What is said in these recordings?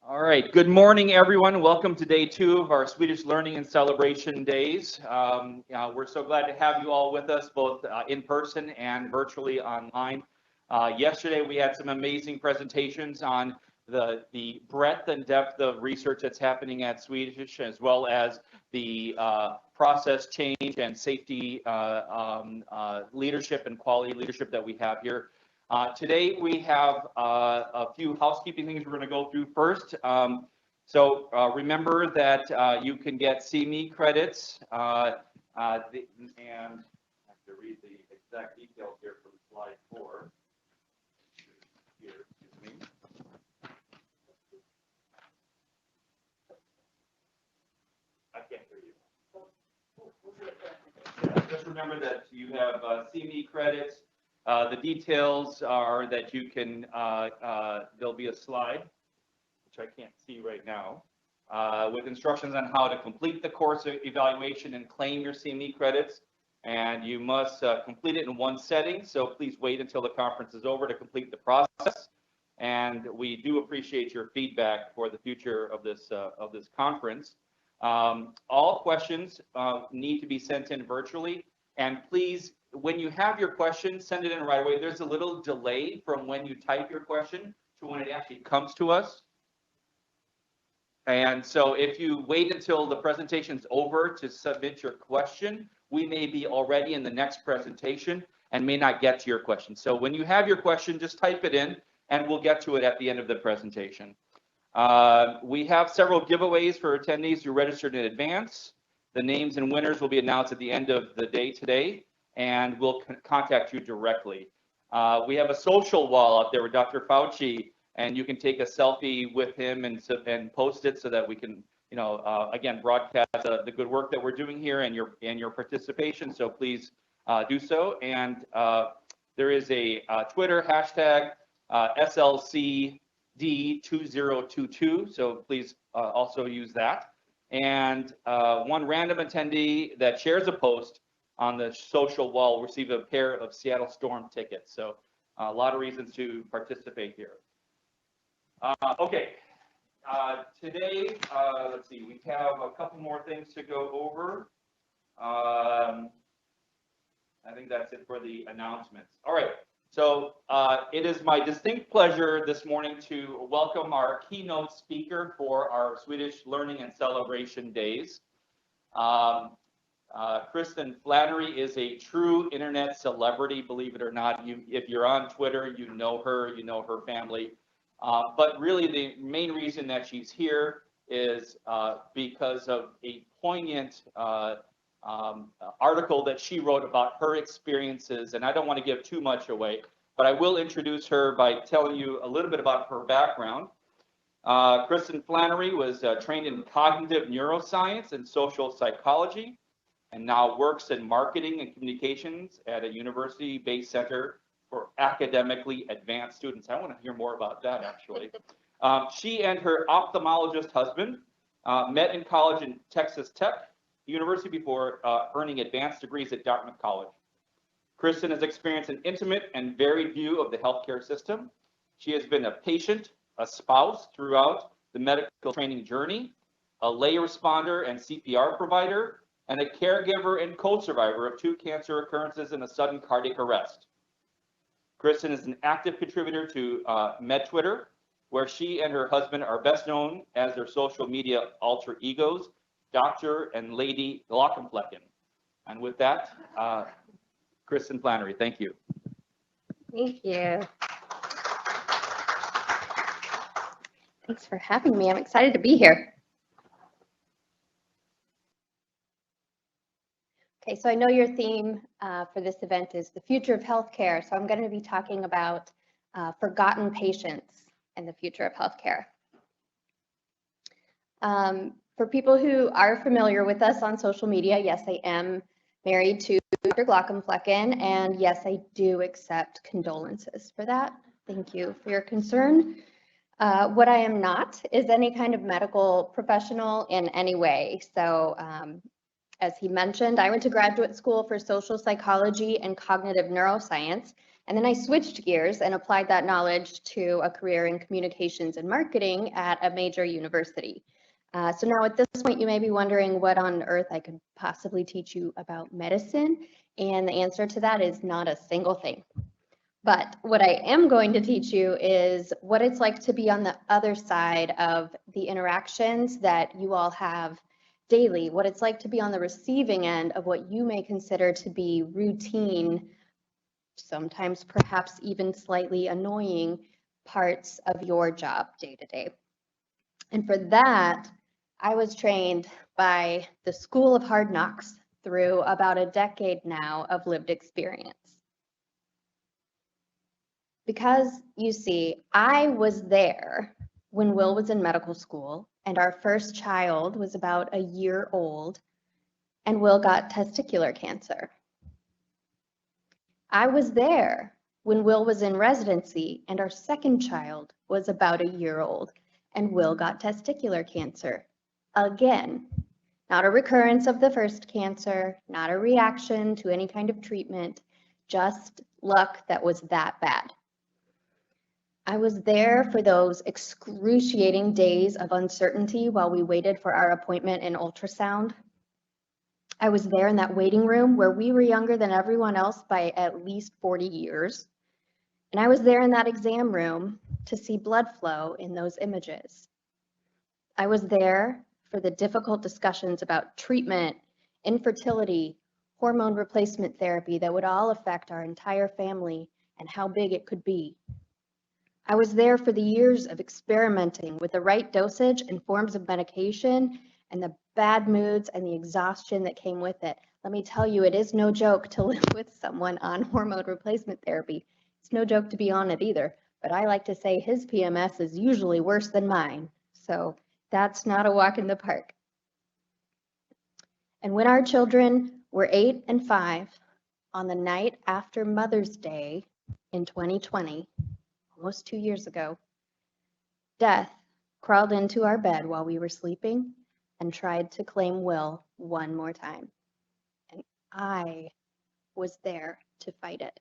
All right, good morning, everyone. Welcome to day 2 of our Swedish Learning and Celebration Days. We're so glad to have you all with us, both in person and virtually online. Yesterday, we had some amazing presentations on the breadth and depth of research that's happening at Swedish, as well as the process change and safety leadership and quality leadership that we have here. Today we have a few housekeeping things we're going to go through first. Remember that you can get CME credits, and I have to read the exact details here from slide 4. Here, excuse me. I can't hear you. Just remember that you have CME credits. The details are that you can, there'll be a slide, which I can't see right now, with instructions on how to complete the course evaluation and claim your CME credits. And you must complete it in one setting, so please wait until the conference is over to complete the process. And we do appreciate your feedback for the future of this conference. All questions need to be sent in virtually, and please, when you have your question, send it in right away. There's a little delay from when you type your question to when it actually comes to us. And so if you wait until the presentation's over to submit your question, we may be already in the next presentation and may not get to your question. So when you have your question, just type it in and we'll get to it at the end of the presentation. We have several giveaways for attendees who registered in advance. The names and winners will be announced at the end of the day today, and we'll contact you directly. We have a social wall out there with Dr. Fauci, and you can take a selfie with him and post it so that we can, again, broadcast the good work that we're doing here and your participation. So please do so. And there is a Twitter hashtag SLCD2022. So please also use that. And one random attendee that shares a post on the social wall will receive a pair of Seattle Storm tickets. So a lot of reasons to participate here. Okay, today, let's see, we have a couple more things to go over. I think that's it for the announcements. All right, so it is my distinct pleasure this morning to welcome our keynote speaker for our Swedish Learning and Celebration Days. Kristin Flannery is a true internet celebrity, believe it or not. If you're on Twitter, you know her family. But really the main reason that she's here is because of a poignant article that she wrote about her experiences. And I don't want to give too much away, but I will introduce her by telling you a little bit about her background. Kristin Flannery was trained in cognitive neuroscience and social psychology, and now works in marketing and communications at a university-based center for academically advanced students. I want to hear more about that, actually. She and her ophthalmologist husband met in college in Texas Tech University before earning advanced degrees at Dartmouth College. Kristin has experienced an intimate and varied view of the healthcare system. She has been a patient, a spouse throughout the medical training journey, a lay responder and CPR provider, and a caregiver and co-survivor of 2 cancer occurrences and a sudden cardiac arrest. Kristin is an active contributor to MedTwitter, where she and her husband are best known as their social media alter egos, Dr. and Lady Glockenflecken. And with that, Kristin Flannery, thank you. Thank you. Thanks for having me. I'm excited to be here. Okay, so I know your theme for this event is the future of healthcare. So I'm going to be talking about forgotten patients and the future of healthcare. For people who are familiar with us on social media, yes, I am married to Dr. Glockenflecken, and yes, I do accept condolences for that. Thank you for your concern. What I am not is any kind of medical professional in any way. So as he mentioned, I went to graduate school for social psychology and cognitive neuroscience, And then I switched gears and applied that knowledge to a career in communications and marketing at a major university. So now at this point, you may be wondering what on earth I could possibly teach you about medicine. And the answer to that is not a single thing. But what I am going to teach you is what it's like to be on the other side of the interactions that you all have daily, what it's like to be on the receiving end of what you may consider to be routine, sometimes perhaps even slightly annoying parts of your job day to day. And for that, I was trained by the School of Hard Knocks through about a decade now of lived experience. Because you see, I was there when Will was in medical school and our first child was about a year old and Will got testicular cancer. I was there when Will was in residency and our second child was about a year old and Will got testicular cancer. Again, not a recurrence of the first cancer, not a reaction to any kind of treatment, just luck that was that bad. I was there for those excruciating days of uncertainty while we waited for our appointment in ultrasound. I was there in that waiting room where we were younger than everyone else by at least 40 years. And I was there in that exam room to see blood flow in those images. I was there for the difficult discussions about treatment, infertility, hormone replacement therapy that would all affect our entire family and how big it could be. I was there for the years of experimenting with the right dosage and forms of medication and the bad moods and the exhaustion that came with it. Let me tell you, it is no joke to live with someone on hormone replacement therapy. It's no joke to be on it either, but I like to say his PMS is usually worse than mine. So that's not a walk in the park. And when our children were 8 and 5, on the night after Mother's Day in 2020, almost 2 years ago, death crawled into our bed while we were sleeping and tried to claim Will one more time. And I was there to fight it.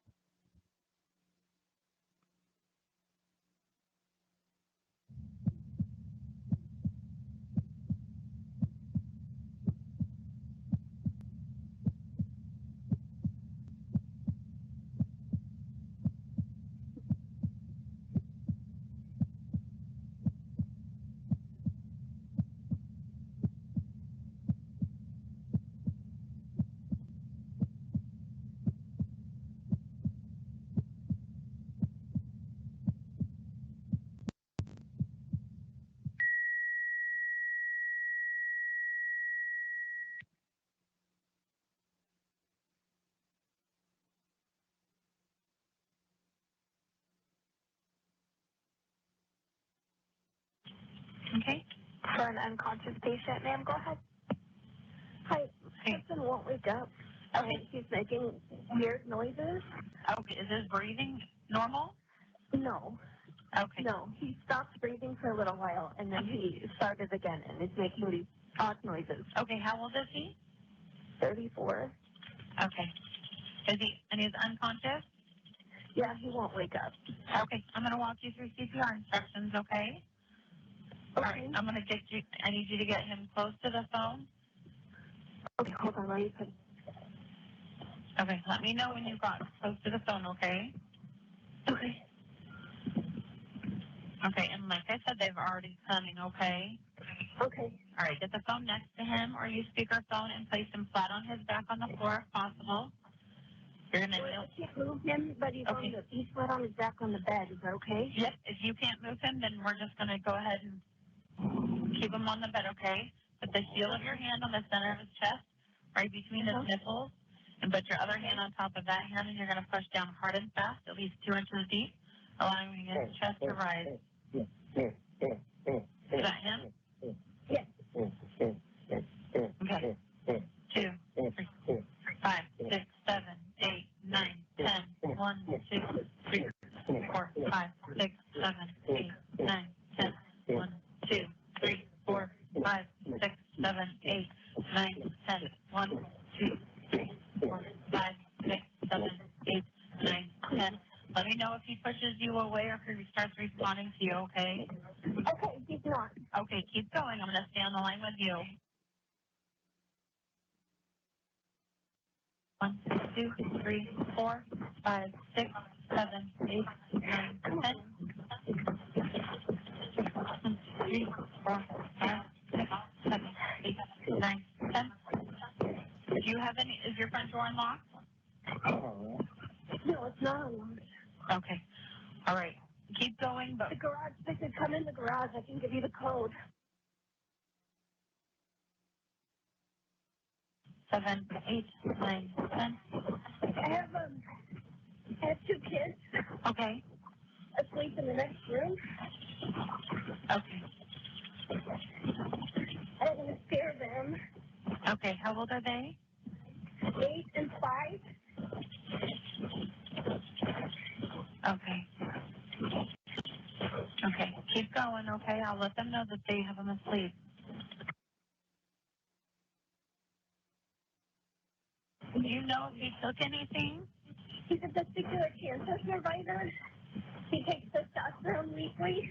Okay. For an unconscious patient, ma'am, go ahead. Hi, Kristin won't wake up. Okay. He's making weird noises. Okay, is his breathing normal? No. Okay. No, he stopped breathing for a little while, and then he started again, and is making these odd noises. Okay, how old is he? 34. Okay. And he's unconscious? Yeah, he won't wake up. Okay, I'm going to walk you through CPR instructions, okay? All right, I'm going to get you, I need you to get him close to the phone. Okay, hold on, let me put... Okay, let me know when you got close to the phone, okay? Okay. Okay, and like I said, they've already coming, okay? Okay. All right, get the phone next to him or use speakerphone and place him flat on his back on the floor if possible. You're going to kneel. I can't move him, but he's, okay. He's flat on his back on the bed. Is that okay? Yep, if you can't move him, then we're just going to go ahead and keep him on the bed, okay? Put the heel of your hand on the center of his chest, right between his nipples, and put your other hand on top of that hand, and you're going to push down hard and fast, at least 2 inches deep, allowing his chest to rise. Is that him? Yes. Okay. 2, 3, 5, 6, 7, 8, 9, 10. 1, 2, 3, 4, 5, 6, 7, 8, 9, 10. 1, 2, 3, 4, 5, 6, 7, 8, 9, 10. 1, 2, 3, 4, 5, 6, 7, 8, 9, 10. okay? Okay, he's not. Okay, keep going. I'm going to stay on the line with you. 1, 2, 3, 4, 5, 6, 7, 8, 9, 10. 3, 4, 5, 6, 7, 8, 9, 10. Do you have any? Is your front door unlocked? No, it's not unlocked. Okay. All right. Keep going, but The garage, they said come in the garage. I can give you the code. 7, 8, 9, 10. I have 2 kids Okay. asleep in the next room. Okay. I don't want to scare them. Okay. How old are they? 8 and 5. Okay. Okay. Keep going, okay? I'll let them know that they have them asleep. Do you know if he took anything? He's a testicular cancer survivor. He takes testosterone weekly.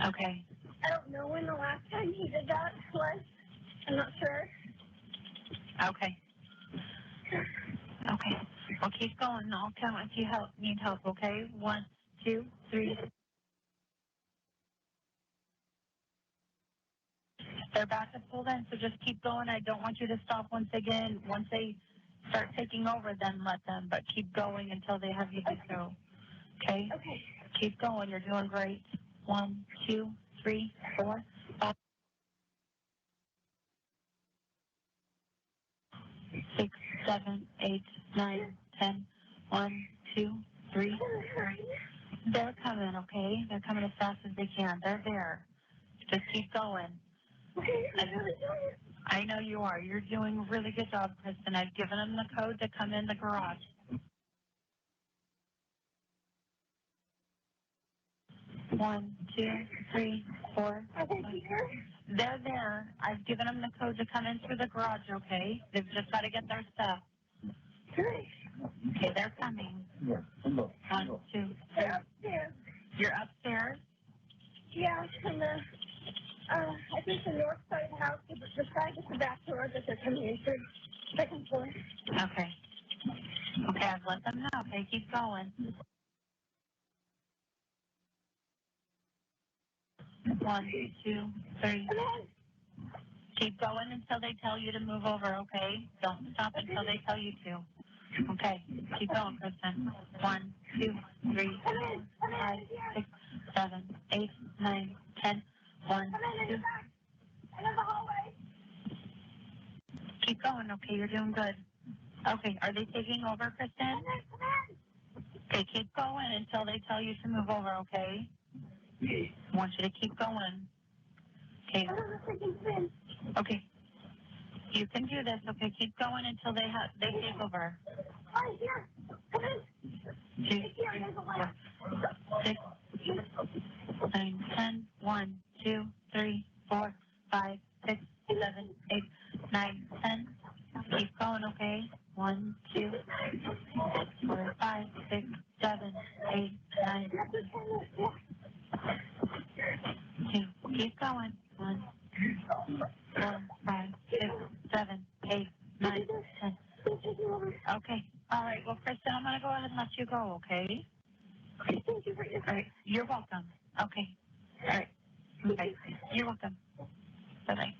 Okay. I don't know when the last time he did that was. I'm not sure. Okay. Okay. Well, keep going. I'll count if you need help, okay? 1, 2, 3. They're about to pull in, so just keep going. I don't want you to stop once again. Once they start taking over, then let them. But keep going until they have you do so. Okay? Okay. Keep going. You're doing great. 1, 2, 3, 4, 5, 6, 7, 8, 9, 10. 1, 2, 3. They're coming, okay? They're coming as fast as they can. They're there. Just keep going. Okay, I'm really doing it. I know you are. You're doing a really good job, Kristen. I've given them the code to come in the garage. 1, 2, 3, 4. Are they here? They're there. I've given them the code to come in through the garage, okay? They've just got to get their stuff. Great. Okay, they're coming. 1, 2, 3. They're upstairs. You're upstairs? Yeah, from the, I think the north side of the house, the side is the back door that they're coming in through. Second floor. Okay. Okay, I've let them know. Okay, keep going. 1, 2, 3. Come on. Keep going until they tell you to move over, okay? Don't stop until they tell you to. Okay, keep going, Kristen. 1, 2, 3, 4, 5, 6, 7, 8, 9, 10. 1, Come in 2. the back. And in the hallway. Keep going, okay? You're doing good. Okay, are they taking over, Kristen? Come in. Okay, keep going until they tell you to move over, okay? I want you to keep going. Okay. I don't know if I can spin. Okay. You can do this. Okay, keep going until they take over. All right, here. Come in. 2, Here, 3, there's a 4, light. 6, 9, 10. 1, 2, 3, 4, 5, 6, 7, 8, 9, 10. Keep going, okay? 1, 2, 4, 5, 6, 7, 8, 9, 2. Keep going. 1, 4, 5, 6, 7, 8, 9, 10. Okay. All right. Well, Kristen, I'm going to go ahead and let you go, okay? Thank you for your All right. You're welcome. Okay. All right. Okay. You're welcome. Bye-bye.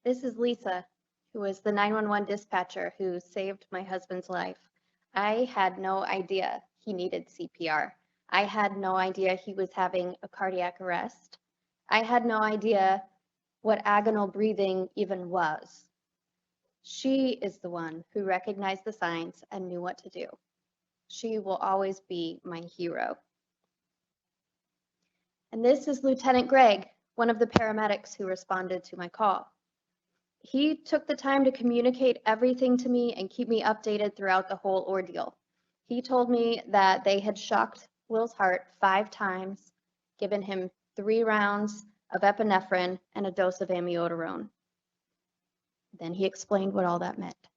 This is Lisa, who was the 911 dispatcher who saved my husband's life. I had no idea he needed CPR. I had no idea he was having a cardiac arrest. I had no idea what agonal breathing even was. She is the one who recognized the signs and knew what to do. She will always be my hero. And this is Lieutenant Greg, one of the paramedics who responded to my call. He took the time to communicate everything to me and keep me updated throughout the whole ordeal. He told me that they had shocked Will's heart 5 times, given him 3 rounds of epinephrine and a dose of amiodarone. Then he explained what all that meant.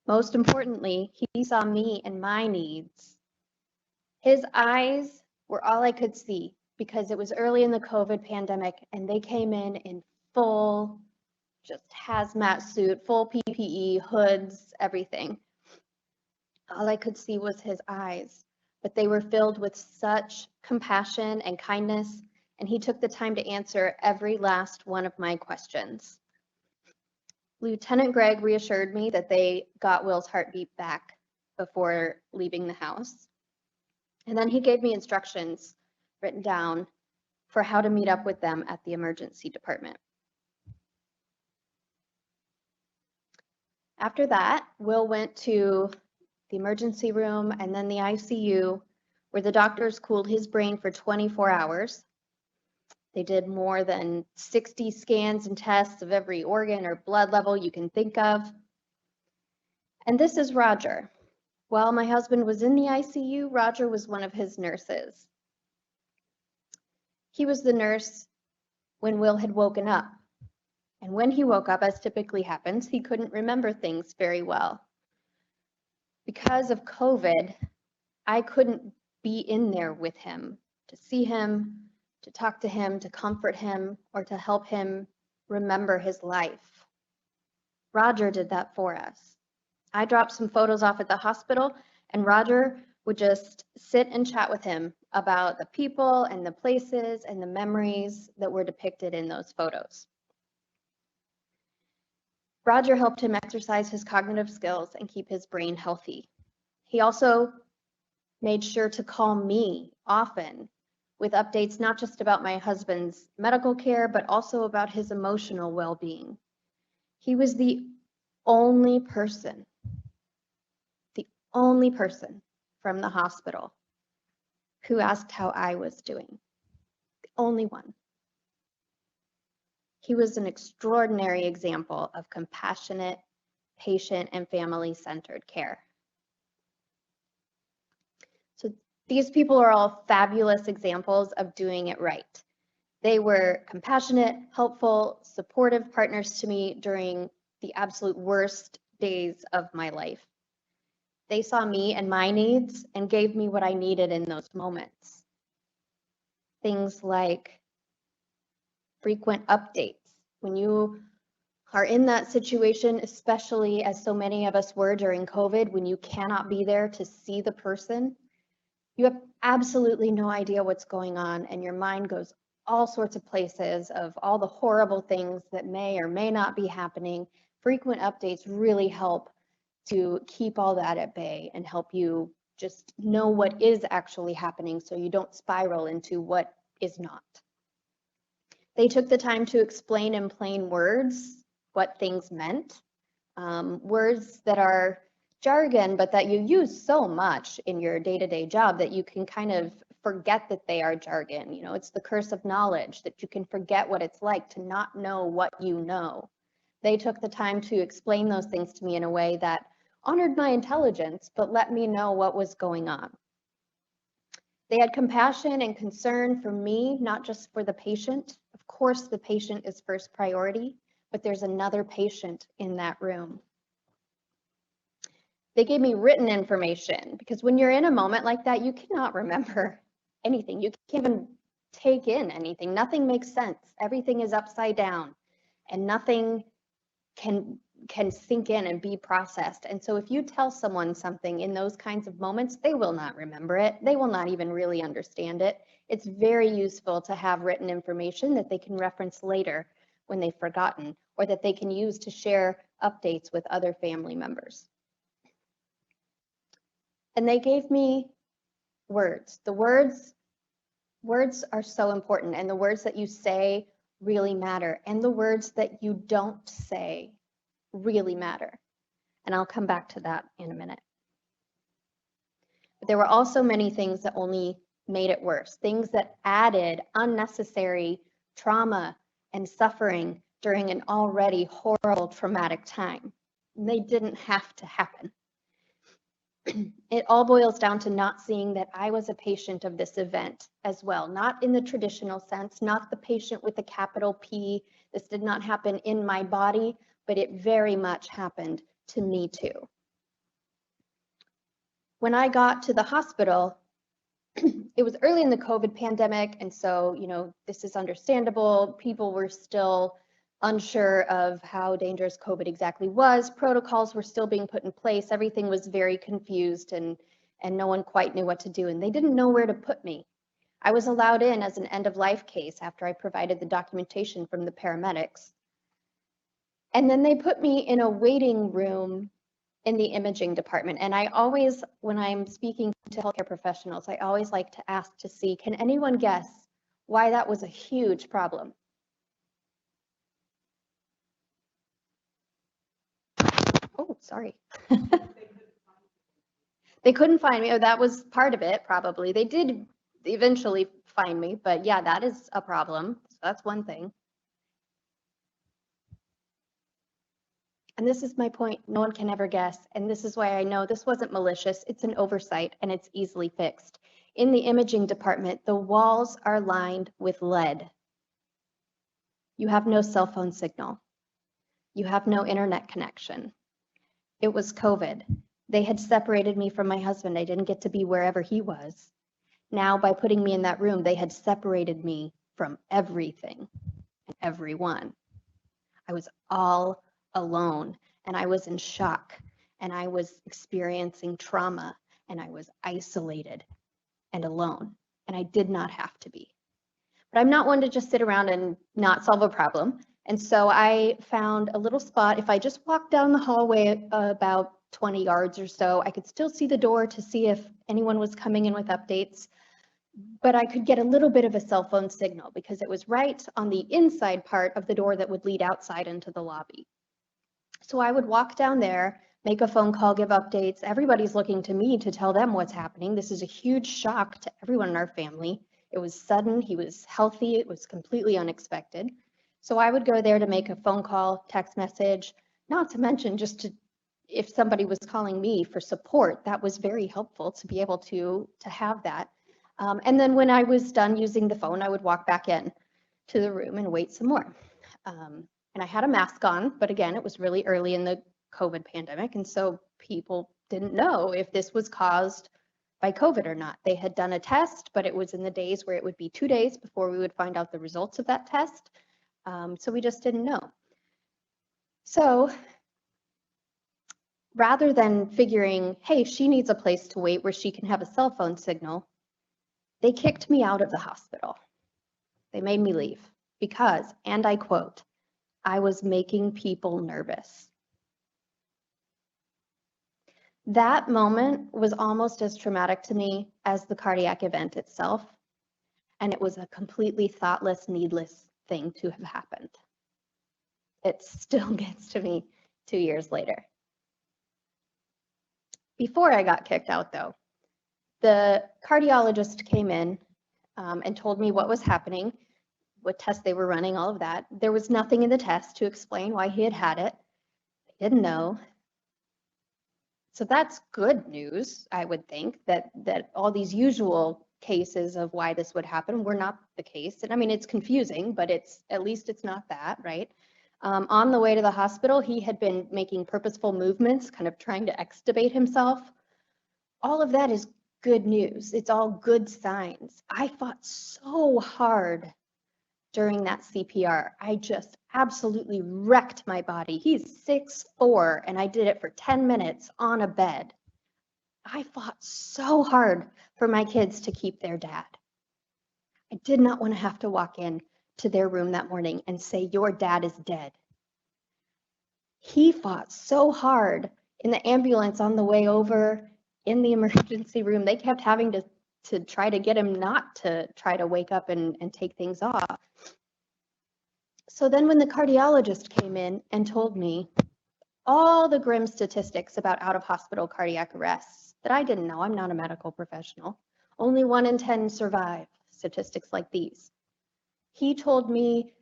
Most importantly, he saw me and my needs. His eyes were all I could see because it was early in the COVID pandemic and they came in full, just hazmat suit, full PPE, hoods, everything. All I could see was his eyes, but they were filled with such compassion and kindness, and he took the time to answer every last one of my questions. Lieutenant Greg reassured me that they got Will's heartbeat back before leaving the house. And then he gave me instructions written down for how to meet up with them at the emergency department. After that, Will went to the emergency room and then the ICU, where the doctors cooled his brain for 24 hours. They did more than 60 scans and tests of every organ or blood level you can think of. And this is Roger. While my husband was in the ICU, Roger was one of his nurses. He was the nurse when Will had woken up. And when he woke up, as typically happens, he couldn't remember things very well. Because of COVID, I couldn't be in there with him to see him, to talk to him, to comfort him, or to help him remember his life. Roger did that for us. I dropped some photos off at the hospital, and Roger would just sit and chat with him about the people and the places and the memories that were depicted in those photos. Roger helped him exercise his cognitive skills and keep his brain healthy. He also made sure to call me often with updates not just about my husband's medical care, but also about his emotional well-being. He was the only person from the hospital who asked how I was doing. The only one. He was an extraordinary example of compassionate, patient, and family-centered care. So these people are all fabulous examples of doing it right. They were compassionate, helpful, supportive partners to me during the absolute worst days of my life. They saw me and my needs and gave me what I needed in those moments. Things like frequent updates. When you are in that situation, especially as so many of us were during COVID, when you cannot be there to see the person, you have absolutely no idea what's going on, and your mind goes all sorts of places of all the horrible things that may or may not be happening. Frequent updates really help to keep all that at bay and help you just know what is actually happening so you don't spiral into what is not. They took the time to explain in plain words what things meant, words that are jargon, but that you use so much in your day-to-day job that you can kind of forget that they are jargon. You know, it's the curse of knowledge, that you can forget what it's like to not know what you know. They took the time to explain those things to me in a way that honored my intelligence, but let me know what was going on. They had compassion and concern for me, not just for the patient. Of course, the patient is first priority, but there's another patient in that room. They gave me written information because when you're in a moment like that, you cannot remember anything. You can't even take in anything. Nothing makes sense. Everything is upside down and nothing can sink in and be processed. And so if you tell someone something in those kinds of moments, they will not remember it. They will not even really understand it. It's very useful to have written information that they can reference later when they've forgotten or that they can use to share updates with other family members. And they gave me words. The words are so important, and the words that you say really matter, and the words that you don't say really matter. And I'll come back to that in a minute. But there were also many things that only made it worse, things that added unnecessary trauma and suffering during an already horrible traumatic time. And they didn't have to happen. It all boils down to not seeing that I was a patient of this event as well, not in the traditional sense, not the patient with a capital P. This did not happen in my body, but it very much happened to me too. When I got to the hospital, it was early in the COVID pandemic, and so, this is understandable. People were still unsure of how dangerous COVID exactly was. Protocols were still being put in place. Everything was very confused, and no one quite knew what to do, and they didn't know where to put me. I was allowed in as an end-of-life case after I provided the documentation from the paramedics. And then they put me in a waiting room in the imaging department. And I always, when I'm speaking to healthcare professionals, I always like to ask to see, can anyone guess why that was a huge problem? Oh, sorry. They couldn't find me. Oh, that was part of it, probably. They did eventually find me, but yeah, that is a problem. So that's one thing. And this is my point, no one can ever guess. And this is why I know this wasn't malicious, it's an oversight and it's easily fixed. In the imaging department, the walls are lined with lead. You have no cell phone signal. You have no internet connection. It was COVID. They had separated me from my husband. I didn't get to be wherever he was. Now, by putting me in that room, they had separated me from everything and everyone. I was all alone, and I was in shock, and I was experiencing trauma, and I was isolated and alone, and I did not have to be. But I'm not one to just sit around and not solve a problem, and so I found a little spot. If I just walked down the hallway about 20 yards or so, I could still see the door to see if anyone was coming in with updates, but I could get a little bit of a cell phone signal because it was right on the inside part of the door that would lead outside into the lobby. So I would walk down there, make a phone call, give updates. Everybody's looking to me to tell them what's happening. This is a huge shock to everyone in our family. It was sudden, he was healthy, it was completely unexpected. So I would go there to make a phone call, text message, not to mention just to, if somebody was calling me for support, that was very helpful to be able to have that. And then when I was done using the phone, I would walk back in to the room and wait some more. And I had a mask on, but again, it was really early in the COVID pandemic, and so people didn't know if this was caused by COVID or not. They had done a test, but it was in the days where it would be 2 days before we would find out the results of that test. So we just didn't know. So rather than figuring, hey, she needs a place to wait where she can have a cell phone signal, they kicked me out of the hospital. They made me leave because, and I quote, I was making people nervous. That moment was almost as traumatic to me as the cardiac event itself, and it was a completely thoughtless, needless thing to have happened. It still gets to me 2 years later. Before I got kicked out, though, the cardiologist came in and told me what was happening, what tests they were running, all of that. There was nothing in the test to explain why he had had it. I didn't know. So that's good news, I would think, that all these usual cases of why this would happen were not the case. And I mean, it's confusing, but at least it's not that, right? On the way to the hospital, he had been making purposeful movements, kind of trying to extubate himself. All of that is good news. It's all good signs. I fought so hard during that CPR. I just absolutely wrecked my body. He's 6'4", and I did it for 10 minutes on a bed. I fought so hard for my kids to keep their dad. I did not want to have to walk in to their room that morning and say, your dad is dead. He fought so hard in the ambulance on the way over, in the emergency room. They kept having to try to get him not to try to wake up and take things off. So then when the cardiologist came in and told me all the grim statistics about out-of-hospital cardiac arrests that I didn't know, I'm not a medical professional, only 1 in 10 survive, statistics like these. He told me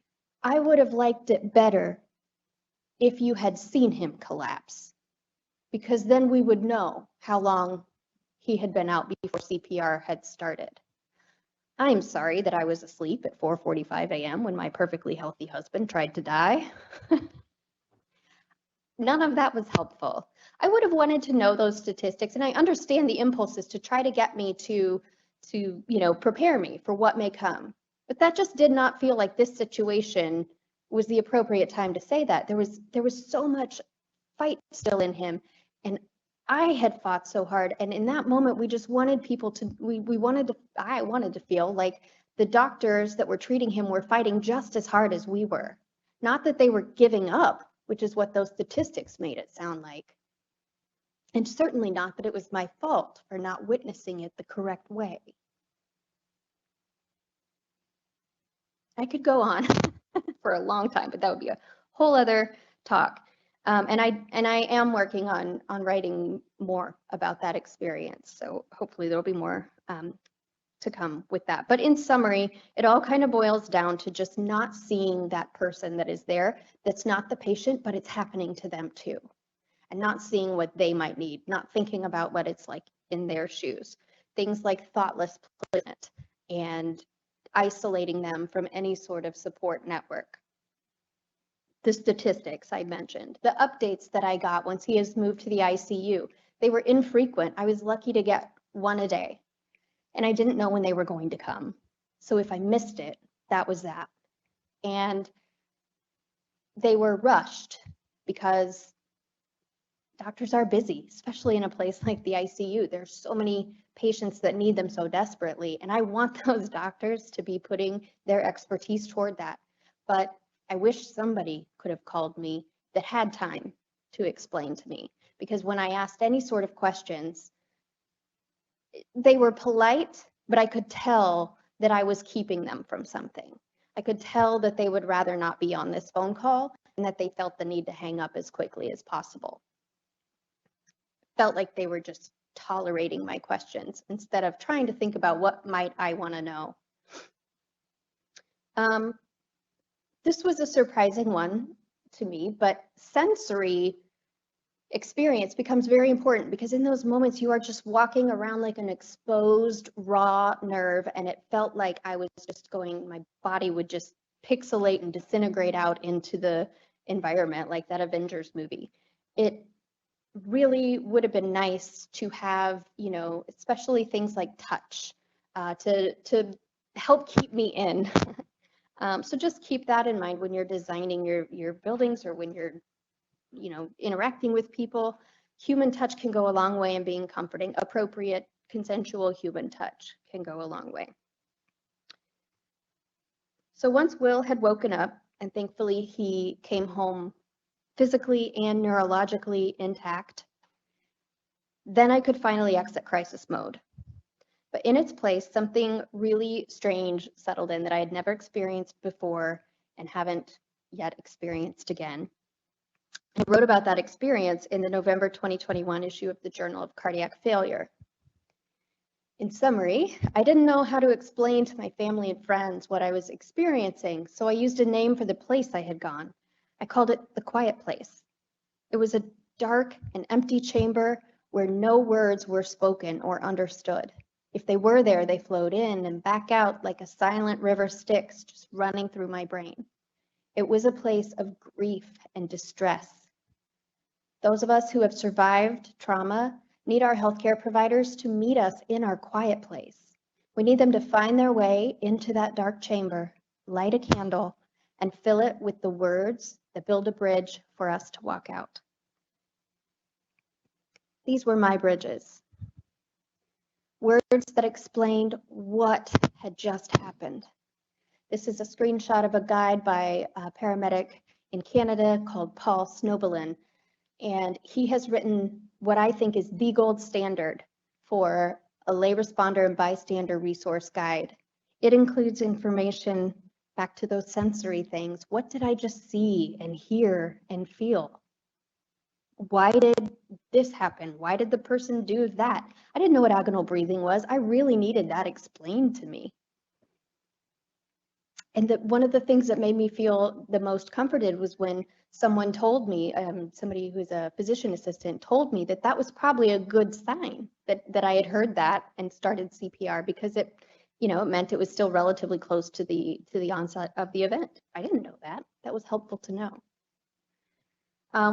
I would have liked it better if you had seen him collapse, because then we would know how long he had been out before CPR had started. I'm sorry that I was asleep at 4:45 a.m. when my perfectly healthy husband tried to die. None of that was helpful. I would have wanted to know those statistics, and I understand the impulses to try to get me to prepare me for what may come. But that just did not feel like this situation was the appropriate time to say that. There was so much fight still in him, and I had fought so hard. And in that moment, we just wanted people to, I wanted to feel like the doctors that were treating him were fighting just as hard as we were. Not that they were giving up, which is what those statistics made it sound like. And certainly not that it was my fault for not witnessing it the correct way. I could go on for a long time, but that would be a whole other talk. And I am working on writing more about that experience. So hopefully there'll be more to come with that. But in summary, it all kind of boils down to just not seeing that person that is there, that's not the patient, but it's happening to them too. And not seeing what they might need, not thinking about what it's like in their shoes. Things like thoughtless placement and isolating them from any sort of support network. The statistics I mentioned, the updates that I got once he has moved to the ICU, they were infrequent. I was lucky to get one a day, and I didn't know when they were going to come. So if I missed it, that was that. And they were rushed because doctors are busy, especially in a place like the ICU. There's so many patients that need them so desperately, and I want those doctors to be putting their expertise toward that. But I wish somebody could have called me that had time to explain to me, because when I asked any sort of questions, they were polite, but I could tell that I was keeping them from something. I could tell that they would rather not be on this phone call and that they felt the need to hang up as quickly as possible. Felt like they were just tolerating my questions instead of trying to think about what might I want to know. This was a surprising one to me, but sensory experience becomes very important, because in those moments you are just walking around like an exposed raw nerve, and it felt like I was just going, my body would just pixelate and disintegrate out into the environment like that Avengers movie. It really would have been nice to have, especially things like touch, to help keep me in. So just keep that in mind when you're designing your buildings, or when you're, interacting with people. Human touch can go a long way in being comforting. Appropriate, consensual human touch can go a long way. So once Will had woken up, and thankfully he came home physically and neurologically intact, then I could finally exit crisis mode. But in its place, something really strange settled in that I had never experienced before and haven't yet experienced again. I wrote about that experience in the November 2021 issue of the Journal of Cardiac Failure. In summary, I didn't know how to explain to my family and friends what I was experiencing, so I used a name for the place I had gone. I called it the quiet place. It was a dark and empty chamber where no words were spoken or understood. If they were there, they flowed in and back out like a silent river Styx just running through my brain. It was a place of grief and distress. Those of us who have survived trauma need our healthcare providers to meet us in our quiet place. We need them to find their way into that dark chamber, light a candle, and fill it with the words that build a bridge for us to walk out. These were my bridges. Words that explained what had just happened. This is a screenshot of a guide by paramedic in Canada called Paul Snobelin. And he has written what I think is the gold standard for a lay responder and bystander resource guide. It includes information back to those sensory things. What did I just see and hear and feel? Why did this happen? Why did the person do that? I didn't know what agonal breathing was. I really needed that explained to me. And one of the things that made me feel the most comforted was when someone told me, somebody who's a physician assistant told me that that was probably a good sign that I had heard that and started CPR, because it, it meant it was still relatively close to the onset of the event. I didn't know that. That was helpful to know.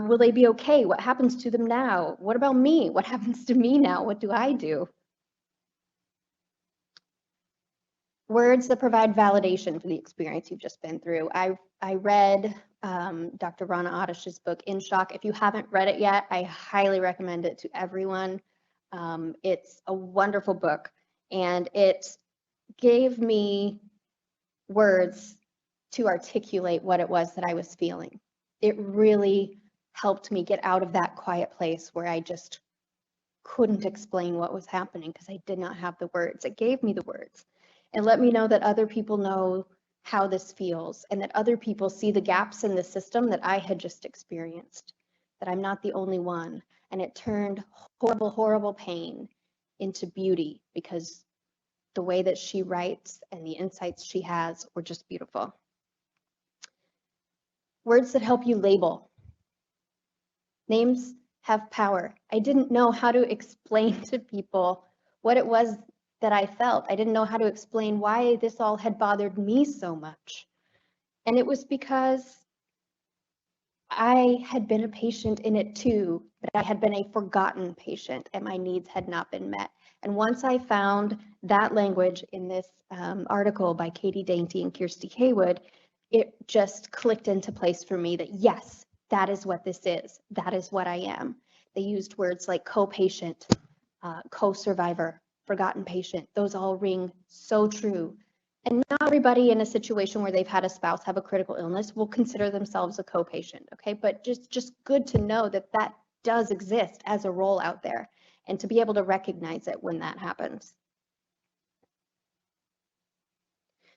Will they be okay? What happens to them now? What about me? What happens to me now? What do I do? Words that provide validation for the experience you've just been through. I read Dr. Rana Adish's book, In Shock. If you haven't read it yet, I highly recommend it to everyone. It's a wonderful book, and it gave me words to articulate what it was that I was feeling. It really helped me get out of that quiet place where I just couldn't explain what was happening because I did not have the words. It gave me the words and let me know that other people know how this feels and that other people see the gaps in the system that I had just experienced, that I'm not the only one. And it turned horrible, horrible pain into beauty, because the way that she writes and the insights she has were just beautiful. Words that help you label. Names have power. I didn't know how to explain to people what it was that I felt. I didn't know how to explain why this all had bothered me so much. And it was because I had been a patient in it too, but I had been a forgotten patient and my needs had not been met. And once I found that language in this article by Katie Dainty and Kirsty Haywood, it just clicked into place for me that yes, that is what this is. That is what I am. They used words like co-patient, co-survivor, forgotten patient. Those all ring so true. And not everybody in a situation where they've had a spouse have a critical illness will consider themselves a co-patient, okay? But just good to know that that does exist as a role out there and to be able to recognize it when that happens.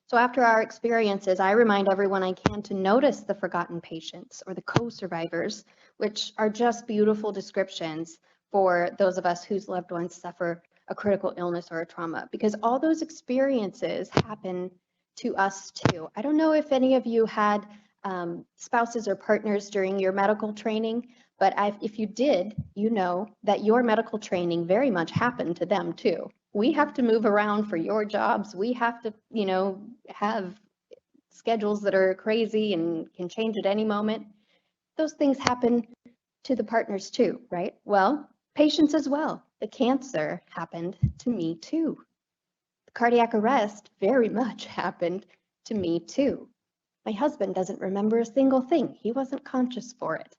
So after our experiences, I remind everyone I can to notice the forgotten patients or the co-survivors, which are just beautiful descriptions for those of us whose loved ones suffer a critical illness or a trauma, because all those experiences happen to us too. I don't know if any of you had spouses or partners during your medical training, but if you did, you know that your medical training very much happened to them too. We have to move around for your jobs. We have to, have schedules that are crazy and can change at any moment. Those things happen to the partners too, right? Well, patients as well. The cancer happened to me too. The cardiac arrest very much happened to me too. My husband doesn't remember a single thing. He wasn't conscious for it.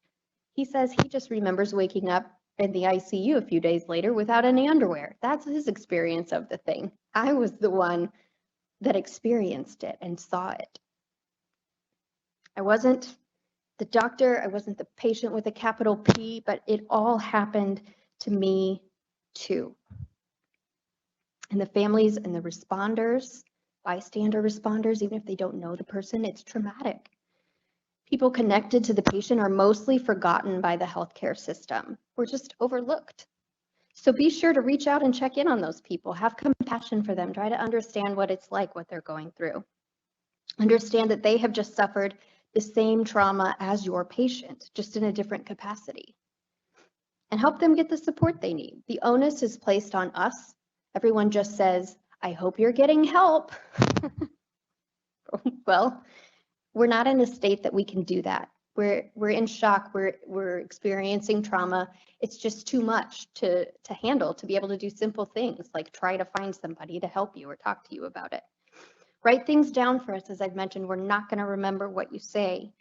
He says he just remembers waking up in the ICU a few days later without any underwear. That's his experience of the thing. I was the one that experienced it and saw it. I wasn't the doctor, I wasn't the patient with a capital P, but it all happened to me too. And the families and the responders, bystander responders, even if they don't know the person, it's traumatic. People connected to the patient are mostly forgotten by the healthcare system. We're just overlooked. So be sure to reach out and check in on those people. Have compassion for them. Try to understand what it's like, what they're going through. Understand that they have just suffered the same trauma as your patient, just in a different capacity. And help them get the support they need. The onus is placed on us. Everyone just says, I hope you're getting help. Well, we're not in a state that we can do that. We're in shock. We're experiencing trauma. It's just too much to handle, to be able to do simple things like try to find somebody to help you or talk to you about it. Write things down for us. As I've mentioned, we're not going to remember what you say.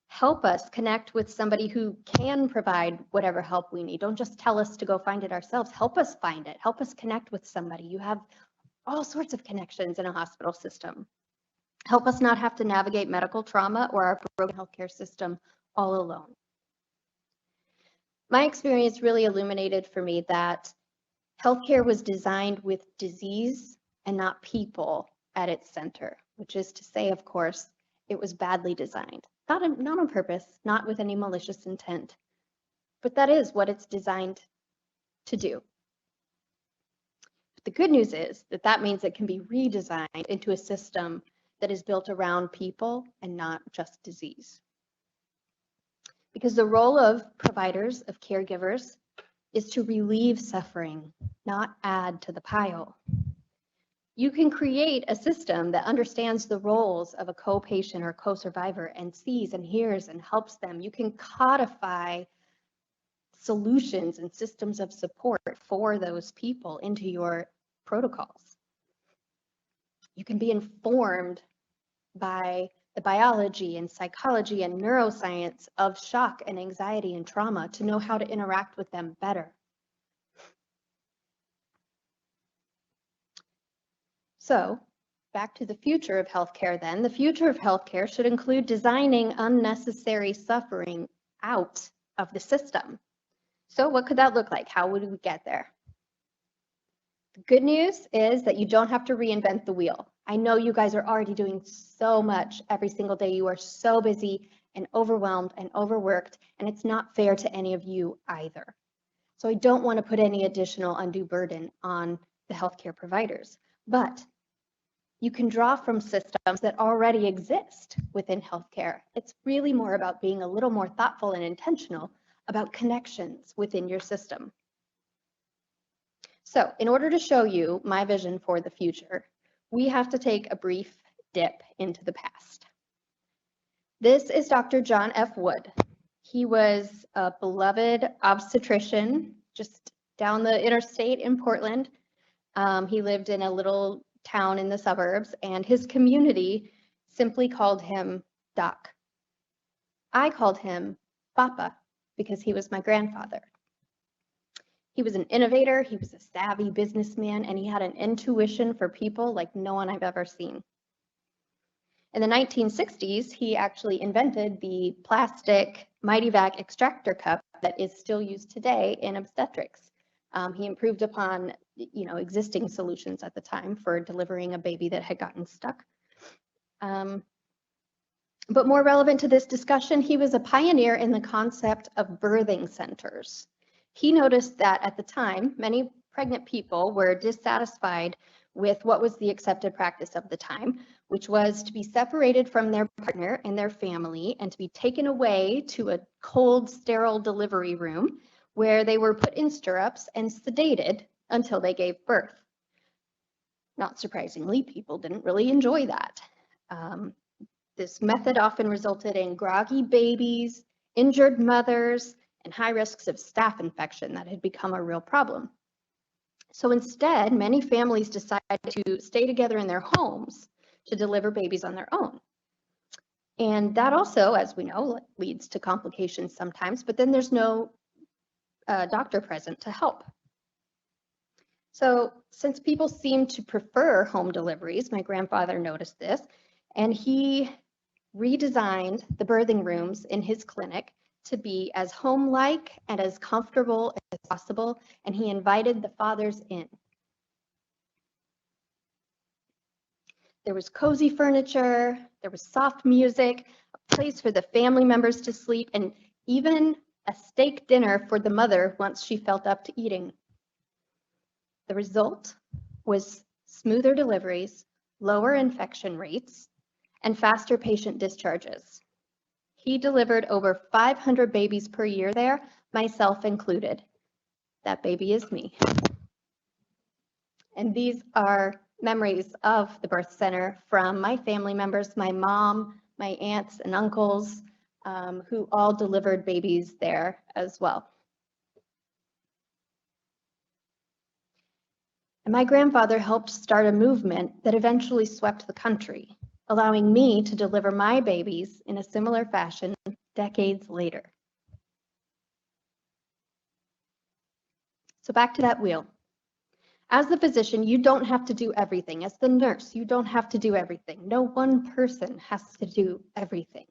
Help us connect with somebody who can provide whatever help we need. Don't just tell us to go find it ourselves. Help us find it. Help us connect with somebody. You have all sorts of connections in a hospital system. Help us not have to navigate medical trauma or our broken healthcare system all alone. My experience really illuminated for me that healthcare was designed with disease and not people at its center, which is to say, of course, it was badly designed. Not on purpose, not with any malicious intent, but that is what it's designed to do. But the good news is that that means it can be redesigned into a system that is built around people and not just disease. Because the role of providers, of caregivers, is to relieve suffering, not add to the pile. You can create a system that understands the roles of a co-patient or co-survivor and sees and hears and helps them. You can codify solutions and systems of support for those people into your protocols. You can be informed by the biology and psychology and neuroscience of shock and anxiety and trauma to know how to interact with them better. So, back to the future of healthcare then. The future of healthcare should include designing unnecessary suffering out of the system. So what could that look like? How would we get there? The good news is that you don't have to reinvent the wheel. I know you guys are already doing so much every single day. You are so busy and overwhelmed and overworked, and it's not fair to any of you either. So I don't want to put any additional undue burden on the healthcare providers, but you can draw from systems that already exist within healthcare. It's really more about being a little more thoughtful and intentional about connections within your system. So in order to show you my vision for the future, we have to take a brief dip into the past. This is Dr. John F. Wood. He was a beloved obstetrician just down the interstate in Portland. He lived in a little town in the suburbs, and his community simply called him Doc. I called him Papa because he was my grandfather. He was an innovator, he was a savvy businessman, and he had an intuition for people like no one I've ever seen. In the 1960s, he actually invented the plastic Mightyvac extractor cup that is still used today in obstetrics. He improved upon, existing solutions at the time for delivering a baby that had gotten stuck. But more relevant to this discussion, he was a pioneer in the concept of birthing centers. He noticed that at the time, many pregnant people were dissatisfied with what was the accepted practice of the time, which was to be separated from their partner and their family and to be taken away to a cold, sterile delivery room where they were put in stirrups and sedated until they gave birth. Not surprisingly, people didn't really enjoy that. This method often resulted in groggy babies, injured mothers, and high risks of staph infection that had become a real problem. So instead, many families decided to stay together in their homes to deliver babies on their own. And that also, as we know, leads to complications sometimes, but then there's no doctor present to help. So since people seem to prefer home deliveries, my grandfather noticed this, and he redesigned the birthing rooms in his clinic to be as home-like and as comfortable as possible, and he invited the fathers in. There was cozy furniture, there was soft music, a place for the family members to sleep, and even a steak dinner for the mother once she felt up to eating. The result was smoother deliveries, lower infection rates, and faster patient discharges. He delivered over 500 babies per year there, myself included. That baby is me. And these are memories of the birth center from my family members, my mom, my aunts and uncles, who all delivered babies there as well. And my grandfather helped start a movement that eventually swept the country, allowing me to deliver my babies in a similar fashion decades later. So back to that wheel. As the physician, you don't have to do everything. As the nurse, you don't have to do everything. No one person has to do everything.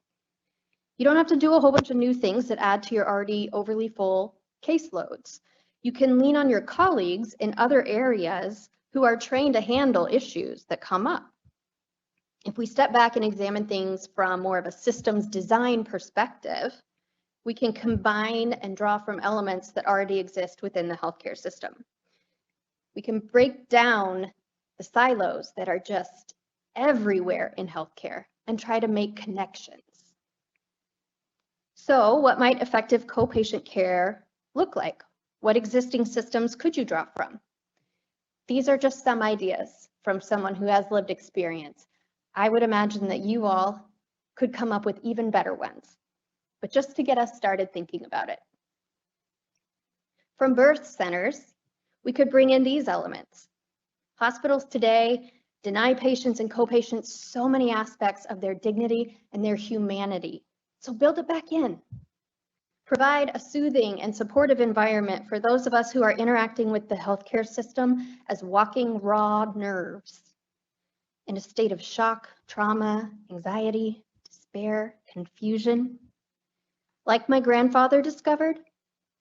You don't have to do a whole bunch of new things that add to your already overly full caseloads. You can lean on your colleagues in other areas who are trained to handle issues that come up. If we step back and examine things from more of a systems design perspective, we can combine and draw from elements that already exist within the healthcare system. We can break down the silos that are just everywhere in healthcare and try to make connections. So what might effective co-patient care look like? What existing systems could you draw from? These are just some ideas from someone who has lived experience. I would imagine that you all could come up with even better ones, but just to get us started thinking about it. From birth centers, we could bring in these elements. Hospitals today deny patients and co-patients so many aspects of their dignity and their humanity. So build it back in. Provide a soothing and supportive environment for those of us who are interacting with the healthcare system as walking raw nerves in a state of shock, trauma, anxiety, despair, confusion. Like my grandfather discovered,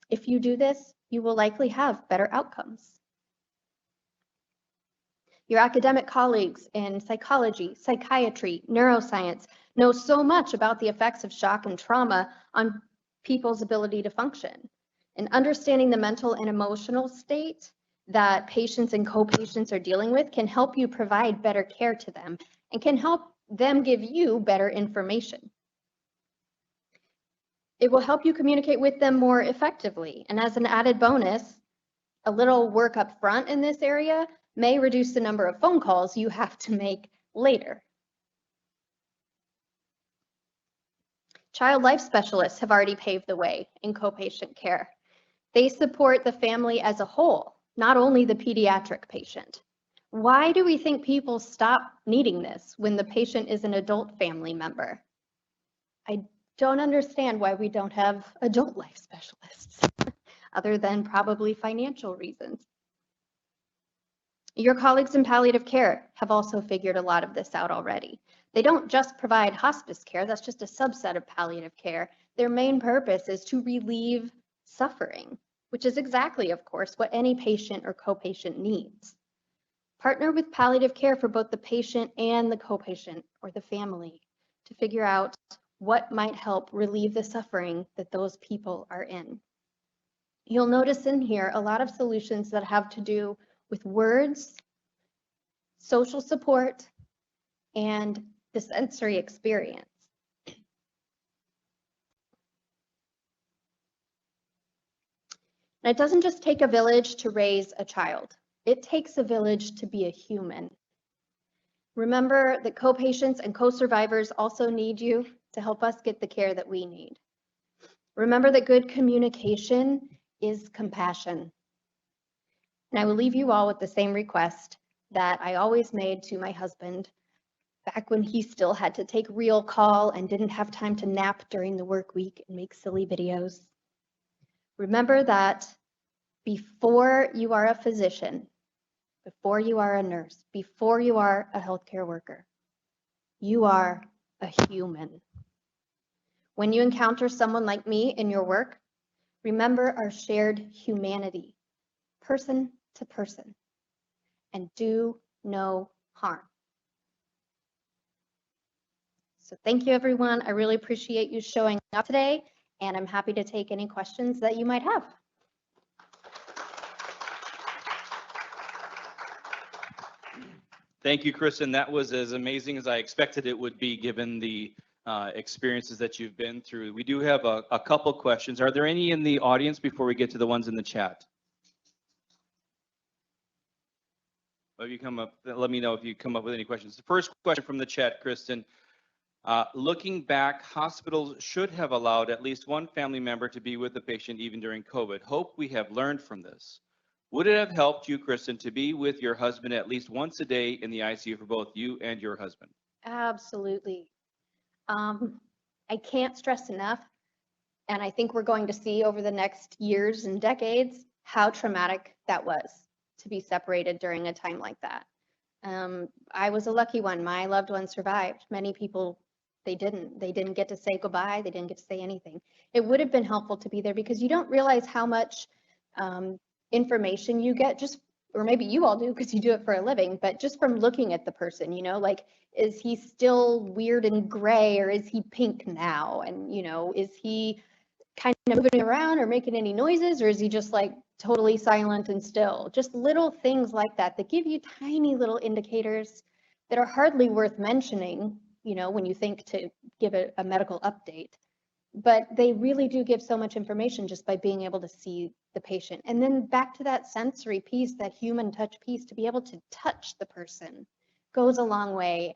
if you do this, you will likely have better outcomes. Your academic colleagues in psychology, psychiatry, neuroscience know so much about the effects of shock and trauma on people's ability to function. And understanding the mental and emotional state that patients and co-patients are dealing with can help you provide better care to them and can help them give you better information. It will help you communicate with them more effectively. And as an added bonus, a little work up front in this area may reduce the number of phone calls you have to make later. Child life specialists have already paved the way in co-patient care. They support the family as a whole, not only the pediatric patient. Why do we think people stop needing this when the patient is an adult family member? I don't understand why we don't have adult life specialists, other than probably financial reasons. Your colleagues in palliative care have also figured a lot of this out already. They don't just provide hospice care, that's just a subset of palliative care. Their main purpose is to relieve suffering, which is exactly, of course, what any patient or co-patient needs. Partner with palliative care for both the patient and the co-patient or the family to figure out what might help relieve the suffering that those people are in. You'll notice in here a lot of solutions that have to do with words, social support, and the sensory experience. And it doesn't just take a village to raise a child. It takes a village to be a human. Remember that co-patients and co-survivors also need you to help us get the care that we need. Remember that good communication is compassion. And I will leave you all with the same request that I always made to my husband back when he still had to take real call and didn't have time to nap during the work week and make silly videos. Remember that before you are a physician, before you are a nurse, before you are a healthcare worker, you are a human. When you encounter someone like me in your work, remember our shared humanity, person to person, and do no harm. So thank you, everyone. I really appreciate you showing up today, and I'm happy to take any questions that you might have. Thank you, Kristin. That was as amazing as I expected it would be, given the experiences that you've been through. We do have a couple questions. Are there any in the audience before we get to the ones in the chat? If you come up, let me know if you come up with any questions. The first question from the chat, Kristin. Looking back, hospitals should have allowed at least one family member to be with the patient even during COVID. Hope we have learned from this. Would it have helped you, Kristin, to be with your husband at least once a day in the ICU for both you and your husband? Absolutely. I can't stress enough, and I think we're going to see over the next years and decades how traumatic that was to be separated during a time like that. I was a lucky one. My loved one survived. Many people They didn't get to say goodbye. They didn't get to say anything. It would have been helpful to be there because you don't realize how much information you get just, or maybe you all do because you do it for a living, but just from looking at the person, you know, like, is he still weird and gray or is he pink now? And, you know, is he kind of moving around or making any noises, or is he just like totally silent and still? Just little things like that that give you tiny little indicators that are hardly worth mentioning, you know, when you think to give a medical update. But they really do give so much information just by being able to see the patient. And then back to that sensory piece, that human touch piece, to be able to touch the person goes a long way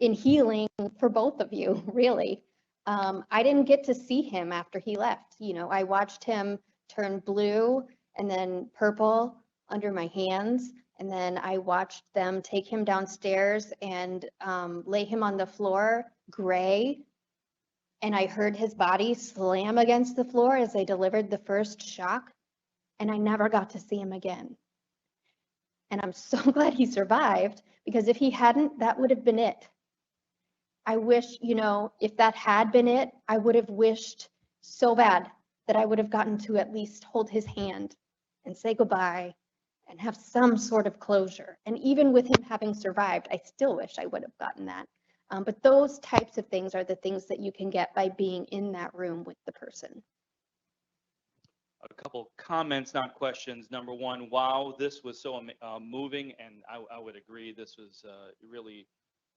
in healing for both of you, really. I didn't get to see him after he left. You know, I watched him turn blue and then purple under my hands. And then I watched them take him downstairs and lay him on the floor, gray. And I heard his body slam against the floor as they delivered the first shock. And I never got to see him again. And I'm so glad he survived, because if he hadn't, that would have been it. I wish, you know, if that had been it, I would have wished so bad that I would have gotten to at least hold his hand and say goodbye and have some sort of closure. And even with him having survived, I still wish I would have gotten that. But those types of things are the things that you can get by being in that room with the person. A couple comments, not questions. Number one, wow, this was so moving, and I would agree this was really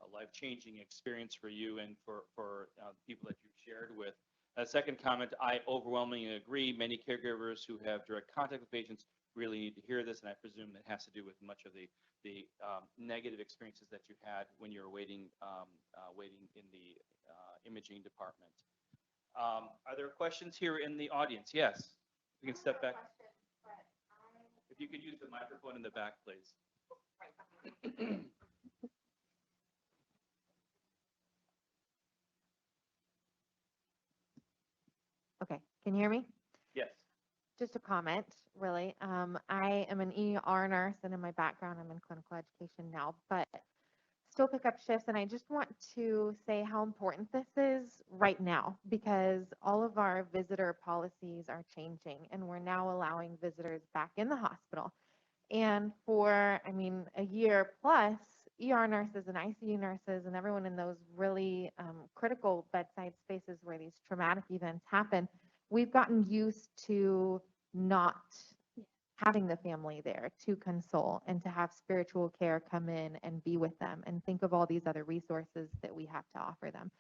a life-changing experience for you and for people that you shared with. Second comment, I overwhelmingly agree. Many caregivers who have direct contact with patients really need to hear this, and I presume that has to do with much of the negative experiences that you had when you were waiting in the imaging department. Are there questions here in the audience? Yes, we can step back. If you could use the microphone in the back, please. Okay, can you hear me? Yes. Just a comment, really. I am an ER nurse, and in my background, I'm in clinical education now, but still pick up shifts. And I just want to say how important this is right now, because all of our visitor policies are changing, and we're now allowing visitors back in the hospital. And for, I mean, a year plus, ER nurses and ICU nurses and everyone in those really critical bedside spaces where these traumatic events happen, we've gotten used to not having the family there to console and to have spiritual care come in and be with them and think of all these other resources that we have to offer them.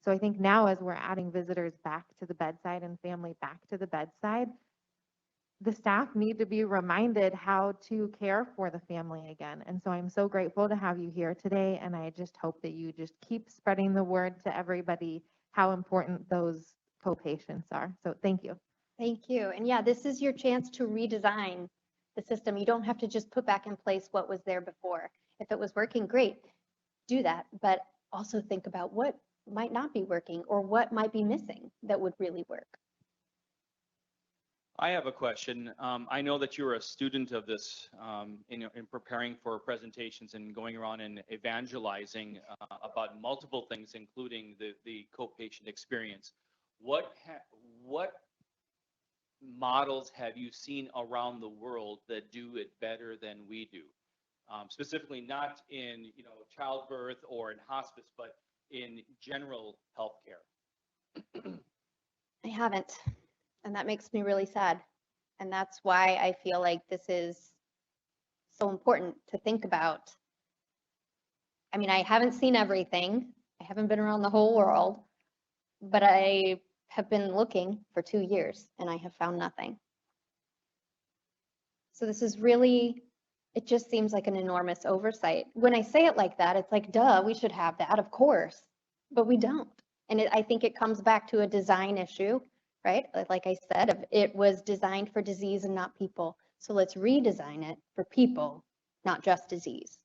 So I think now, as we're adding visitors back to the bedside and family back to the bedside, the staff need to be reminded how to care for the family again. And so I'm so grateful to have you here today. And I just hope that you just keep spreading the word to everybody how important those co-patients are. So thank you. Thank you. And yeah, this is your chance to redesign the system. You don't have to just put back in place what was there before. If it was working, great, do that. But also think about what might not be working or what might be missing that would really work. I have a question. I know that you're a student of this in preparing for presentations and going around and evangelizing about multiple things, including the co-patient experience. What models have you seen around the world that do it better than we do? Specifically, not in childbirth or in hospice, but in general healthcare. I haven't. And that makes me really sad. And that's why I feel like this is so important to think about. I mean, I haven't seen everything. I haven't been around the whole world, but I have been looking for 2 years and I have found nothing. So this is really, it just seems like an enormous oversight. When I say it like that, it's like, duh, we should have that, of course, but we don't. And I think it comes back to a design issue. Right? Like I said, it was designed for disease and not people. So let's redesign it for people, not just disease.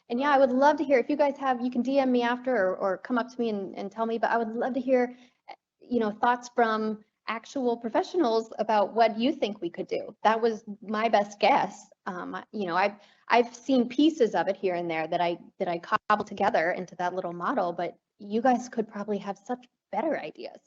And yeah, I would love to hear, if you guys have, you can DM me after or come up to me and tell me, but I would love to hear, thoughts from actual professionals about what you think we could do. That was my best guess. You know, I've seen pieces of it here and there that I cobbled together into that little model, but you guys could probably have such better ideas.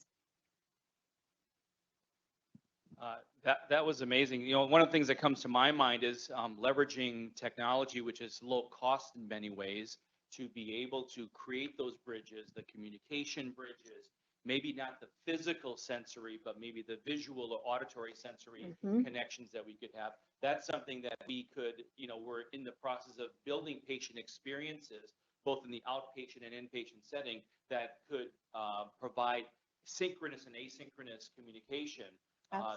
That was amazing. You know, one of the things that comes to my mind is leveraging technology, which is low cost in many ways, to be able to create those bridges, the communication bridges, maybe not the physical sensory, but maybe the visual or auditory sensory connections that we could have. That's something that we could, you know, we're in the process of building patient experiences, both in the outpatient and inpatient setting, that could provide synchronous and asynchronous communication.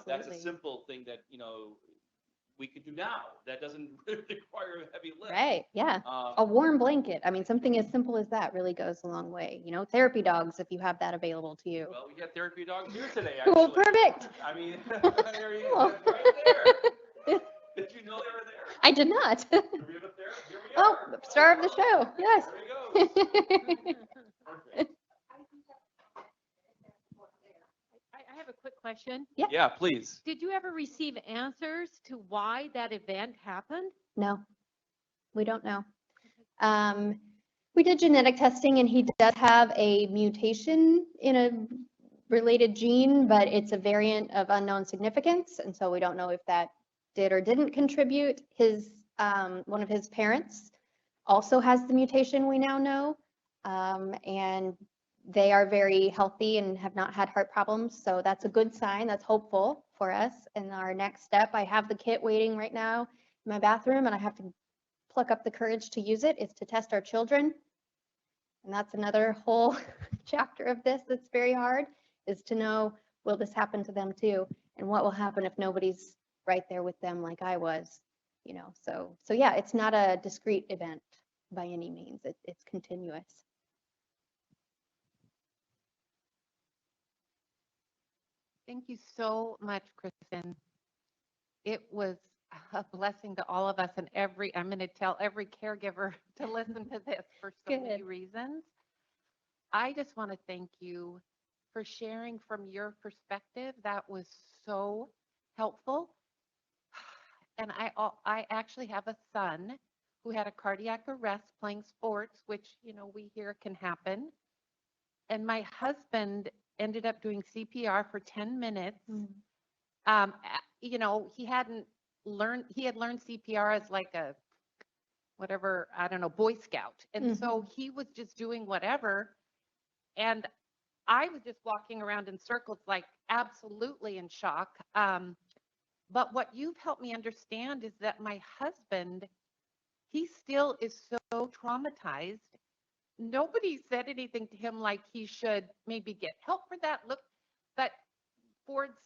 That's a simple thing that, you know, we could do now. That doesn't require a heavy lift. Right, yeah. A warm blanket. I mean, something as simple as that really goes a long way. You know, therapy dogs, if you have that available to you. Well, we got therapy dogs here today, actually. Cool, perfect. I mean, there you go. That's right there. Did you know they were there? I did not. Do we have a therapist? Here we Oh, are. star of the show. Yes. There we go. Perfect. I have a quick question. Yeah, please. Did you ever receive answers to why that event happened? No, we don't know. We did genetic testing and he does have a mutation in a related gene, but it's a variant of unknown significance. And so we don't know if that did or didn't contribute. His one of his parents also has the mutation, we now know. And they are very healthy and have not had heart problems. So that's a good sign. That's hopeful for us. And our next step, I have the kit waiting right now in my bathroom and I have to pluck up the courage to use it, is to test our children. And that's another whole chapter of this that's very hard, is to know, will this happen to them too? And what will happen if nobody's right there with them like I was, you know? So yeah, it's not a discrete event by any means. It's continuous. Thank you so much, Kristin. It was a blessing to all of us, and I'm going to tell every caregiver to listen to this for so many reasons. I just want to thank you for sharing from your perspective. That was so helpful. And I actually have a son who had a cardiac arrest playing sports, which, you know, we hear can happen. And my husband ended up doing CPR for 10 minutes. You know, he had learned CPR as like a, whatever, I don't know, Boy Scout. And so he was just doing whatever. And I was just walking around in circles, like absolutely in shock. But what you've helped me understand is that my husband, he still is so traumatized. Nobody said anything to him like he should maybe get help for that. Look, but Ford's,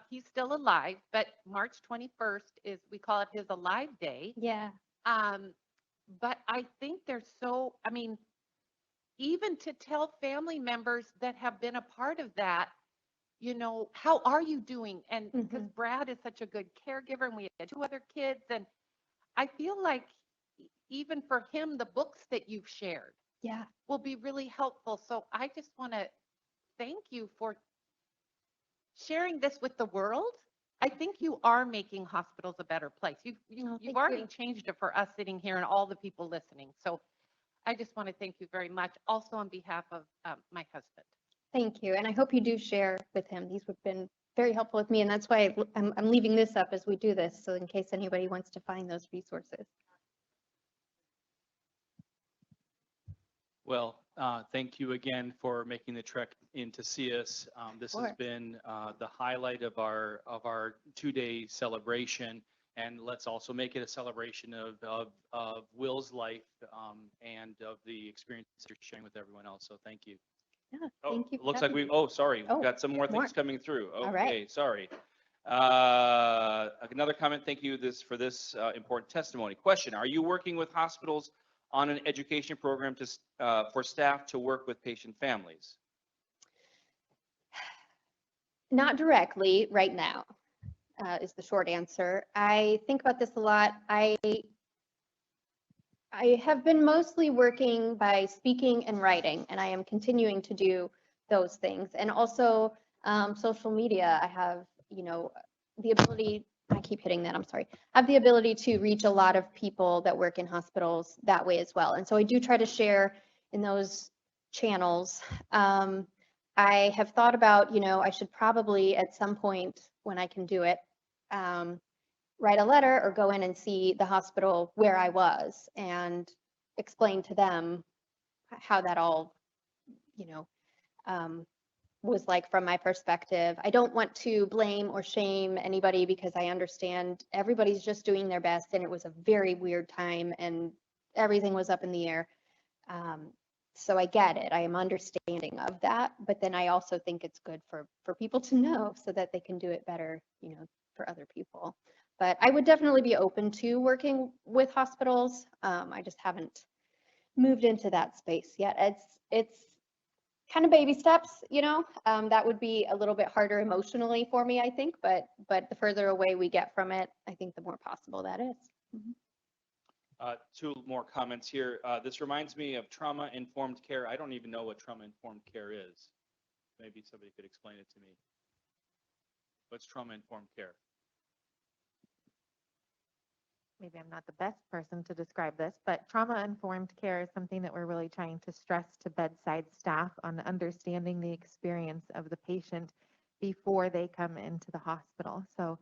he's still alive, but March 21st is, we call it his Alive Day. Yeah. But I think I mean, even to tell family members that have been a part of that, you know, how are you doing? And because Brad is such a good caregiver and we had 2 other kids, and I feel like even for him, the books that you've shared will be really helpful. So I just want to thank you for sharing this with the world. I think you are making hospitals a better place. You've already changed it for us sitting here and all the people listening. So I just want to thank you very much, also on behalf of my husband. Thank you. And I hope you do share with him. These have been very helpful with me. And that's why I'm leaving this up as we do this. So in case anybody wants to find those resources. Well, thank you again for making the trek in to see us. This has been the highlight of our 2-day celebration, and let's also make it a celebration of Will's life and of the experience you're sharing with everyone else. So thank you. Yeah, thank you. Looks like we've got some more things coming through. Okay, all right. Sorry. Another comment. Thank you for this important testimony. Question: are you working with hospitals on an education program for staff to work with patient families? Not directly right now, is the short answer. I think about this a lot. I have been mostly working by speaking and writing, and I am continuing to do those things. And also social media. I have, the ability, I keep hitting that, I'm sorry. I have the ability to reach a lot of people that work in hospitals that way as well. And so I do try to share in those channels. I have thought about, I should probably at some point when I can do it, write a letter or go in and see the hospital where I was and explain to them how that all, was like from my perspective. I don't want to blame or shame anybody because I understand everybody's just doing their best and it was a very weird time and everything was up in the air. So I get it. I am understanding of that, but then I also think it's good for people to know so that they can do it better, for other people. But I would definitely be open to working with hospitals. I just haven't moved into that space yet. It's kind of baby steps, that would be a little bit harder emotionally for me, I think, but the further away we get from it, I think the more possible that is. Two more comments here. This reminds me of trauma-informed care. I don't even know what trauma-informed care is. Maybe somebody could explain it to me. What's trauma-informed care? Maybe I'm not the best person to describe this, but trauma-informed care is something that we're really trying to stress to bedside staff on understanding the experience of the patient before they come into the hospital. So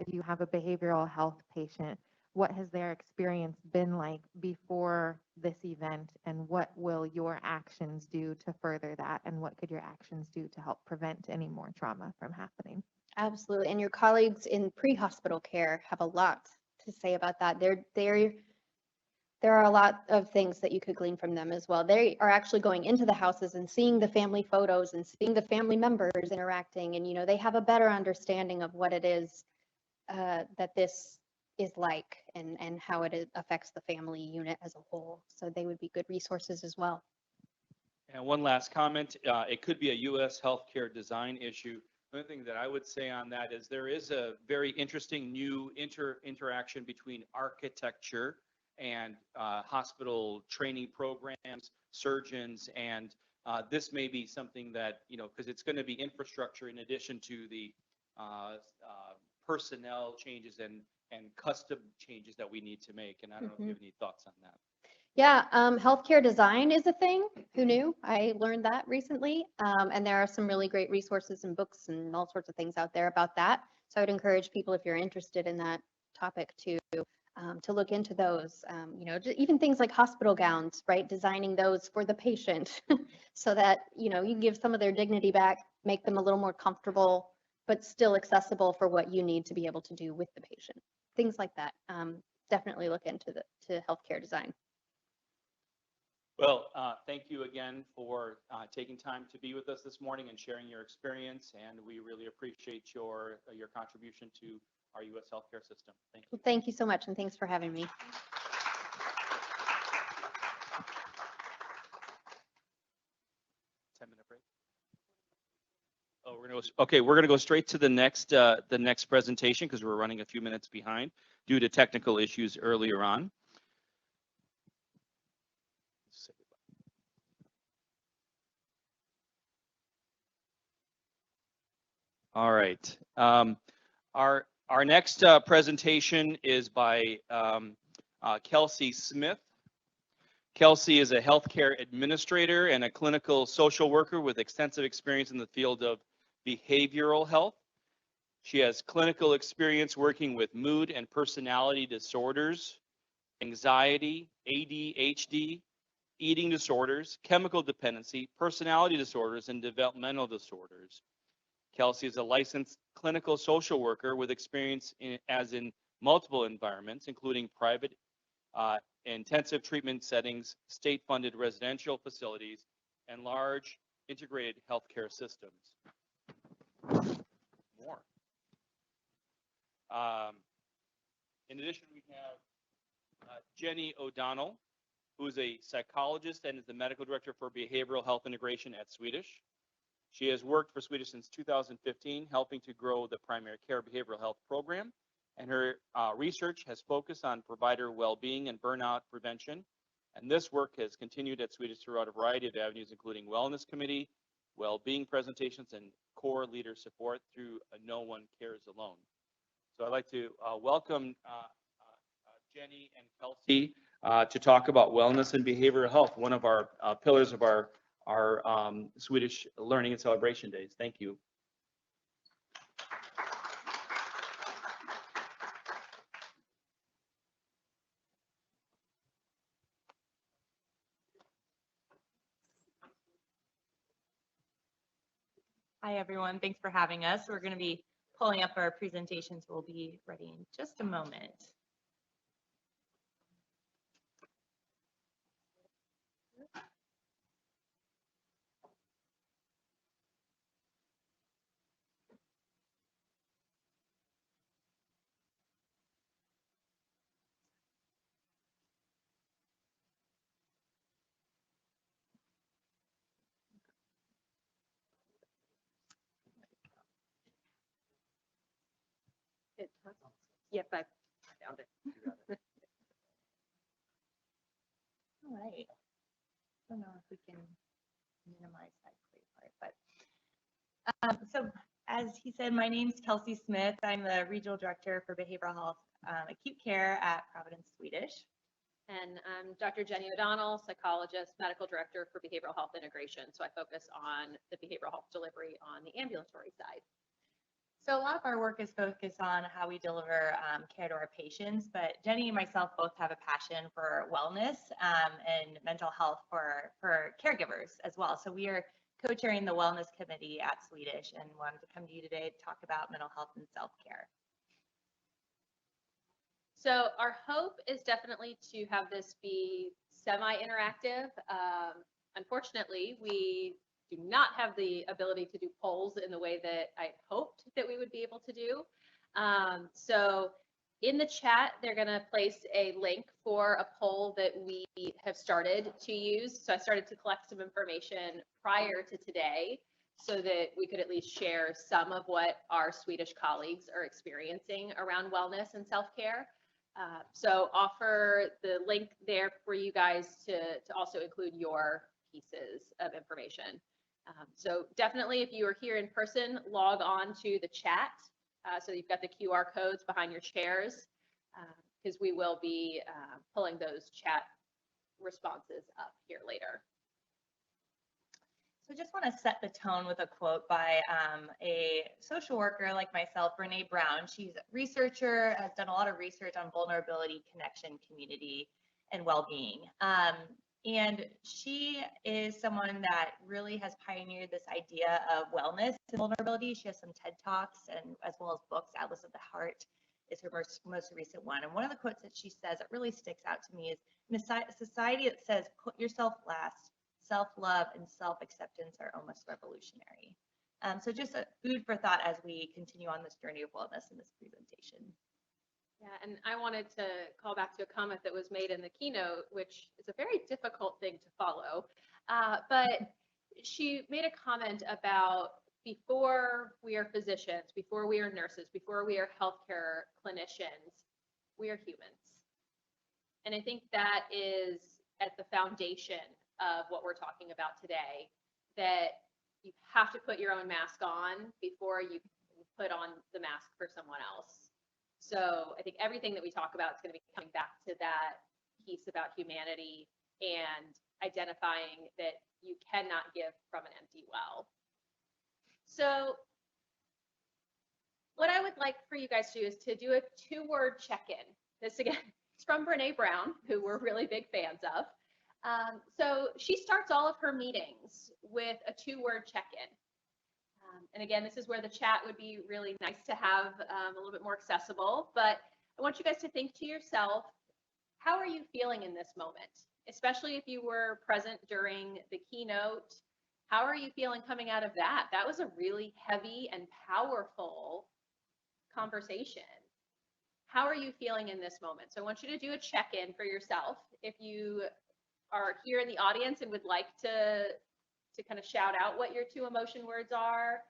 if you have a behavioral health patient, what has their experience been like before this event, and what will your actions do to further that, and what could your actions do to help prevent any more trauma from happening? Absolutely. And your colleagues in pre-hospital care have a lot to say about that. There are a lot of things that you could glean from them as well. They are actually going into the houses and seeing the family photos and seeing the family members interacting, and they have a better understanding of what it is that this is like and how it affects the family unit as a whole. So they would be good resources as well. And one last comment, it could be a U.S. healthcare design issue. Another thing that I would say on that is there is a very interesting new interaction between architecture and hospital training programs, surgeons, and this may be something that, because it's going to be infrastructure in addition to the personnel changes and custom changes that we need to make. And I don't know if you have any thoughts on that. Yeah, healthcare design is a thing. Who knew? I learned that recently. And there are some really great resources and books and all sorts of things out there about that. So I would encourage people, if you're interested in that topic, to look into those. Even things like hospital gowns, right? Designing those for the patient so that, you can give some of their dignity back, make them a little more comfortable, but still accessible for what you need to be able to do with the patient. Things like that. Definitely look into to healthcare design. Well, thank you again for taking time to be with us this morning and sharing your experience, and we really appreciate your contribution to our U.S. healthcare system. Thank you. Well, thank you so much, and thanks for having me. 10-minute break. Oh, we're gonna go straight to the next presentation because we're running a few minutes behind due to technical issues earlier on. All right. Our next presentation is by Kelsey Smith. Kelsey is a healthcare administrator and a clinical social worker with extensive experience in the field of behavioral health. She has clinical experience working with mood and personality disorders, anxiety, ADHD, eating disorders, chemical dependency, personality disorders, and developmental disorders. Kelsey is a licensed clinical social worker with experience in multiple environments, including private intensive treatment settings, state-funded residential facilities, and large integrated healthcare systems. More. In addition, we have Jenny O'Donnell, who is a psychologist and is the medical director for behavioral health integration at Swedish. She has worked for Swedish since 2015, helping to grow the primary care behavioral health program. And her research has focused on provider well-being and burnout prevention. And this work has continued at Swedish throughout a variety of avenues, including wellness committee, well-being presentations, and core leader support through No One Cares Alone. So I'd like to welcome Jenny and Kelsey to talk about wellness and behavioral health, one of our pillars of our Swedish Learning and Celebration Days. Thank you. Hi, everyone. Thanks for having us. We're going to be pulling up our presentations. We'll be ready in just a moment. Yep, I found it. All right. I don't know if we can minimize that great part, but so as he said, my name's Kelsey Smith. I'm the Regional Director for Behavioral Health Acute Care at Providence Swedish. And I'm Dr. Jenny O'Donnell, psychologist, medical director for behavioral health integration. So I focus on the behavioral health delivery on the ambulatory side. So a lot of our work is focused on how we deliver care to our patients, but Jenny and myself both have a passion for wellness and mental health for caregivers as well. So we are co-chairing the wellness committee at Swedish and wanted to come to you today to talk about mental health and self-care. So our hope is definitely to have this be semi-interactive. Unfortunately, we do not have the ability to do polls in the way that I hoped that we would be able to do. So in the chat, they're going to place a link for a poll that we have started to use. So I started to collect some information prior to today so that we could at least share some of what our Swedish colleagues are experiencing around wellness and self-care. So offer the link there for you guys to also include your pieces of information. So definitely, if you are here in person, log on to the chat. So you've got the QR codes behind your chairs, because we will be pulling those chat responses up here later. So I just want to set the tone with a quote by a social worker like myself, Renee Brown. She's a researcher, has done a lot of research on vulnerability, connection, community, and well-being. And she is someone that really has pioneered this idea of wellness and vulnerability. She has some TED Talks and as well as books. Atlas of the Heart is her most recent one. And one of the quotes that she says that really sticks out to me is, in a society that says, put yourself last, self-love and self-acceptance are almost revolutionary. So just a food for thought as we continue on this journey of wellness in this presentation. Yeah, and I wanted to call back to a comment that was made in the keynote, which is a very difficult thing to follow. But she made a comment about before we are physicians, before we are nurses, before we are healthcare clinicians, we are humans. And I think that is at the foundation of what we're talking about today, that you have to put your own mask on before you put on the mask for someone else. So I think everything that we talk about is going to be coming back to that piece about humanity and identifying that you cannot give from an empty well. So what I would like for you guys to do is to do a 2-word check-in. This again is from Renee Brown, who we're really big fans of. So she starts all of her meetings with a 2-word check-in. And again, this is where the chat would be really nice to have a little bit more accessible. But I want you guys to think to yourself, how are you feeling in this moment? Especially if you were present during the keynote, how are you feeling coming out of that? That was a really heavy and powerful conversation. How are you feeling in this moment? So I want you to do a check-in for yourself. If you are here in the audience and would like to kind of shout out what your 2 emotion words are,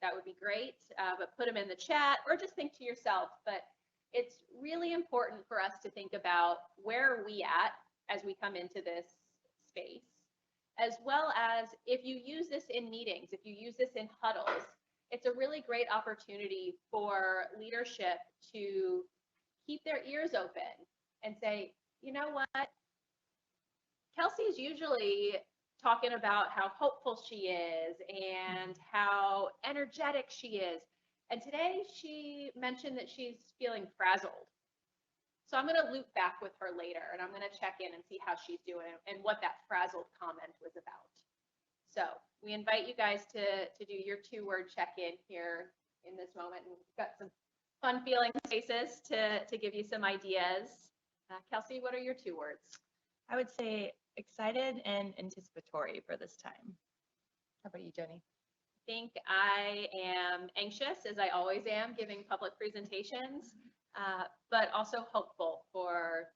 that would be great. But put them in the chat or just think to yourself. But it's really important for us to think about where are we at as we come into this space, as well as if you use this in meetings, if you use this in huddles, it's a really great opportunity for leadership to keep their ears open and say, you know what? Kelsey's usually talking about how hopeful she is and how energetic she is. And today she mentioned that she's feeling frazzled. So I'm going to loop back with her later and I'm going to check in and see how she's doing and what that frazzled comment was about. So we invite you guys to do your 2-word check-in here in this moment. And we've got some fun feeling faces to give you some ideas. Kelsey, what are your 2 words? I would say excited and anticipatory for this time. How about you, Jenny? I think I am anxious, as I always am, giving public presentations, but also hopeful for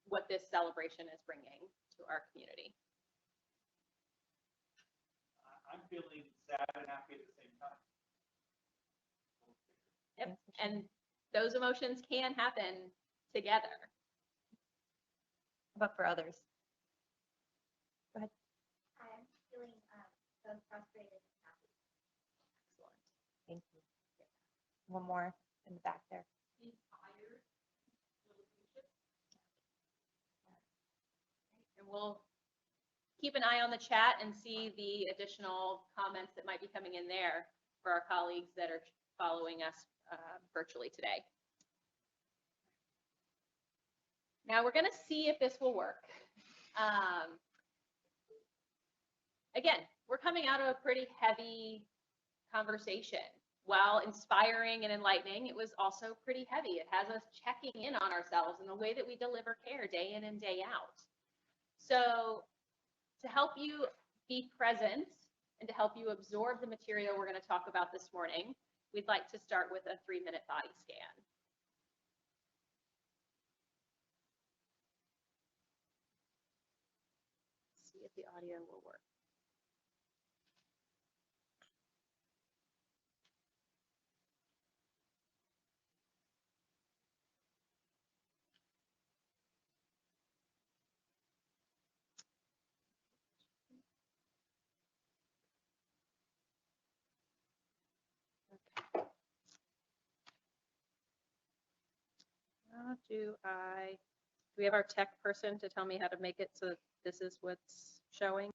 what this celebration is bringing to our community. I'm feeling sad and happy at the same time. Yep, and those emotions can happen together. How about for others? Go ahead. I'm feeling so frustrated and happy. Excellent. Thank you. One more in the back there. Inspired. And we'll keep an eye on the chat and see the additional comments that might be coming in there for our colleagues that are following us virtually today. Now we're going to see if this will work. Again, we're coming out of a pretty heavy conversation. While inspiring and enlightening, it was also pretty heavy. It has us checking in on ourselves and the way that we deliver care day in and day out. So to help you be present and to help you absorb the material we're going to talk about this morning, we'd like to start with a 3-minute body scan. See if the audio will work. How do we have our tech person to tell me how to make it so that this is what's showing?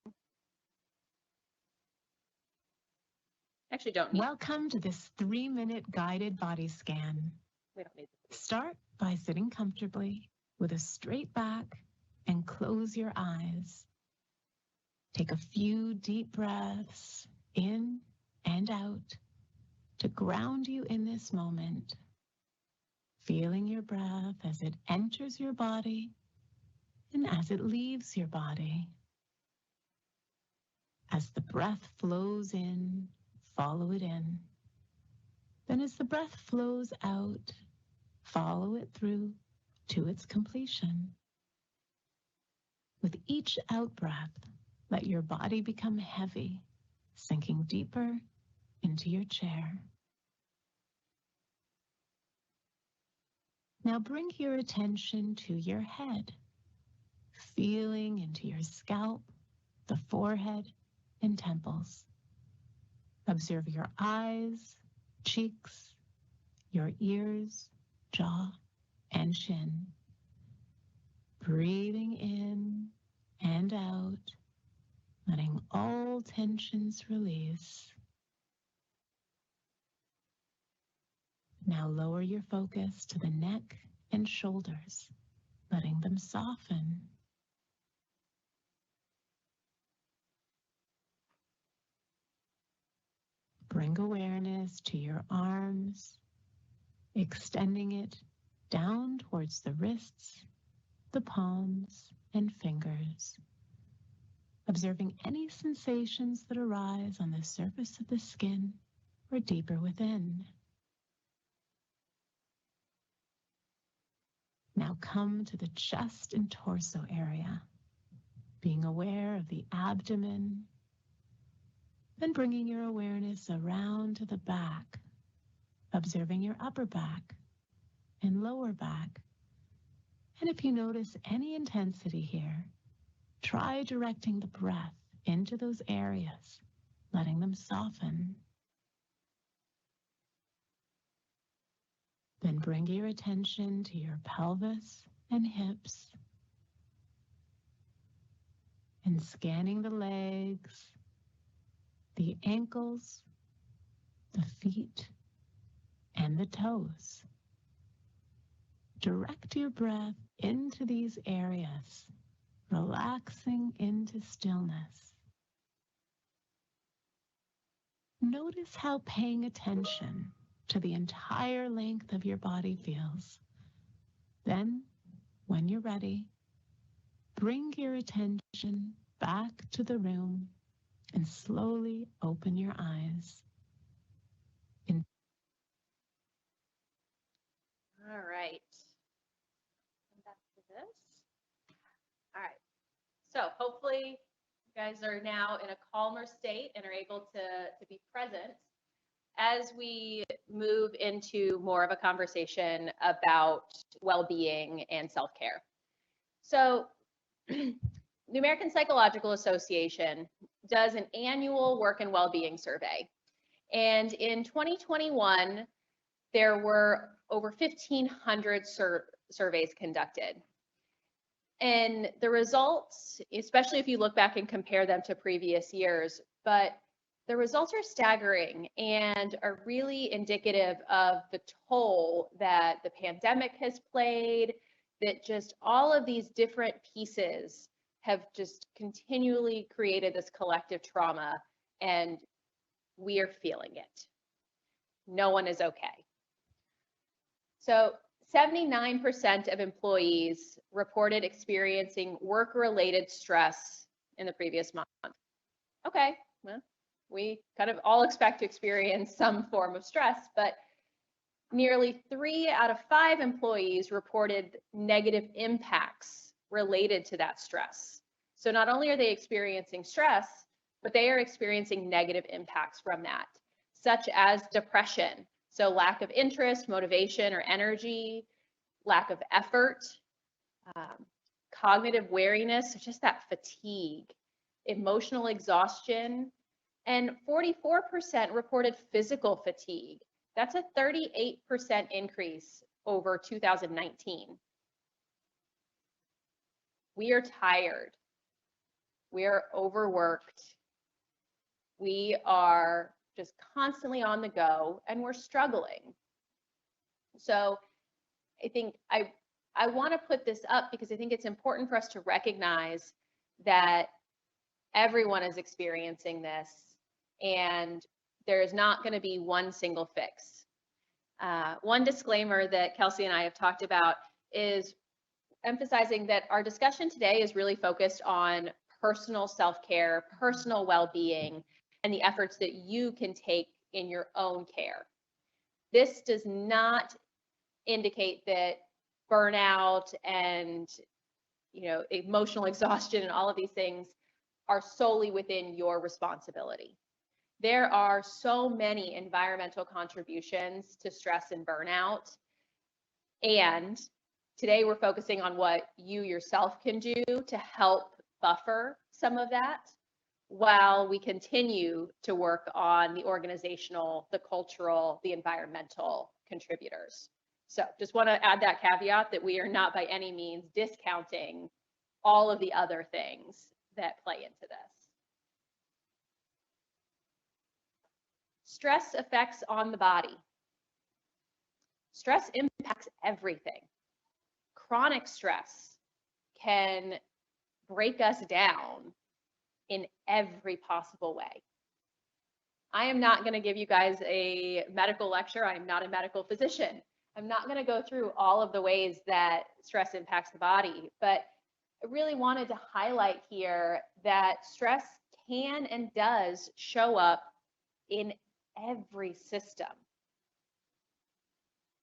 Actually, don't need. Welcome to this 3-minute guided body scan. We don't need. Start by sitting comfortably with a straight back and close your eyes. Take a few deep breaths in and out to ground you in this moment. Feeling your breath as it enters your body and as it leaves your body. As the breath flows in, follow it in. Then as the breath flows out, follow it through to its completion. With each out-breath, let your body become heavy, sinking deeper into your chair. Now bring your attention to your head, feeling into your scalp, the forehead, and temples. Observe your eyes, cheeks, your ears, jaw, and chin. Breathing in and out, letting all tensions release. Now lower your focus to the neck and shoulders, letting them soften. Bring awareness to your arms, extending it down towards the wrists, the palms, and fingers. Observing any sensations that arise on the surface of the skin or deeper within. Now come to the chest and torso area, being aware of the abdomen, then bringing your awareness around to the back, observing your upper back and lower back. And if you notice any intensity here, try directing the breath into those areas, letting them soften. bring your attention to your pelvis and hips, and scanning the legs, the ankles, the feet, and the toes. Direct your breath into these areas, relaxing into stillness. Notice how paying attention to the entire length of your body feels. Then, when you're ready, bring your attention back to the room and slowly open your eyes. All right. Back to this. All right. So hopefully you guys are now in a calmer state and are able to be present as we move into more of a conversation about well-being and self-care. So the American Psychological Association does an annual work and well-being survey. And in 2021, there were over 1,500 surveys conducted. And the results, especially if you look back and compare them to previous years, but the results are staggering and are really indicative of the toll that the pandemic has played, that just all of these different pieces have just continually created this collective trauma, and we are feeling it. No one is okay. So 79% of employees reported experiencing work-related stress in the previous month. Okay, well, we kind of all expect to experience some form of stress, but nearly 3 out of 5 employees reported negative impacts related to that stress. So not only are they experiencing stress, but they are experiencing negative impacts from that, such as depression. So lack of interest, motivation, or energy, lack of effort, cognitive weariness, so just that fatigue, emotional exhaustion, and 44% reported physical fatigue. That's a 38% increase over 2019. We are tired. We are overworked. We are just constantly on the go, and we're struggling. So I think I want to put this up because I think it's important for us to recognize that everyone is experiencing this, and there is not going to be one single fix. One disclaimer that Kelsey and I have talked about is emphasizing that our discussion today is really focused on personal self-care, personal well-being, and the efforts that you can take in your own care. This does not indicate that burnout and emotional exhaustion and all of these things are solely within your responsibility. There are so many environmental contributions to stress and burnout, and today we're focusing on what you yourself can do to help buffer some of that while we continue to work on the organizational, the cultural, the environmental contributors. So just want to add that caveat that we are not by any means discounting all of the other things that play into this. Stress effects on the body. Stress impacts everything. Chronic stress can break us down in every possible way. I am not going to give you guys a medical lecture. I'm not a medical physician. I'm not going to go through all of the ways that stress impacts the body, but I really wanted to highlight here that stress can and does show up in every system.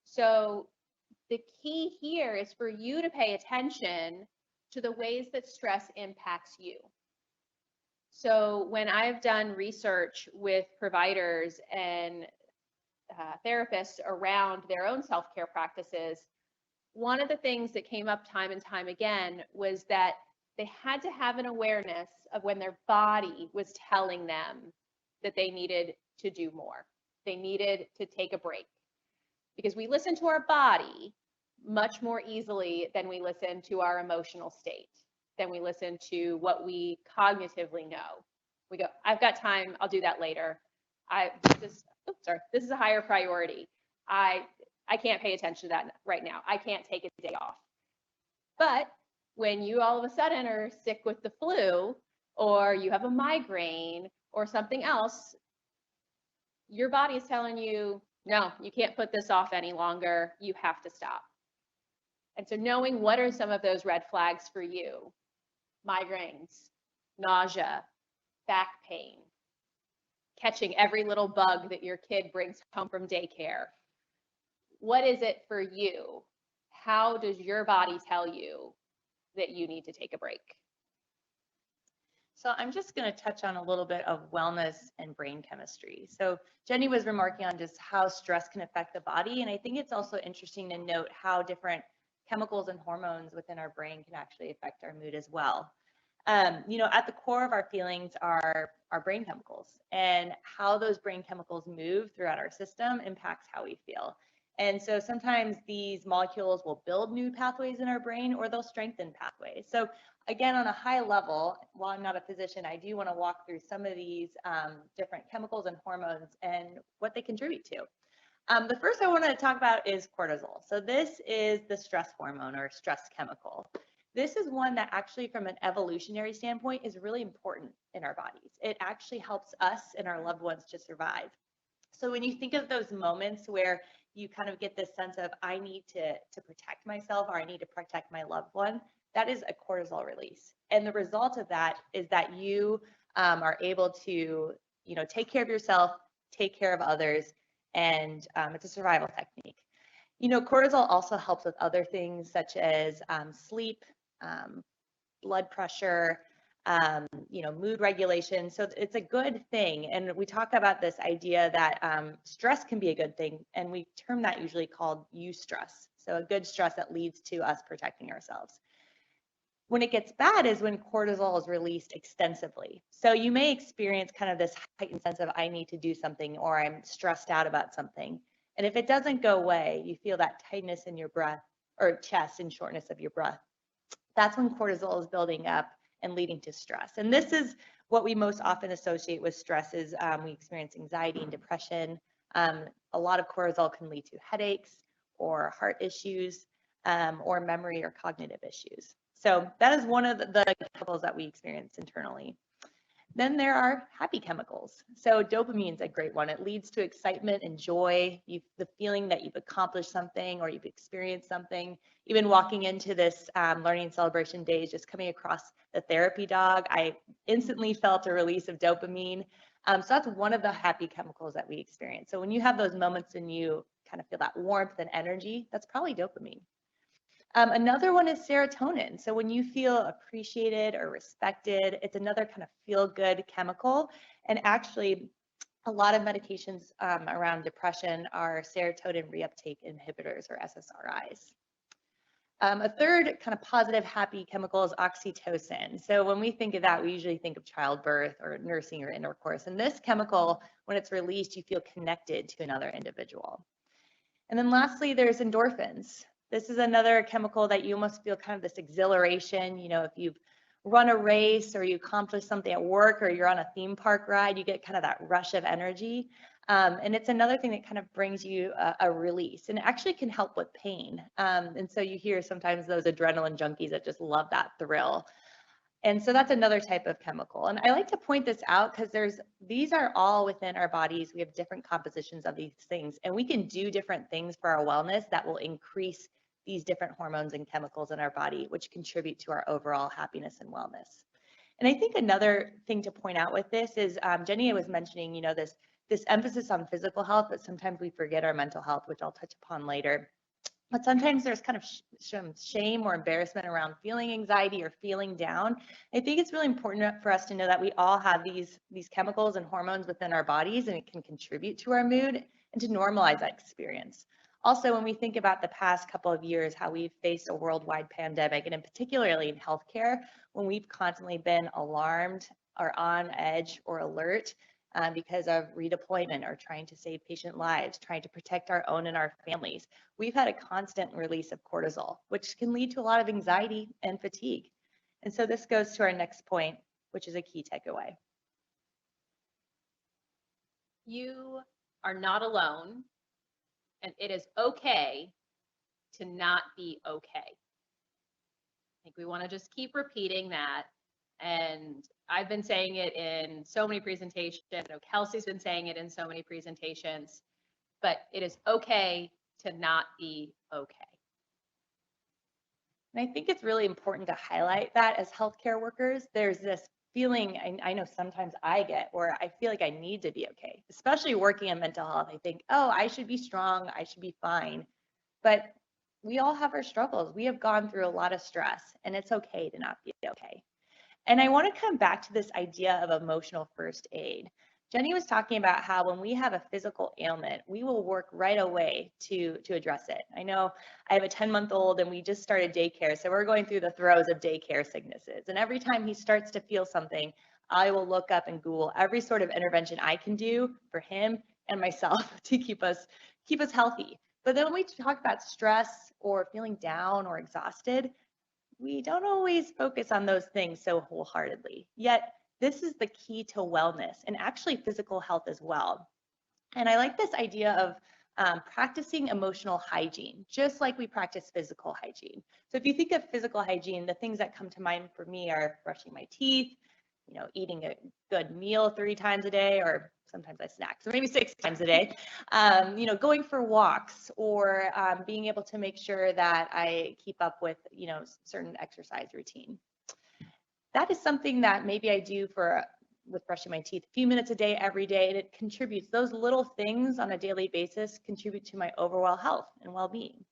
So the key here is for you to pay attention to the ways that stress impacts you. So when I've done research with providers and therapists around their own self-care practices, one of the things that came up time and time again was that they had to have an awareness of when their body was telling them that they needed to do more. They needed to take a break. because we listen to our body much more easily than we listen to our emotional state, than we listen to what we cognitively know. We go, I've got time, I'll do that later. This is a higher priority. I can't pay attention to that right now. I can't take a day off. But when you all of a sudden are sick with the flu, or you have a migraine or something else, your body is telling you, no, you can't put this off any longer. You have to stop. And so knowing what are some of those red flags for you, migraines, nausea, back pain, catching every little bug that your kid brings home from daycare. What is it for you? How does your body tell you that you need to take a break? So I'm just going to touch on a little bit of wellness and brain chemistry. So Jenny was remarking on just how stress can affect the body. And I think it's also interesting to note how different chemicals and hormones within our brain can actually affect our mood as well. You know, at the core of our feelings are our brain chemicals, and how those brain chemicals move throughout our system impacts how we feel. And so sometimes these molecules will build new pathways in our brain, or they'll strengthen pathways. So again, on a high level, while I'm not a physician, I do want to walk through some of these different chemicals and hormones and what they contribute to. The first I want to talk about is cortisol. So this is the stress hormone or stress chemical. This is one that actually, from an evolutionary standpoint, is really important in our bodies. It actually helps us and our loved ones to survive. So when you think of those moments where you kind of get this sense of, I need to protect myself, or I need to protect my loved one, that is a cortisol release. And the result of that is that you are able to, you know, take care of yourself, take care of others, and it's a survival technique. You know, cortisol also helps with other things such as sleep, blood pressure, you know, mood regulation. So it's a good thing. And we talk about this idea that stress can be a good thing, and we term that usually called eustress. So a good stress that leads to us protecting ourselves. When it gets bad is when cortisol is released extensively. So you may experience kind of this heightened sense of, I need to do something, or I'm stressed out about something. And if it doesn't go away, you feel that tightness in your breath or chest and shortness of your breath. That's when cortisol is building up and leading to stress. And this is what we most often associate with stress is we experience anxiety and depression. A lot of cortisol can lead to headaches or heart issues or memory or cognitive issues. So that is one of the chemicals that we experience internally. Then there are happy chemicals. So dopamine is a great one. It leads to excitement and joy, the feeling that you've accomplished something or you've experienced something. Even walking into this learning celebration days, just coming across the therapy dog, I instantly felt a release of dopamine. So that's one of the happy chemicals that we experience. So when you have those moments and you kind of feel that warmth and energy, that's probably dopamine. Another one is serotonin. So when you feel appreciated or respected, it's another kind of feel-good chemical. And actually, a lot of medications around depression are serotonin reuptake inhibitors, or SSRIs. A third kind of positive, happy chemical is oxytocin. So when we think of that, we usually think of childbirth or nursing or intercourse. And this chemical, when it's released, you feel connected to another individual. And then lastly, there's endorphins. This is another chemical that you almost feel kind of this exhilaration. You know, if you've run a race or you accomplish something at work or you're on a theme park ride, you get kind of that rush of energy. And it's another thing that kind of brings you a release, and it actually can help with pain. And so you hear sometimes those adrenaline junkies that just love that thrill. And so that's another type of chemical. And I like to point this out because these are all within our bodies. We have different compositions of these things, and we can do different things for our wellness that will increase these different hormones and chemicals in our body, which contribute to our overall happiness and wellness. And I think another thing to point out with this is Jenny was mentioning, you know, this emphasis on physical health, but sometimes we forget our mental health, which I'll touch upon later. But sometimes there's kind of some shame or embarrassment around feeling anxiety or feeling down. I think it's really important for us to know that we all have these chemicals and hormones within our bodies, and it can contribute to our mood, and to normalize that experience. Also, when we think about the past couple of years, how we've faced a worldwide pandemic, and in particularly in healthcare, when we've constantly been alarmed or on edge or alert, because of redeployment or trying to save patient lives, trying to protect our own and our families. We've had a constant release of cortisol, which can lead to a lot of anxiety and fatigue. And so this goes to our next point, which is a key takeaway. You are not alone, and it is okay to not be okay. I think we want to just keep repeating that. And I've been saying it in so many presentations. I know Kelsey's been saying it in so many presentations, but it is okay to not be okay. And I think it's really important to highlight that as healthcare workers, there's this feeling I know sometimes I get where I feel like I need to be okay, especially working in mental health. I think, oh, I should be strong, I should be fine. But we all have our struggles. We have gone through a lot of stress, and it's okay to not be okay. And I want to come back to this idea of emotional first aid. Jenny was talking about how when we have a physical ailment, we will work right away to address it. I know I have a 10-month-old and we just started daycare, so we're going through the throes of daycare sicknesses. And every time he starts to feel something, I will look up and Google every sort of intervention I can do for him and myself to keep us healthy. But then when we talk about stress or feeling down or exhausted, we don't always focus on those things so wholeheartedly. Yet, this is the key to wellness and actually physical health as well. And I like this idea of practicing emotional hygiene, just like we practice physical hygiene. So if you think of physical hygiene, the things that come to mind for me are brushing my teeth, eating a good meal 3 times a day, or sometimes I snack, so maybe 6 times a day, going for walks, or being able to make sure that I keep up with, certain exercise routine. That is something that maybe I do with brushing my teeth a few minutes a day, every day, and it contributes. Those little things on a daily basis contribute to my overall health and well-being.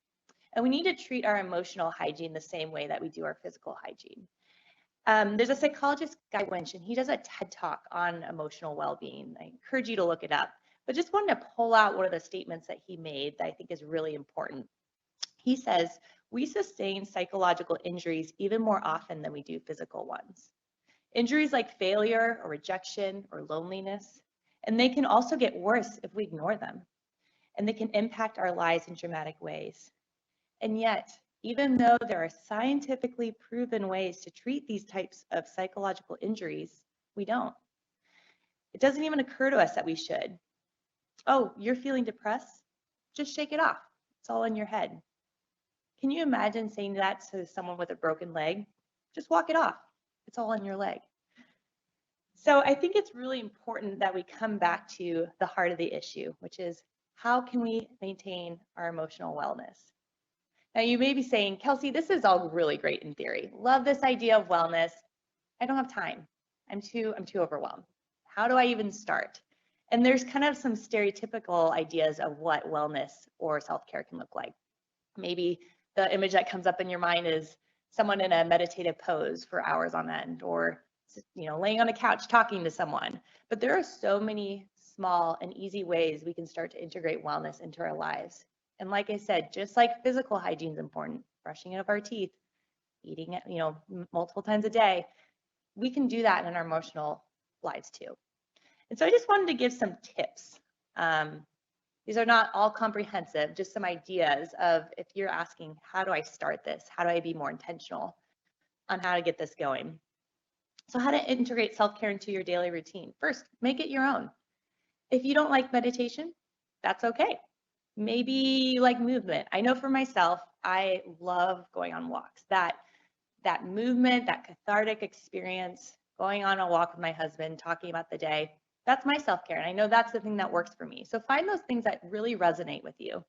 And we need to treat our emotional hygiene the same way that we do our physical hygiene. There's a psychologist, Guy Winch, and he does a TED Talk on emotional well-being. I encourage you to look it up. But just wanted to pull out one of the statements that he made that I think is really important. He says, we sustain psychological injuries even more often than we do physical ones. Injuries like failure or rejection or loneliness, and they can also get worse if we ignore them. And they can impact our lives in dramatic ways. And yet, even though there are scientifically proven ways to treat these types of psychological injuries, we don't. It doesn't even occur to us that we should. Oh, you're feeling depressed? Just shake it off. It's all in your head. Can you imagine saying that to someone with a broken leg? Just walk it off. It's all in your leg. So I think it's really important that we come back to the heart of the issue, which is how can we maintain our emotional wellness? Now you may be saying, Kelsey, this is all really great in theory. Love this idea of wellness. I don't have time. I'm too overwhelmed. How do I even start? And there's kind of some stereotypical ideas of what wellness or self-care can look like. Maybe the image that comes up in your mind is someone in a meditative pose for hours on end, or laying on a couch talking to someone. But there are so many small and easy ways we can start to integrate wellness into our lives. And like I said, just like physical hygiene is important, brushing of our teeth, eating it, multiple times a day, we can do that in our emotional lives too. And so I just wanted to give some tips. These are not all comprehensive, just some ideas of if you're asking, how do I start this? How do I be more intentional on how to get this going? So how to integrate self-care into your daily routine. First, make it your own. If you don't like meditation, that's okay. Maybe you like movement. I know for myself, I love going on walks. That movement, that cathartic experience, going on a walk with my husband, talking about the day, that's my self-care. And I know that's the thing that works for me. So find those things that really resonate with you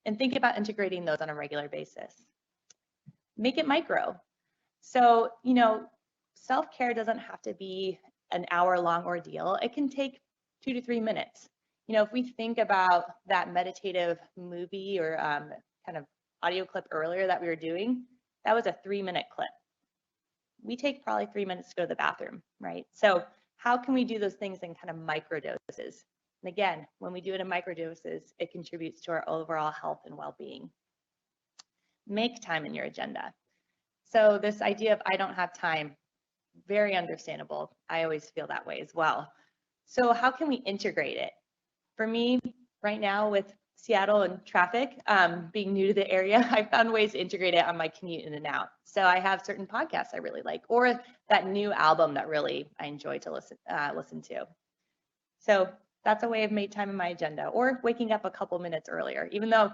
and think about integrating those on a regular basis. Make it micro. So, self-care doesn't have to be an hour-long ordeal. It can take 2 to 3 minutes. If we think about that meditative movie or kind of audio clip earlier that we were doing, that was a 3-minute clip. We take probably 3 minutes to go to the bathroom, right? So how can we do those things in kind of micro doses? And again, when we do it in micro doses, it contributes to our overall health and well-being. Make time in your agenda. So this idea of I don't have time, very understandable. I always feel that way as well. So how can we integrate it? For me, right now with Seattle and traffic, being new to the area, I found ways to integrate it on my commute in and out. So I have certain podcasts I really like, or that new album that really I enjoy to listen to. So that's a way I've made time in my agenda, or waking up a couple minutes earlier, even though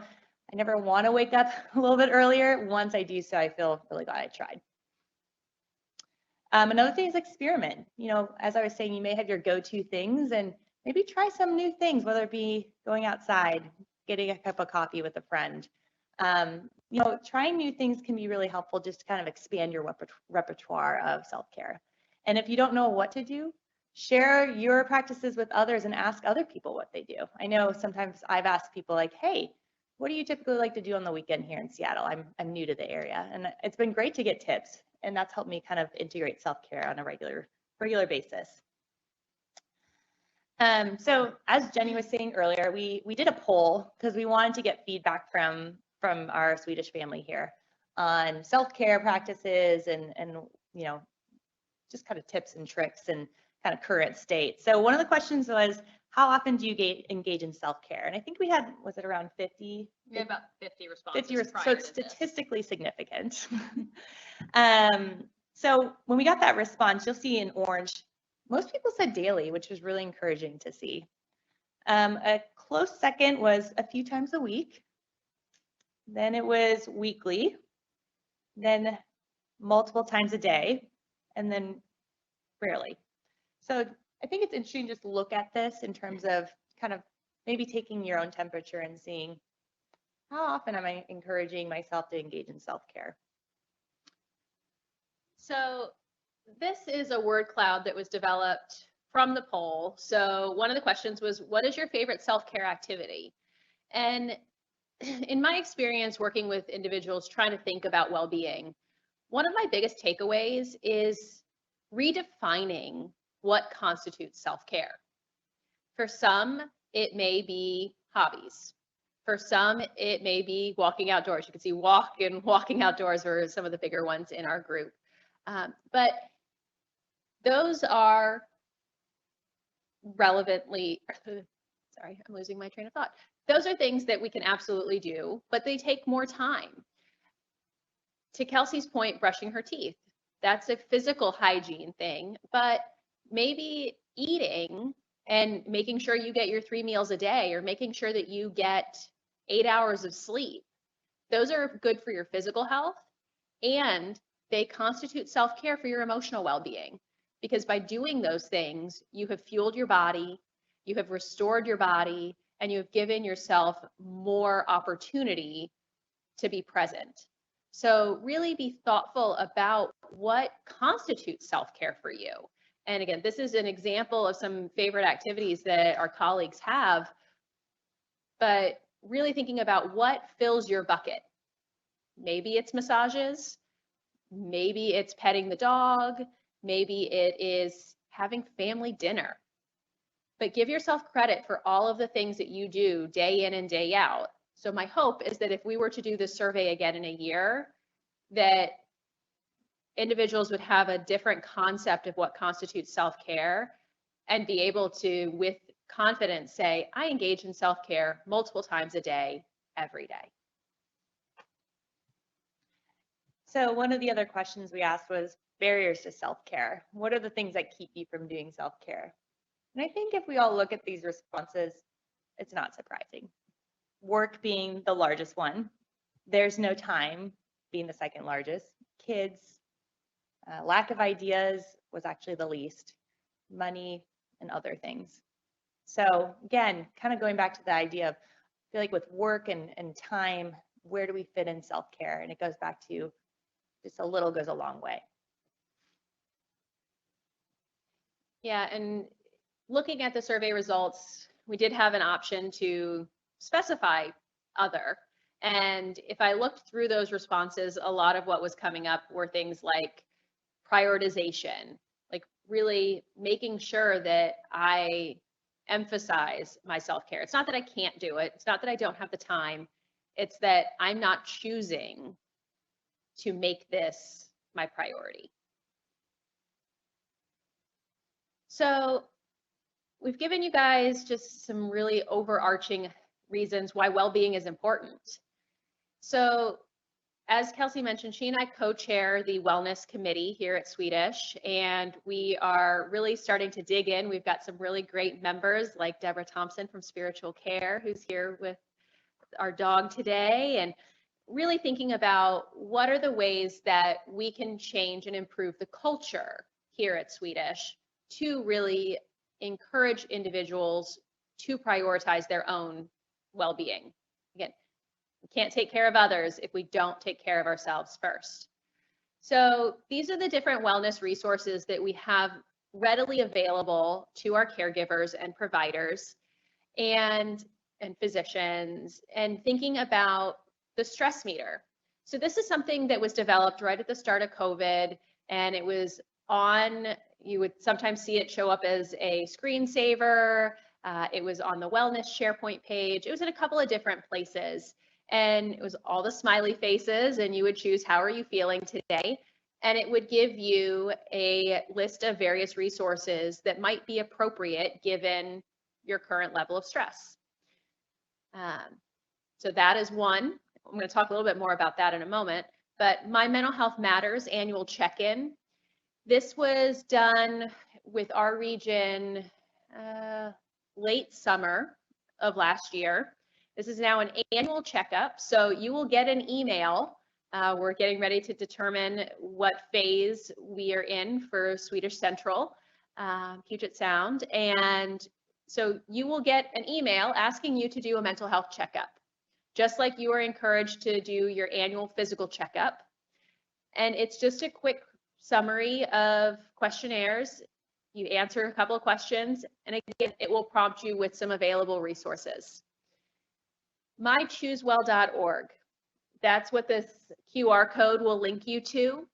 I never want to wake up a little bit earlier. Once I do so, I feel really glad I tried. Another thing is experiment. You know, as I was saying, you may have your go-to things, and maybe try some new things, whether it be going outside, getting a cup of coffee with a friend. You know, trying new things can be really helpful just to kind of expand your repertoire of self-care. And if you don't know what to do, share your practices with others and ask other people what they do. I know sometimes I've asked people like, hey, what do you typically like to do on the weekend here in Seattle? I'm new to the area, and it's been great to get tips, and that's helped me kind of integrate self-care on a regular basis. So as Jenny was saying earlier, we did a poll because we wanted to get feedback from our Swedish family here on self-care practices and you know, just kind of tips and tricks and kind of current state. So one of the questions was, how often do you engage in self-care? And I think we had, was it around 50? We had about 50 responses. 50, prior so it's to this. statistically significant. So when we got that response, you'll see in orange, most people said daily, which was really encouraging to see. A close second was a few times a week. Then it was weekly, then multiple times a day, and then rarely. So I think it's interesting just to look at this in terms of kind of maybe taking your own temperature and seeing how often am I encouraging myself to engage in self-care. So this is a word cloud that was developed from the poll. So one of the questions was, what is your favorite self-care activity? And in my experience working with individuals trying to think about well-being, one of my biggest takeaways is redefining what constitutes self-care. For some, it may be hobbies. For some, it may be walking outdoors. You can see walking outdoors are some of the bigger ones in our group. But those are relevantly, sorry, I'm losing my train of thought. Those are things that we can absolutely do, but they take more time. To Kelsey's point, brushing her teeth, that's a physical hygiene thing, but maybe eating and making sure you get your 3 meals a day, or making sure that you get 8 hours of sleep. Those are good for your physical health, and they constitute self-care for your emotional well-being, because by doing those things, you have fueled your body, you have restored your body, and you have given yourself more opportunity to be present. So really be thoughtful about what constitutes self-care for you. And again, this is an example of some favorite activities that our colleagues have, but really thinking about what fills your bucket. Maybe it's massages, maybe it's petting the dog, maybe it is having family dinner. But give yourself credit for all of the things that you do day in and day out. So my hope is that if we were to do this survey again in a year, that individuals would have a different concept of what constitutes self-care and be able to, with confidence, say, I engage in self-care multiple times a day, every day. So one of the other questions we asked was barriers to self-care. What are the things that keep you from doing self-care? And I think if we all look at these responses, it's not surprising. Work being the largest one, there's no time being the second largest, kids, lack of ideas was actually the least, money and other things. So again, kind of going back to the idea of, I feel like with work and time, where do we fit in self-care? And it goes back to just a little goes a long way. Yeah, and looking at the survey results, we did have an option to specify other. And if I looked through those responses, a lot of what was coming up were things like prioritization, like really making sure that I emphasize my self-care. It's not that I can't do it. It's not that I don't have the time. It's that I'm not choosing to make this my priority. So we've given you guys just some really overarching reasons why well-being is important. So as Kelsey mentioned, she and I co-chair the wellness committee here at Swedish, and we are really starting to dig in. We've got some really great members like Deborah Thompson from Spiritual Care, who's here with our dog today, and really thinking about what are the ways that we can change and improve the culture here at Swedish to really encourage individuals to prioritize their own well-being. Again, we can't take care of others if we don't take care of ourselves first. So these are the different wellness resources that we have readily available to our caregivers and providers and physicians, and thinking about the stress meter. So this is something that was developed right at the start of COVID, and it was on, you would sometimes see it show up as a screensaver. It was on the wellness Sharepoint page. It was in a couple of different places, and it was all the smiley faces, and you would choose, how are you feeling today? And it would give you a list of various resources that might be appropriate given your current level of stress. So that is one. I'm going to talk a little bit more about that in a moment, but My Mental Health Matters annual check-in. This was done with our region late summer of last year. This is now an annual checkup, so you will get an email. We're getting ready to determine what phase we are in for Swedish Central, Puget Sound, and so you will get an email asking you to do a mental health checkup, just like you are encouraged to do your annual physical checkup. And it's just a quick summary of questionnaires. You answer a couple of questions, and again, it will prompt you with some available resources. mychoosewell.org. That's what this QR code will link you to.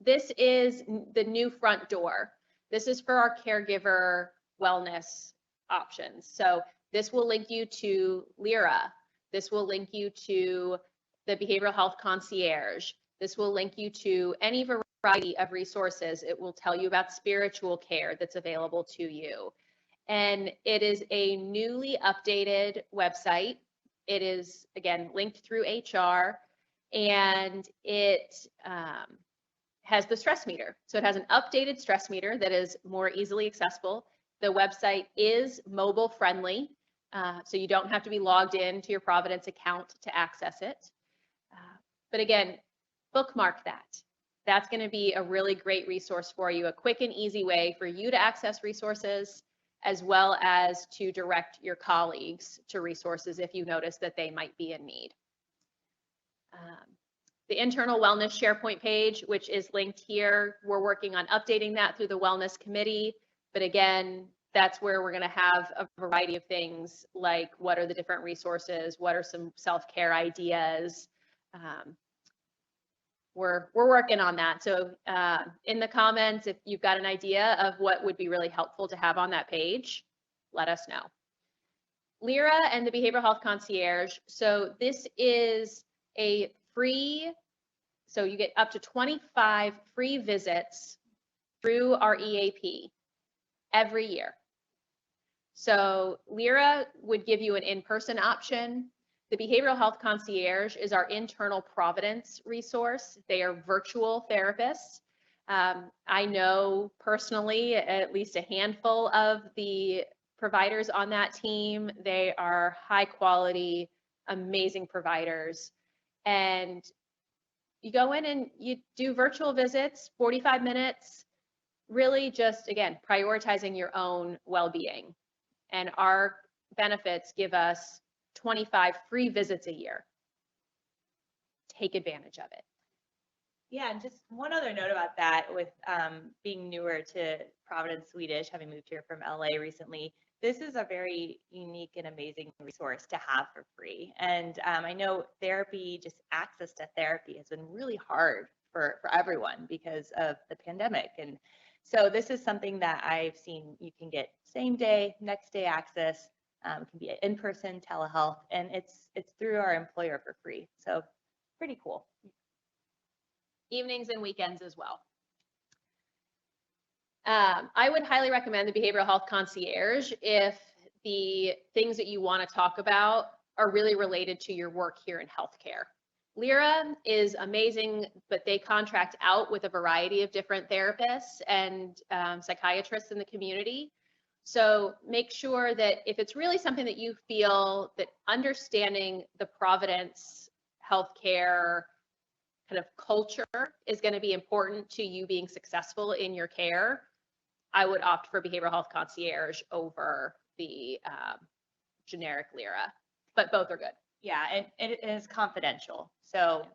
This is the new front door. This is for our caregiver wellness options. So this will link you to Lira. This will link you to the Behavioral Health Concierge. This will link you to any variety of resources. It will tell you about spiritual care that's available to you. And it is a newly updated website. It is, again, linked through HR, and it has the stress meter. So it has an updated stress meter that is more easily accessible. The website is mobile friendly, so you don't have to be logged in to your Providence account to access it. But again, bookmark that. That's going to be a really great resource for you, a quick and easy way for you to access resources, as well as to direct your colleagues to resources if you notice that they might be in need. The internal wellness Sharepoint page, which is linked here, we're working on updating that through the wellness committee. But again, that's where we're going to have a variety of things, like what are the different resources, what are some self-care ideas. We're working on that. So in the comments, if you've got an idea of what would be really helpful to have on that page, let us know. Lira and the Behavioral Health Concierge. So this is a free, so you get up to 25 free visits through our EAP every year. So Lira would give you an in-person option. The Behavioral Health Concierge is our internal Providence resource. They are virtual therapists. I know personally at least a handful of the providers on that team. They are high quality, amazing providers. And you go in and you do virtual visits, 45 minutes, really just, again, prioritizing your own well-being. And our benefits give us 25 free visits a year. Take advantage of it. Yeah, and just one other note about that, with being newer to Providence, Swedish, having moved here from LA recently, this is a very unique and amazing resource to have for free. And I know therapy, just access to therapy, has been really hard for everyone because of the pandemic. And so this is something that I've seen you can get same day, next day access. It can be in-person telehealth, and it's through our employer for free. So pretty cool. Evenings and weekends as well. I would highly recommend the Behavioral Health Concierge if the things that you want to talk about are really related to your work here in healthcare. Lira is amazing, but they contract out with a variety of different therapists and psychiatrists in the community. So make sure that if it's really something that you feel that understanding the Providence healthcare kind of culture is going to be important to you being successful in your care, I would opt for Behavioral Health Concierge over the generic Lira, but both are good. Yeah, and it is confidential. So,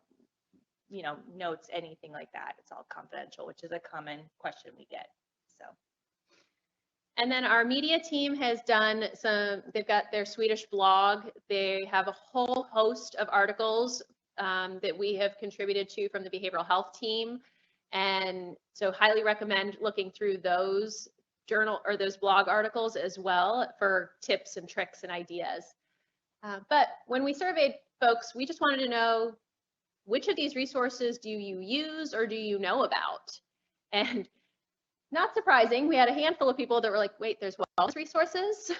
you know, notes, anything like that, it's all confidential, which is a common question we get. So. And then our media team has done they've got their Swedish blog. They have a whole host of articles that we have contributed to from the behavioral health team. And so highly recommend looking through those journal or those blog articles as well for tips and tricks and ideas. But when we surveyed folks, we just wanted to know, which of these resources do you use or do you know about? And not surprising, we had a handful of people that were like, wait, there's wellness resources.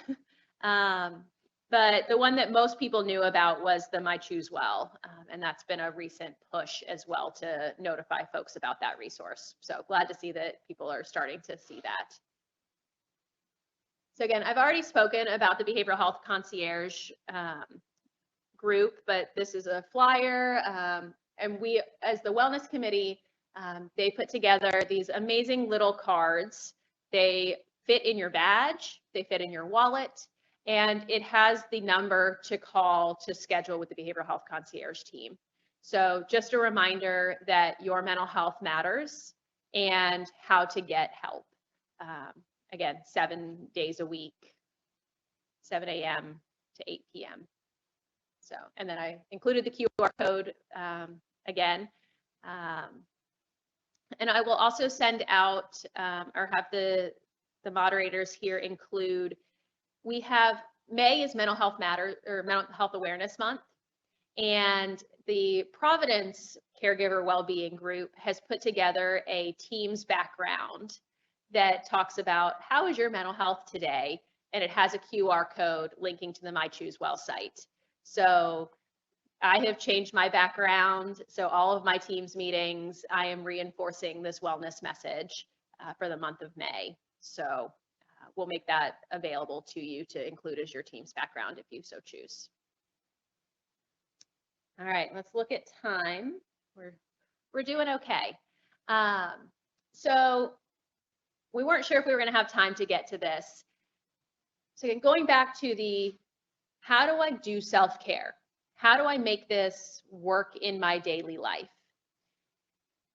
But the one that most people knew about was the My Choose Well. And that's been a recent push as well to notify folks about that resource. So glad to see that people are starting to see that. So again, I've already spoken about the Behavioral Health Concierge group, but this is a flyer. And we, as the Wellness Committee, they put together these amazing little cards. They fit in your badge, they fit in your wallet, and it has the number to call to schedule with the Behavioral Health Concierge team. So just a reminder that your mental health matters and how to get help. Again, 7 days a week, 7 a.m. to 8 p.m. So, and then I included the QR code again. And I will also send out or have the moderators here include, we have May is Mental Health Matters or Mental Health Awareness Month. And the Providence Caregiver Wellbeing Group has put together a Teams background that talks about how is your mental health today, and it has a QR code linking to the My Choose Well site. So I have changed my background. So all of my Teams meetings, I am reinforcing this wellness message for the month of May. So we'll make that available to you to include as your Teams background if you so choose. All right, let's look at time. We're doing okay. So we weren't sure if we were going to have time to get to this. So again, going back to the, how do I do self-care? How do I make this work in my daily life?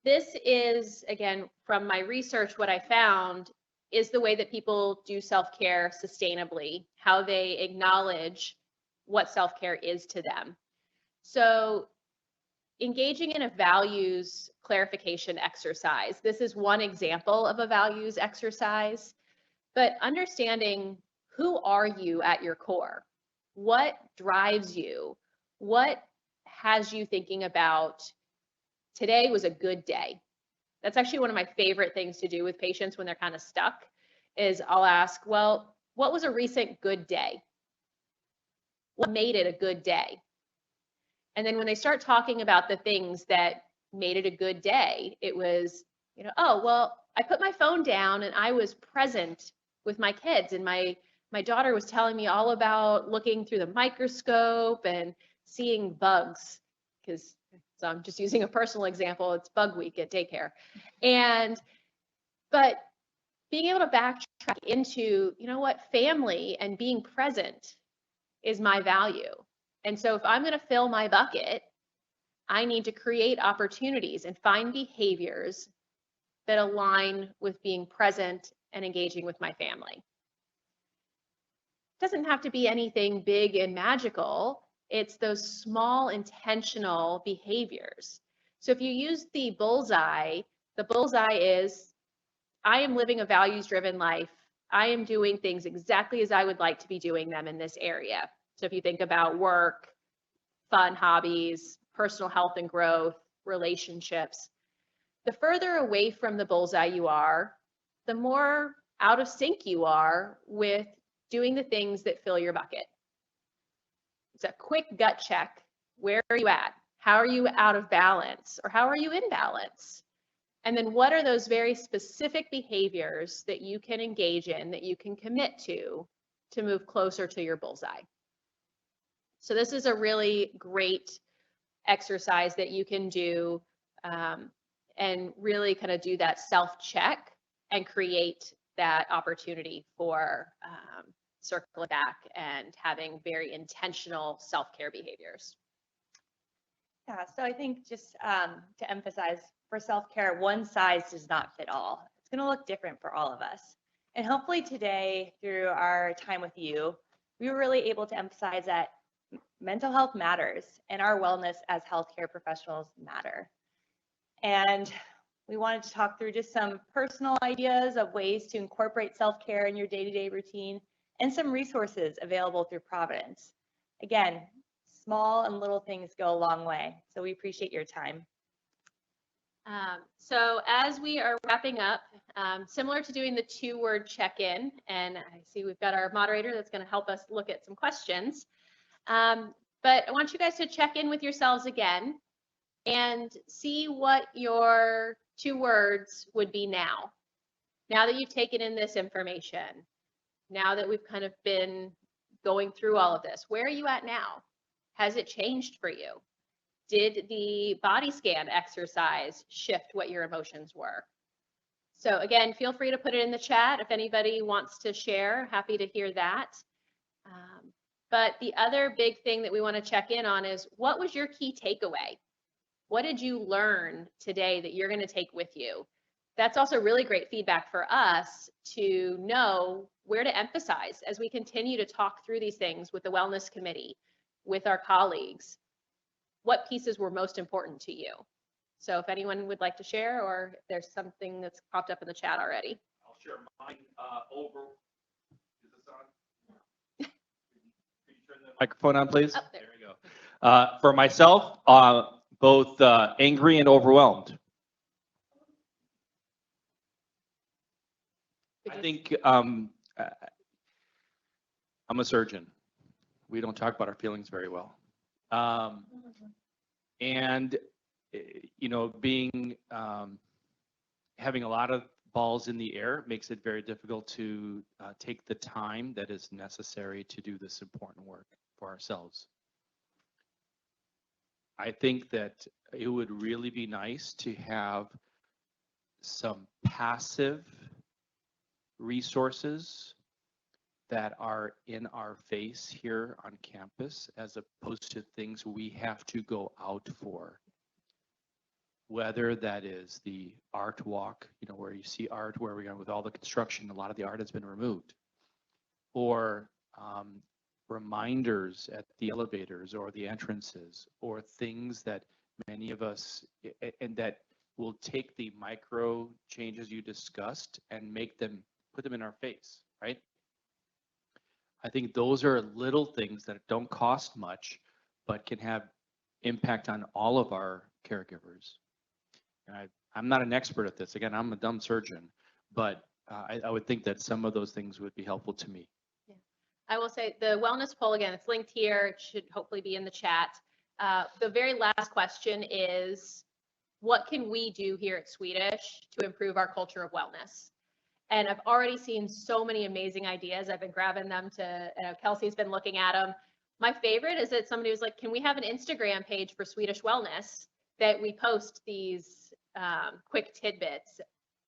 This is, again, from my research, what I found is the way that people do self-care sustainably, how they acknowledge what self-care is to them. So engaging in a values clarification exercise. This is one example of a values exercise, but understanding, who are you at your core? What drives you? What has you thinking about, today was a good day? That's actually one of my favorite things to do with patients when they're kind of stuck, is I'll ask, well, what was a recent good day? What made it a good day? And then when they start talking about the things that made it a good day, it was, you know, oh, well, I put my phone down and I was present with my kids, and my daughter was telling me all about looking through the microscope and seeing bugs, because, so I'm just using a personal example, it's bug week at daycare. But being able to backtrack into, you know what, family and being present is my value. And so if I'm going to fill my bucket, I need to create opportunities and find behaviors that align with being present and engaging with my family. It doesn't have to be anything big and magical. It's those small intentional behaviors. So if you use the bullseye is, I am living a values-driven life. I am doing things exactly as I would like to be doing them in this area. So if you think about work, fun hobbies, personal health and growth, relationships, the further away from the bullseye you are, the more out of sync you are with doing the things that fill your bucket. It's a quick gut check. Where are you at? How are you out of balance? Or how are you in balance? And then what are those very specific behaviors that you can engage in, that you can commit to move closer to your bullseye? So this is a really great exercise that you can do and really kind of do that self-check and create that opportunity for circling back and having very intentional self-care behaviors. Yeah, so I think just to emphasize, for self-care, one size does not fit all. It's going to look different for all of us. And hopefully today, through our time with you, we were really able to emphasize that mental health matters and our wellness as healthcare professionals matter. And we wanted to talk through just some personal ideas of ways to incorporate self-care in your day-to-day routine and some resources available through Providence. Again, small and little things go a long way. So we appreciate your time. So as we are wrapping up, similar to doing the 2-word check-in, and I see we've got our moderator that's going to help us look at some questions. But I want you guys to check in with yourselves again and see what your 2 words would be now. Now that you've taken in this information, now that we've kind of been going through all of this, where are you at now? Has it changed for you? Did the body scan exercise shift what your emotions were? So again, feel free to put it in the chat if anybody wants to share. Happy to hear that. But the other big thing that we want to check in on is, what was your key takeaway? What did you learn today that you're going to take with you? That's also really great feedback for us to know where to emphasize as we continue to talk through these things with the wellness committee, with our colleagues. What pieces were most important to you? So if anyone would like to share, or if there's something that's popped up in the chat already. I'll share mine over. Is this on? Can you turn the microphone on, please? Oh, there we go. For myself, both angry and overwhelmed. I think I'm a surgeon. We don't talk about our feelings very well. And, you know, being, having a lot of balls in the air makes it very difficult to take the time that is necessary to do this important work for ourselves. I think that it would really be nice to have some passive resources that are in our face here on campus, as opposed to things we have to go out for. Whether that is the art walk, you know, where you see art, where we are with all the construction, a lot of the art has been removed, or reminders at the elevators or the entrances, or things that many of us, and that will take the micro changes you discussed and make them, put them in our face, right? I think those are little things that don't cost much, but can have impact on all of our caregivers. And I'm not an expert at this. Again, I'm a dumb surgeon, but I would think that some of those things would be helpful to me. Yeah. I will say the wellness poll, again, it's linked here. It should hopefully be in the chat. The very last question is, what can we do here at Swedish to improve our culture of wellness? And I've already seen so many amazing ideas. I've been grabbing them to, Kelsey's been looking at them. My favorite is that somebody was like, can we have an Instagram page for Swedish wellness that we post these quick tidbits,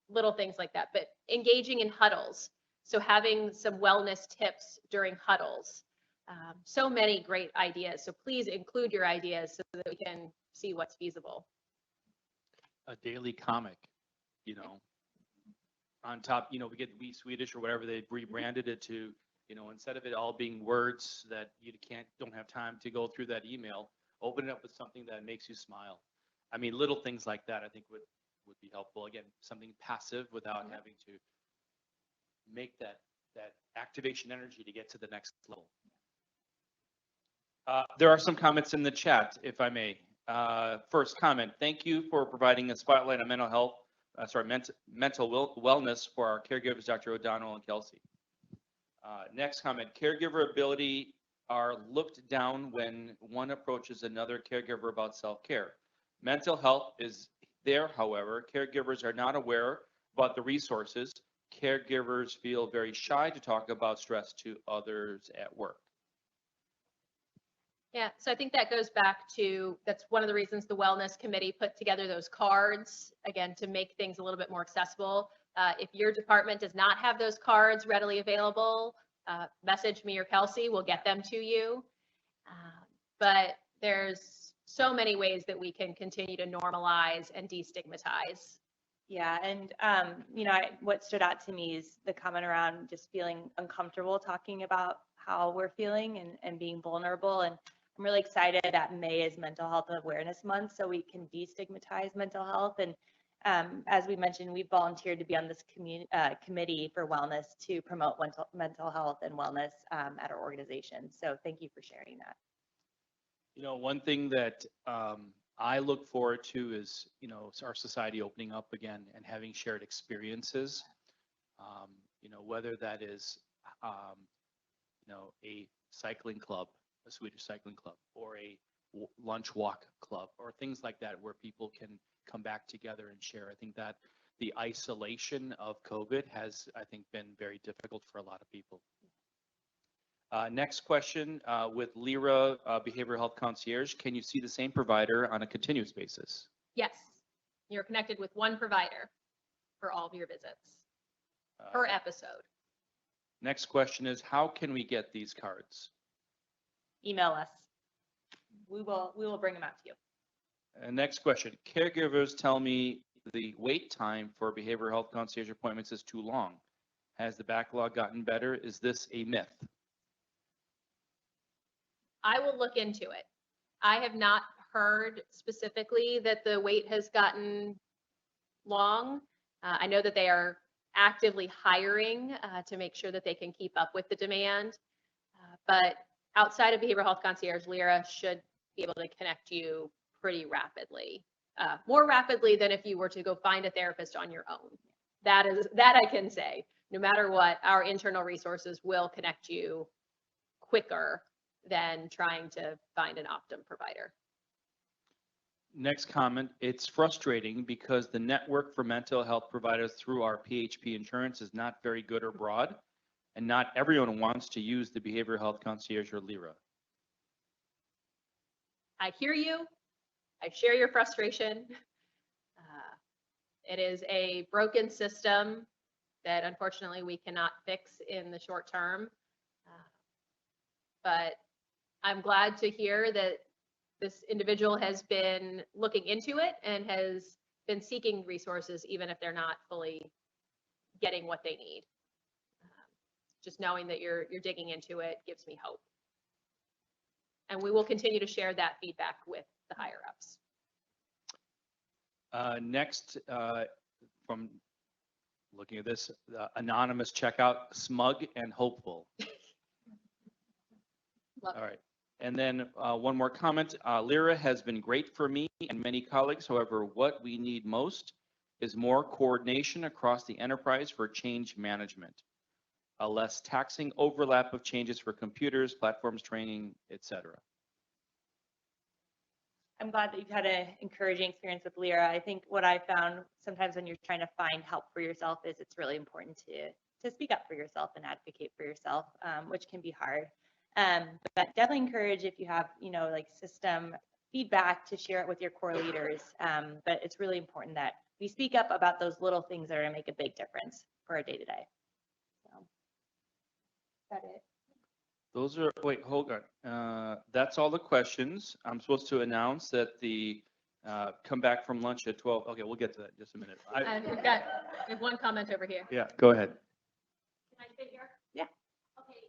little things like that, but engaging in huddles. So having some wellness tips during huddles. So many great ideas. So please include your ideas so that we can see what's feasible. A daily comic, you know. On top, you know, we get We Swedish or whatever they rebranded it to, you know, instead of it all being words that you don't have time to go through that email, open it up with something that makes you smile. I mean, little things like that I think would be helpful. Again, something passive without having to make that activation energy to get to the next level. There are some comments in the chat, if I may. First comment, thank you for providing a spotlight on mental health mental wellness for our caregivers, Dr. O'Donnell and Kelsey. Next comment, caregiver ability are looked down when one approaches another caregiver about self-care. Mental health is there, however, caregivers are not aware about the resources. Caregivers feel very shy to talk about stress to others at work. Yeah, so I think that goes back to, that's one of the reasons the Wellness Committee put together those cards, again, to make things a little bit more accessible. If your department does not have those cards readily available, message me or Kelsey, we'll get them to you. But there's so many ways that we can continue to normalize and destigmatize. Yeah, and what stood out to me is the comment around just feeling uncomfortable talking about how we're feeling and being vulnerable. And I'm really excited that May is Mental Health Awareness Month, so we can destigmatize mental health. And as we mentioned, we volunteered to be on this committee for wellness to promote mental health and wellness at our organization. So thank you for sharing that. One thing that I look forward to is, our society opening up again and having shared experiences, whether that is, a cycling club, a Swedish cycling club, or a lunch walk club, or things like that, where people can come back together and share. I think that the isolation of COVID has, I think, been very difficult for a lot of people. Next question, with Lira Behavioral Health Concierge, can you see the same provider on a continuous basis? Yes, you're connected with one provider for all of your visits per episode. Next question is, how can we get these cards? Email us. We will bring them out to you. Next question, caregivers tell me the wait time for behavioral health concierge appointments is too long. Has the backlog gotten better? Is this a myth? I will look into it. I have not heard specifically that the wait has gotten long. I know that they are actively hiring to make sure that they can keep up with the demand. But outside of behavioral health concierge, Lira should be able to connect you pretty rapidly, more rapidly than if you were to go find a therapist on your own. That I can say. No matter what, our internal resources will connect you quicker than trying to find an Optum provider. Next comment, it's frustrating because the network for mental health providers through our PHP insurance is not very good or broad, and not everyone wants to use the behavioral health concierge or Lira. I hear you. I share your frustration. It is a broken system that unfortunately we cannot fix in the short term. But I'm glad to hear that this individual has been looking into it and has been seeking resources, even if they're not fully getting what they need. Just knowing that you're digging into it gives me hope. And we will continue to share that feedback with the higher ups. Next, from looking at this, anonymous checkout, smug and hopeful. All right. And then one more comment, Lira has been great for me and many colleagues. However, what we need most is more coordination across the enterprise for change management, a less taxing overlap of changes for computers, platforms, training, etc. I'm glad that you've had an encouraging experience with Lira. I think what I found sometimes when you're trying to find help for yourself is it's really important to speak up for yourself and advocate for yourself, which can be hard. But definitely encourage if you have, like system feedback to share it with your core leaders. But it's really important that we speak up about those little things that are going to make a big difference for our day-to-day. So, is that it? Those are, wait, hold on. That's all the questions. I'm supposed to announce that the come back from lunch at 12. Okay, we'll get to that in just a minute. And we have one comment over here. Yeah, go ahead. Can I sit here? Yeah. Okay.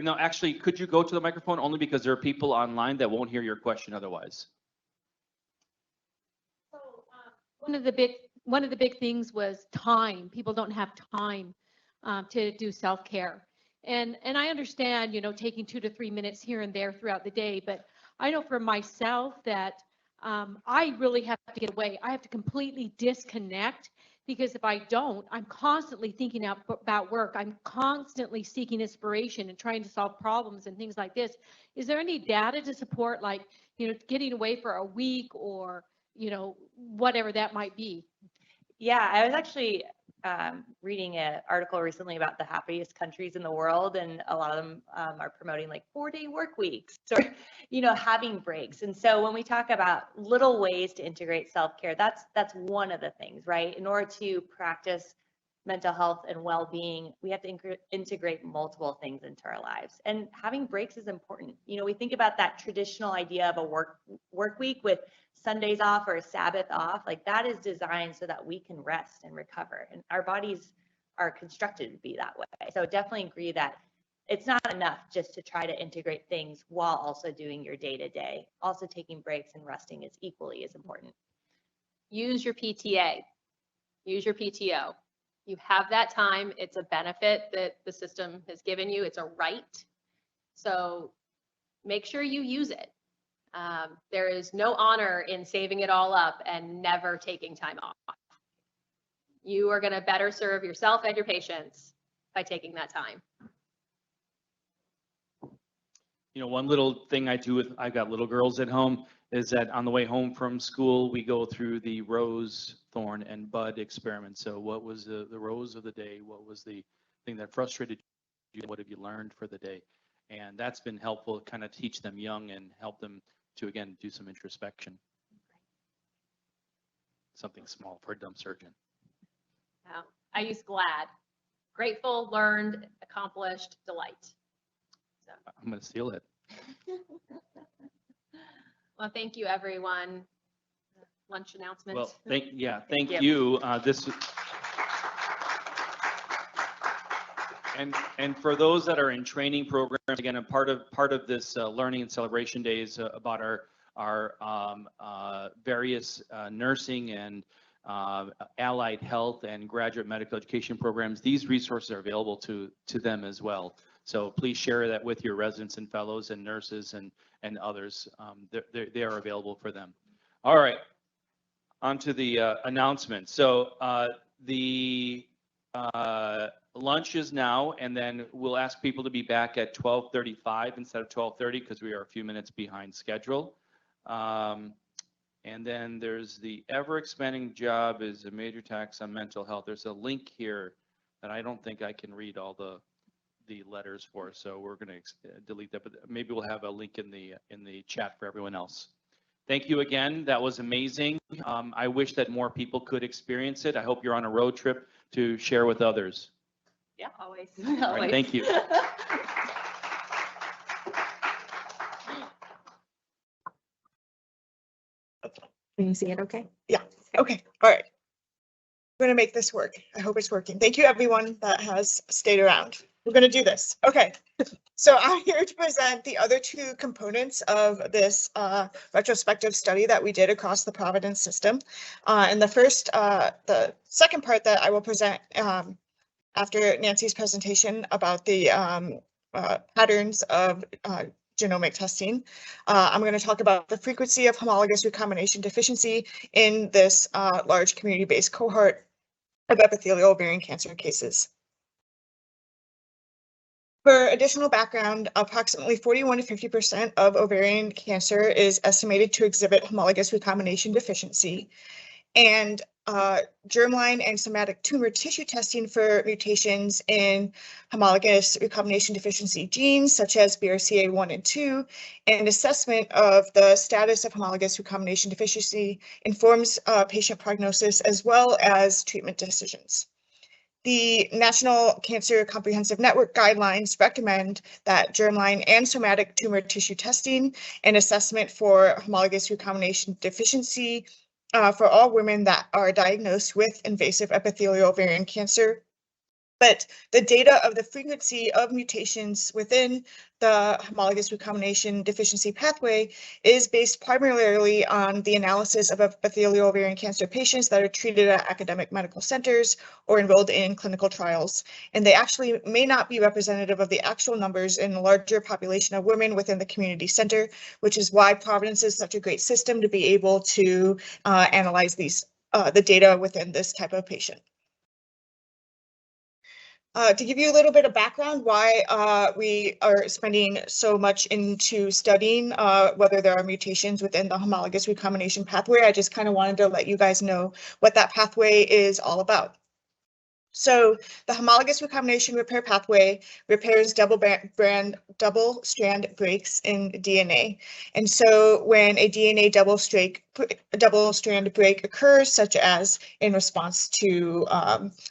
No, actually, could you go to the microphone only because there are people online that won't hear your question otherwise? So one of the big things was time. People don't have time to do self-care. And I understand, taking 2 to 3 minutes here and there throughout the day, but I know for myself that I really have to get away. I have to completely disconnect, because if I don't, I'm constantly thinking about work. I'm constantly seeking inspiration and trying to solve problems and things like this. Is there any data to support, like, getting away for a week, or, whatever that might be? Yeah, I was actually reading an article recently about the happiest countries in the world, and a lot of them are promoting like 4-day work weeks, or having breaks. And so when we talk about little ways to integrate self-care, that's one of the things, right? In order to practice mental health and well-being, we have to integrate multiple things into our lives, and having breaks is important. We think about that traditional idea of a work week with Sundays off or a Sabbath off. Like, that is designed so that we can rest and recover, and our bodies are constructed to be that way. So definitely agree that it's not enough just to try to integrate things while also doing your day-to-day. Also taking breaks and resting is equally as important. Use your PTA, use your PTO. You have that time. It's a benefit that the system has given you. It's a right. So make sure you use it. There is no honor in saving it all up and never taking time off. You are going to better serve yourself and your patients by taking that time. One little thing I do with, I've got little girls at home, is that on the way home from school, we go through the rose, thorn, and bud experiment. So what was the rose of the day? What was the thing that frustrated you? What have you learned for the day? And that's been helpful, kind of teach them young and help them to, again, do some introspection. Something small for a dumb surgeon. Yeah. I use GLAD. Grateful, learned, accomplished, delight. So. I'm going to steal it. Well, thank you, everyone. Lunch announcements. Well, thank you. And for those that are in training programs, again, a part of this learning and celebration days about our various nursing and allied health and graduate medical education programs. These resources are available to them as well. So please share that with your residents and fellows and nurses and others. They are available for them. All right, on to the announcement. So the lunch is now, and then we'll ask people to be back at 12:35 instead of 12:30 because we are a few minutes behind schedule. And then there's the ever-expanding job is a major tax on mental health. There's a link here that I don't think I can read all the letters for, so we're going to delete that, but maybe we'll have a link in the chat for everyone else. Thank you again. That was amazing. I wish that more people could experience it. I hope you're on a road trip to share with others. Yeah, always. All right, thank you. Can you see it okay? Yeah, okay, all right. We're gonna make this work. I hope it's working. Thank you, everyone that has stayed around. We're gonna do this. Okay, so I'm here to present the other two components of this retrospective study that we did across the Providence system. And the second part that I will present after Nancy's presentation about the patterns of genomic testing. I'm going to talk about the frequency of homologous recombination deficiency in this large community-based cohort of epithelial ovarian cancer cases. For additional background, approximately 41 to 50% of ovarian cancer is estimated to exhibit homologous recombination deficiency. And germline and somatic tumor tissue testing for mutations in homologous recombination deficiency genes, such as BRCA1 and 2, and assessment of the status of homologous recombination deficiency informs patient prognosis as well as treatment decisions. The National Cancer Comprehensive Network guidelines recommend that germline and somatic tumor tissue testing and assessment for homologous recombination deficiency for all women that are diagnosed with invasive epithelial ovarian cancer But the data of the frequency of mutations within the homologous recombination deficiency pathway is based primarily on the analysis of epithelial ovarian cancer patients that are treated at academic medical centers or enrolled in clinical trials. And they actually may not be representative of the actual numbers in a larger population of women within the community center, which is why Providence is such a great system to be able to analyze the data within this type of patient. To give you a little bit of background why we are spending so much into studying whether there are mutations within the homologous recombination pathway, I just kind of wanted to let you guys know what that pathway is all about. So the homologous recombination repair pathway repairs double-strand breaks in DNA. And so when a DNA double-strand break occurs, such as in response to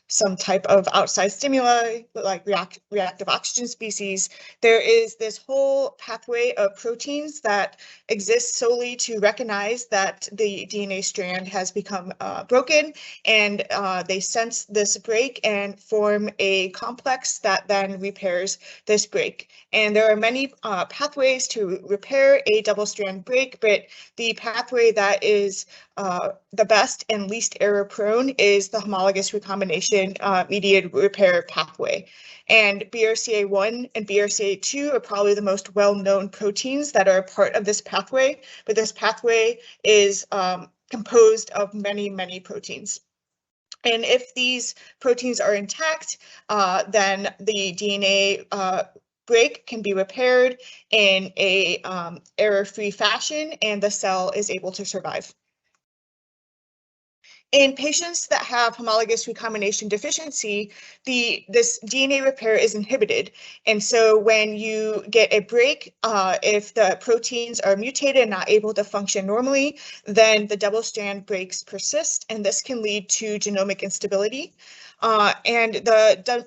some type of outside stimuli, like reactive oxygen species, there is this whole pathway of proteins that exist solely to recognize that the DNA strand has become broken, and they sense this break and form a complex that then repairs this break. And there are many pathways to repair a double-strand break, but the pathway that is the best and least error prone is the homologous recombination mediated repair pathway. And BRCA1 and BRCA2 are probably the most well-known proteins that are a part of this pathway, but this pathway is composed of many, many proteins. And if these proteins are intact, then the DNA break can be repaired in a error-free fashion, and the cell is able to survive. In patients that have homologous recombination deficiency, this DNA repair is inhibited. And so when you get a break, if the proteins are mutated and not able to function normally, then the double-strand breaks persist, and this can lead to genomic instability. And the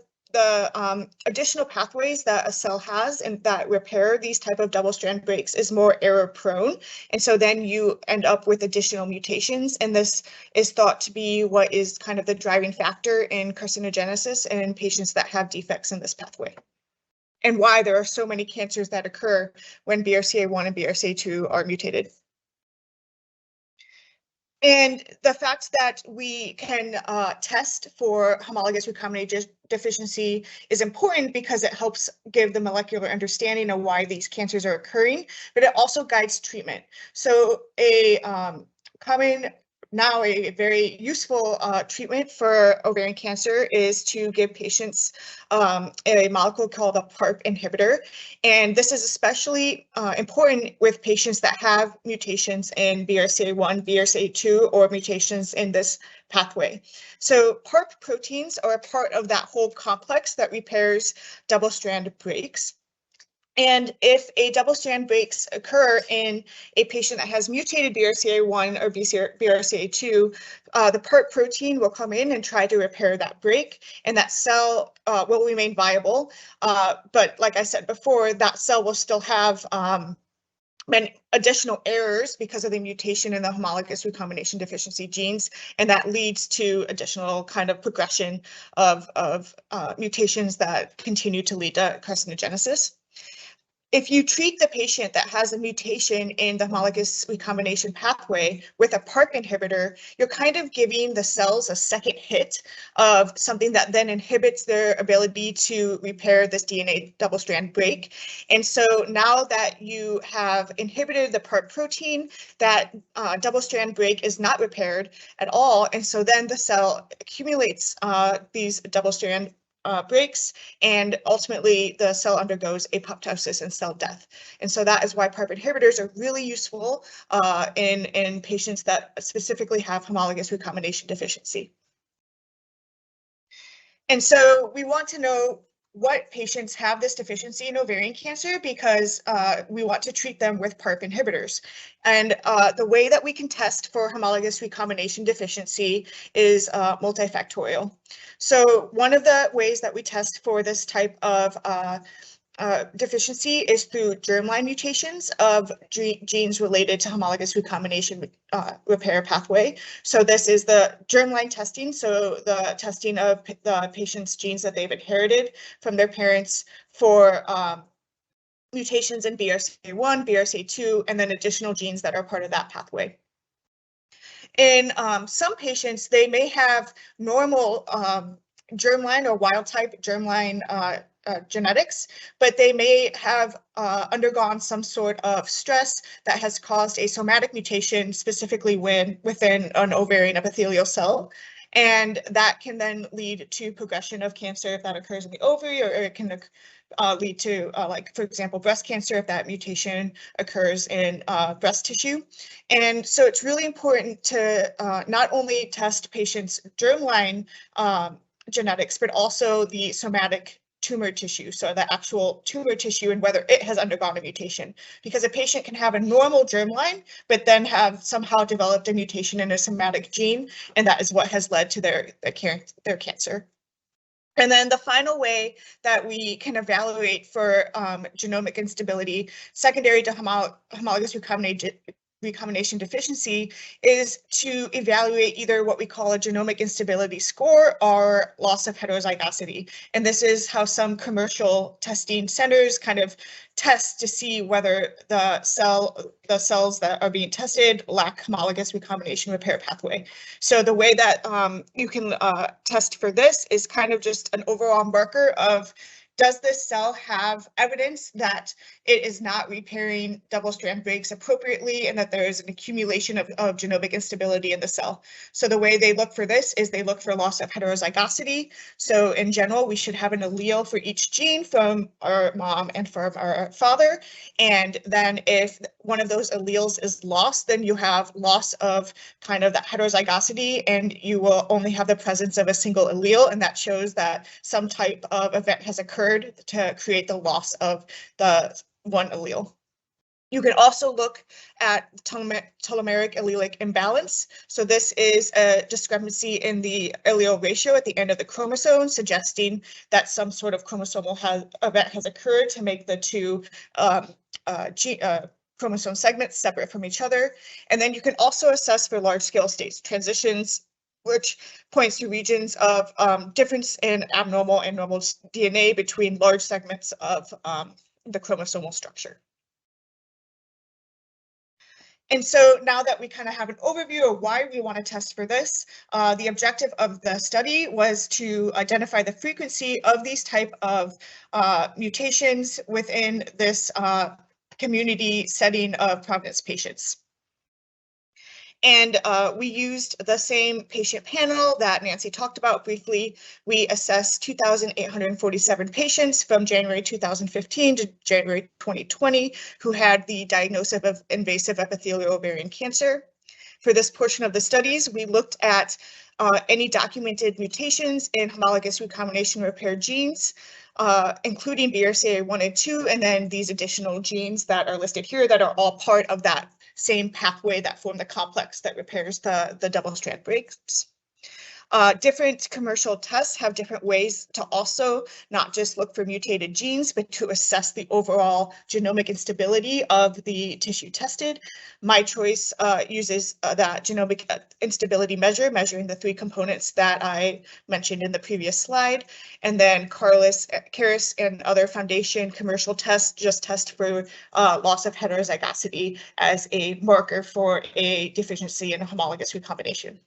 additional pathways that a cell has and that repair these type of double-strand breaks is more error prone. And so then you end up with additional mutations. And this is thought to be what is kind of the driving factor in carcinogenesis and in patients that have defects in this pathway. And why there are so many cancers that occur when BRCA1 and BRCA2 are mutated. And the fact that we can test for homologous recombination deficiency is important because it helps give the molecular understanding of why these cancers are occurring, but it also guides treatment. So a very useful treatment for ovarian cancer is to give patients a molecule called a Parp inhibitor. And this is especially important with patients that have mutations in BRCA1, BRCA2, or mutations in this pathway. So Parp proteins are a part of that whole complex that repairs double-strand breaks. And if a double-strand breaks occur in a patient that has mutated BRCA1 or BRCA2, the Parp protein will come in and try to repair that break, and that cell will remain viable. But like I said before, that cell will still have many additional errors because of the mutation in the homologous recombination deficiency genes, and that leads to additional kind of progression of mutations that continue to lead to carcinogenesis. If you treat the patient that has a mutation in the homologous recombination pathway with a Parp inhibitor, you're kind of giving the cells a second hit of something that then inhibits their ability to repair this DNA double-strand break. And so now that you have inhibited the Parp protein, that double-strand break is not repaired at all. And so then the cell accumulates these double-strand breaks, and ultimately the cell undergoes apoptosis and cell death. And so that is why Parp inhibitors are really useful in patients that specifically have homologous recombination deficiency. And so we want to know what patients have this deficiency in ovarian cancer because we want to treat them with Parp inhibitors. And the way that we can test for homologous recombination deficiency is multifactorial. So one of the ways that we test for this type of deficiency is through germline mutations of genes related to homologous recombination repair pathway. So this is the germline testing, so the testing of the patient's genes that they've inherited from their parents for mutations in BRCA1, BRCA2, and then additional genes that are part of that pathway. In some patients, they may have normal germline or wild type germline genetics, but they may have undergone some sort of stress that has caused a somatic mutation, specifically within an ovarian epithelial cell. And that can then lead to progression of cancer if that occurs in the ovary, or it can lead to, like, for example, breast cancer if that mutation occurs in breast tissue. And so it's really important to not only test patients' germline genetics, but also the somatic tumor tissue, so the actual tumor tissue and whether it has undergone a mutation. Because a patient can have a normal germline, but then have somehow developed a mutation in a somatic gene, and that is what has led to their cancer. And then the final way that we can evaluate for genomic instability secondary to homologous recombination deficiency is to evaluate either what we call a genomic instability score or loss of heterozygosity. And this is how some commercial testing centers kind of test to see whether the cells that are being tested lack homologous recombination repair pathway. So the way that you can test for this is kind of just an overall marker of, does this cell have evidence that it is not repairing double-strand breaks appropriately and that there is an accumulation of genomic instability in the cell? So the way they look for this is they look for loss of heterozygosity. So in general, we should have an allele for each gene from our mom and from our father. And then if one of those alleles is lost, then you have loss of kind of that heterozygosity, and you will only have the presence of a single allele, and that shows that some type of event has occurred to create the loss of the one allele. You can also look at telomeric allelic imbalance. So this is a discrepancy in the allele ratio at the end of the chromosome, suggesting that some sort of chromosomal event has occurred to make the two chromosome segments separate from each other. And then you can also assess for large-scale states transitions, which points to regions of difference in abnormal and normal DNA between large segments of the chromosomal structure. And so now that we kind of have an overview of why we want to test for this, the objective of the study was to identify the frequency of these type of mutations within this community setting of Providence patients. And we used the same patient panel that Nancy talked about briefly. We assessed 2,847 patients from January 2015 to January 2020 who had the diagnosis of invasive epithelial ovarian cancer. For this portion of the studies, we looked at any documented mutations in homologous recombination repair genes, including BRCA1 and 2, and then these additional genes that are listed here that are all part of that same pathway that form the complex that repairs the double-strand breaks. Different commercial tests have different ways to also not just look for mutated genes, but to assess the overall genomic instability of the tissue tested. My choice uses that genomic instability measure, measuring the three components that I mentioned in the previous slide. And then Caris and other foundation commercial tests just test for loss of heterozygosity as a marker for a deficiency in homologous recombination.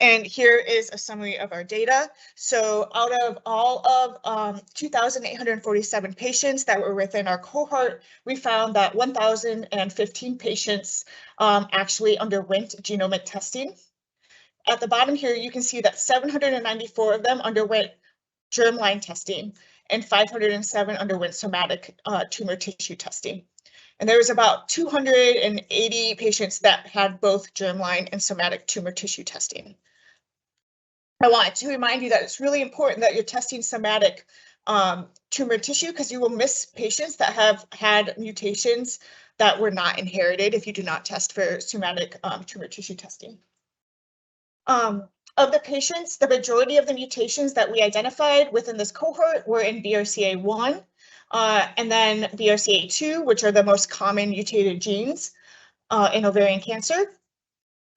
And here is a summary of our data. So out of all of 2,847 patients that were within our cohort, we found that 1,015 patients actually underwent genomic testing. At the bottom here, you can see that 794 of them underwent germline testing and 507 underwent somatic tumor tissue testing. And there was about 280 patients that had both germline and somatic tumor tissue testing. I wanted to remind you that it's really important that you're testing somatic tumor tissue, because you will miss patients that have had mutations that were not inherited if you do not test for somatic tumor tissue testing. Of the patients, the majority of the mutations that we identified within this cohort were in BRCA1 and then BRCA2, which are the most common mutated genes in ovarian cancer.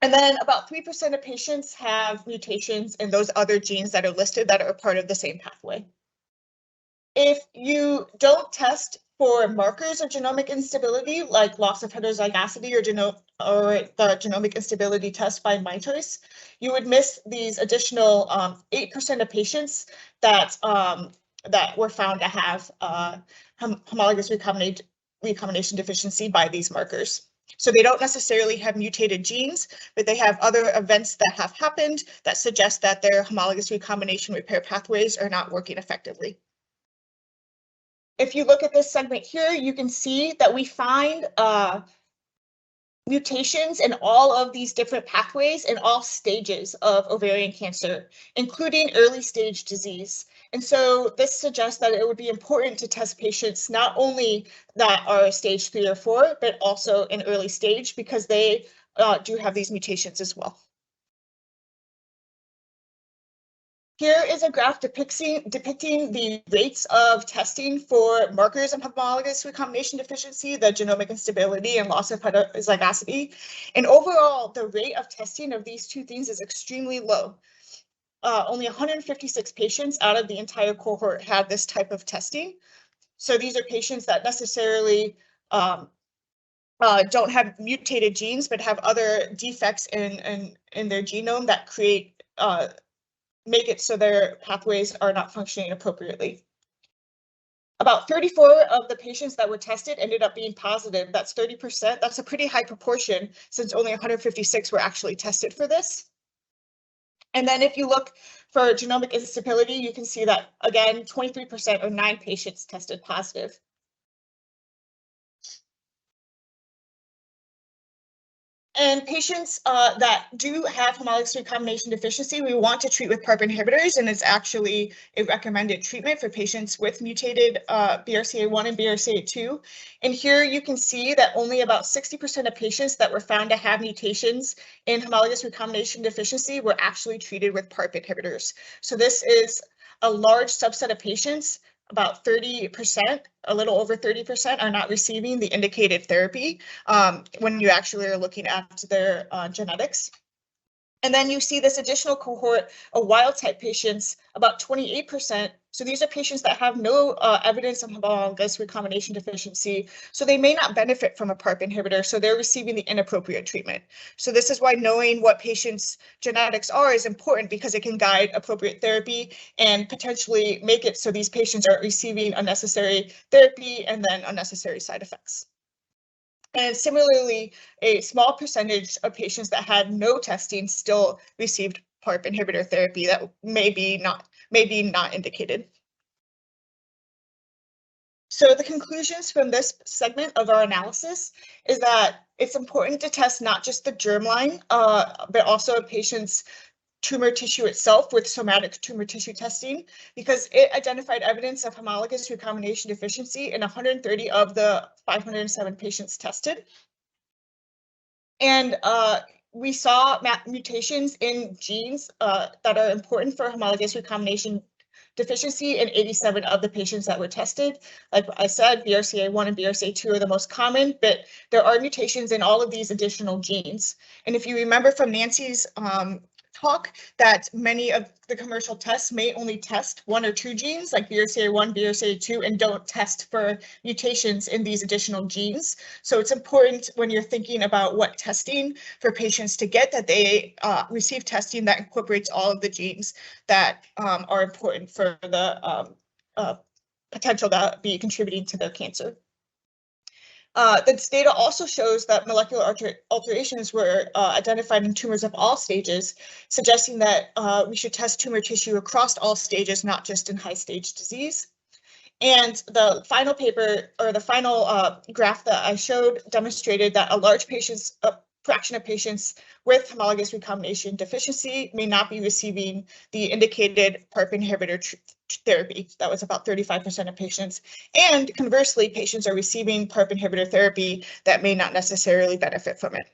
And then about 3% of patients have mutations in those other genes that are listed that are part of the same pathway. If you don't test for markers of genomic instability, like loss of heterozygosity or the genomic instability test by MyChoice, you would miss these additional 8% of patients that were found to have homologous recombination deficiency by these markers. So they don't necessarily have mutated genes, but they have other events that have happened that suggest that their homologous recombination repair pathways are not working effectively. If you look at this segment here, you can see that we find mutations in all of these different pathways in all stages of ovarian cancer, including early stage disease. And so this suggests that it would be important to test patients not only that are stage 3 or 4, but also in early stage because they do have these mutations as well. Here is a graph depicting the rates of testing for markers of homologous recombination deficiency, the genomic instability and loss of heterozygosity. And overall, the rate of testing of these two things is extremely low. Only 156 patients out of the entire cohort had this type of testing. So these are patients that necessarily don't have mutated genes, but have other defects in their genome that make it so their pathways are not functioning appropriately. About 34 of the patients that were tested ended up being positive. That's 30%. That's a pretty high proportion since only 156 were actually tested for this. And then if you look for genomic instability, you can see that, again, 23% or 9 patients tested positive. And patients that do have homologous recombination deficiency, we want to treat with Parp inhibitors, and it's actually a recommended treatment for patients with mutated BRCA1 and BRCA2. And here you can see that only about 60% of patients that were found to have mutations in homologous recombination deficiency were actually treated with Parp inhibitors. So this is a large subset of patients. About 30%, a little over 30%, are not receiving the indicated therapy when you actually are looking at their genetics. And then you see this additional cohort of wild type patients, about 28%. So these are patients that have no evidence of homologous recombination deficiency. So they may not benefit from a Parp inhibitor. So they're receiving the inappropriate treatment. So this is why knowing what patients' genetics are is important because it can guide appropriate therapy and potentially make it so these patients aren't receiving unnecessary therapy and then unnecessary side effects. And similarly, a small percentage of patients that had no testing still received Parp inhibitor therapy that may be not indicated. So the conclusions from this segment of our analysis is that it's important to test not just the germline, but also a patient's tumor tissue itself with somatic tumor tissue testing, because it identified evidence of homologous recombination deficiency in 130 of the 507 patients tested. And we saw mutations in genes that are important for homologous recombination deficiency in 87 of the patients that were tested. Like I said, BRCA1 and BRCA2 are the most common, but there are mutations in all of these additional genes. And if you remember from Nancy's talk, that many of the commercial tests may only test 1 or 2 genes like BRCA1, BRCA2, and don't test for mutations in these additional genes. So it's important when you're thinking about what testing for patients to get that they receive testing that incorporates all of the genes that are important for the potential to be contributing to their cancer. This data also shows that molecular alterations were identified in tumors of all stages, suggesting that we should test tumor tissue across all stages, not just in high stage disease. And the final paper, or the final graph that I showed, demonstrated that a large fraction of patients with homologous recombination deficiency may not be receiving the indicated Parp inhibitor therapy. That was about 35% of patients. And conversely, patients are receiving Parp inhibitor therapy that may not necessarily benefit from it.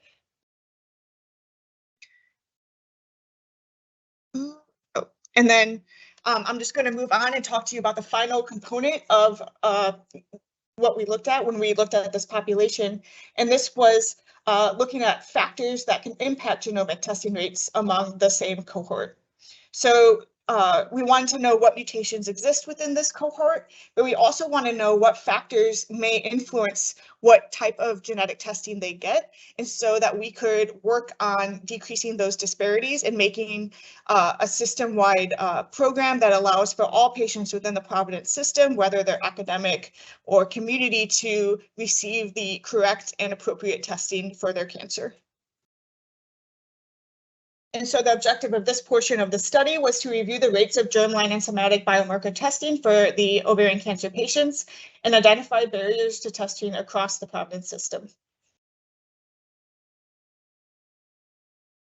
And then I'm just going to move on and talk to you about the final component of what we looked at when we looked at this population. And this was looking at factors that can impact genomic testing rates among the same cohort. So we wanted to know what mutations exist within this cohort, but we also want to know what factors may influence what type of genetic testing they get, and so that we could work on decreasing those disparities and making a system-wide program that allows for all patients within the Providence system, whether they're academic or community, to receive the correct and appropriate testing for their cancer. And so the objective of this portion of the study was to review the rates of germline and somatic biomarker testing for the ovarian cancer patients and identify barriers to testing across the Providence system.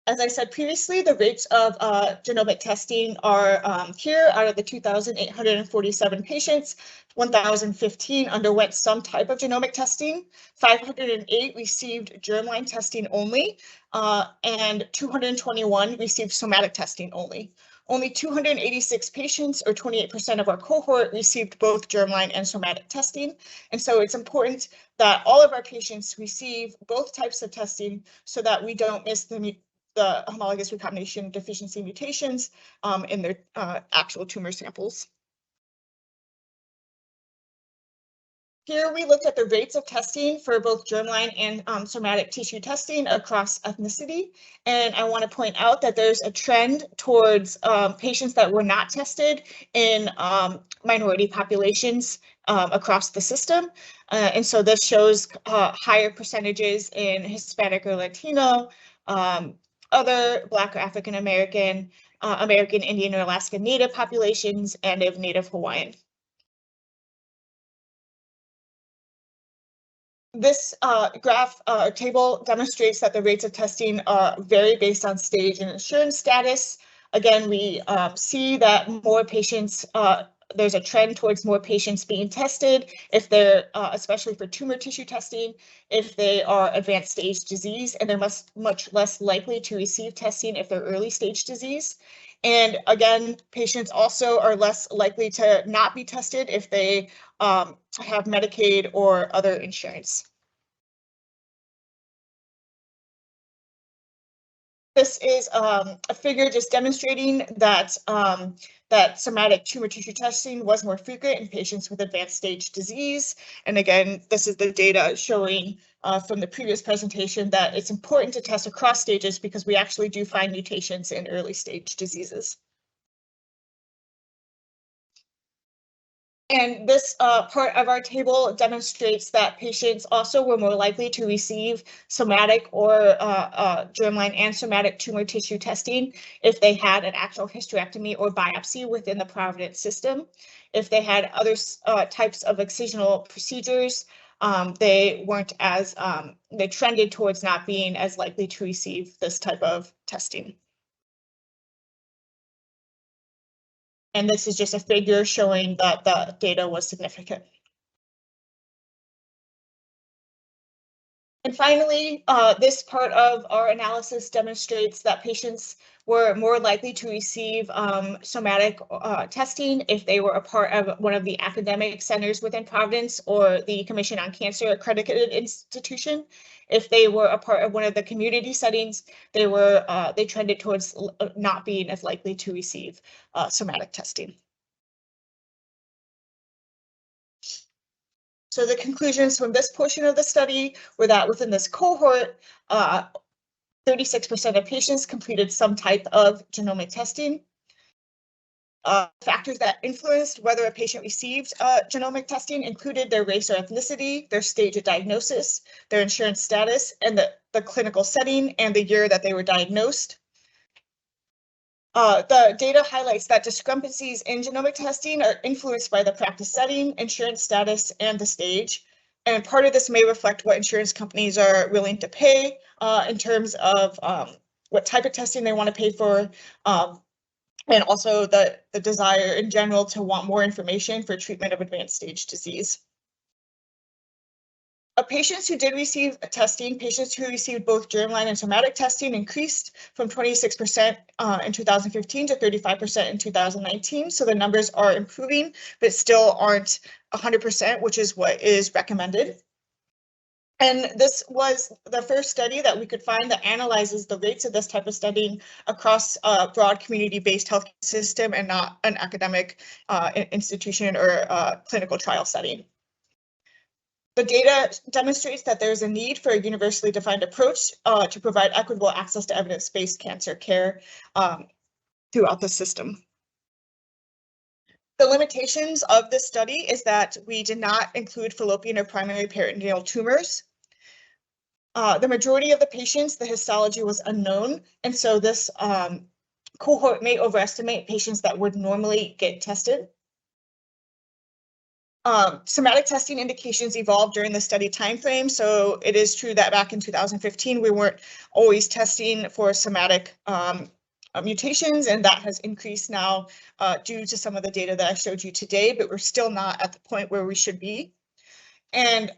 As I said previously, the rates of genomic testing are here. Out of the 2,847 patients, 1,015 underwent some type of genomic testing, 508 received germline testing only, and 221 received somatic testing only. Only 286 patients, or 28% of our cohort, received both germline and somatic testing. And so it's important that all of our patients receive both types of testing so that we don't miss the homologous recombination deficiency mutations in their actual tumor samples. Here we looked at the rates of testing for both germline and somatic tissue testing across ethnicity. And I want to point out that there's a trend towards patients that were not tested in minority populations across the system. And so this shows higher percentages in Hispanic or Latino, other Black or African American, American Indian or Alaska Native populations, and of Native Hawaiian. This graph table demonstrates that the rates of testing vary based on stage and insurance status. Again, we see that more patients, there's a trend towards more patients being tested if they're, especially for tumor tissue testing, if they are advanced stage disease, and they're much less likely to receive testing if they're early stage disease. And again, patients also are less likely to not be tested if they have Medicaid or other insurance. This is a figure just demonstrating that that somatic tumor tissue testing was more frequent in patients with advanced stage disease. And again, this is the data showing from the previous presentation that it's important to test across stages because we actually do find mutations in early stage diseases. And this part of our table demonstrates that patients also were more likely to receive somatic or germline and somatic tumor tissue testing if they had an actual hysterectomy or biopsy within the Providence system. If they had other types of excisional procedures, they weren't as, they trended towards not being as likely to receive this type of testing. And this is just a figure showing that the data was significant. And finally, this part of our analysis demonstrates that patients were more likely to receive somatic testing if they were a part of one of the academic centers within Providence or the Commission on Cancer accredited institution. If they were a part of one of the community settings, they trended towards not being as likely to receive somatic testing. So the conclusions from this portion of the study were that within this cohort, 36% of patients completed some type of genomic testing. Factors that influenced whether a patient received genomic testing included their race or ethnicity, their stage of diagnosis, their insurance status, and the clinical setting and the year that they were diagnosed. The data highlights that discrepancies in genomic testing are influenced by the practice setting, insurance status, and the stage. And part of this may reflect what insurance companies are willing to pay in terms of what type of testing they want to pay for, and also the desire in general to want more information for treatment of advanced stage disease. patients who did receive testing, patients who received both germline and somatic testing increased from 26% in 2015 to 35% in 2019. So the numbers are improving, but still aren't 100%, which is what is recommended. And this was the first study that we could find that analyzes the rates of this type of studying across a broad community-based health system and not an academic institution or clinical trial setting. The data demonstrates that there's a need for a universally defined approach to provide equitable access to evidence-based cancer care throughout the system. The limitations of this study is that we did not include fallopian or primary peritoneal tumors. The majority of the patients, the histology was unknown, and so this cohort may overestimate patients that would normally get tested. Somatic testing indications evolved during the study timeframe, so it is true that back in 2015 we weren't always testing for somatic mutations, and that has increased now due to some of the data that I showed you today, but we're still not at the point where we should be. And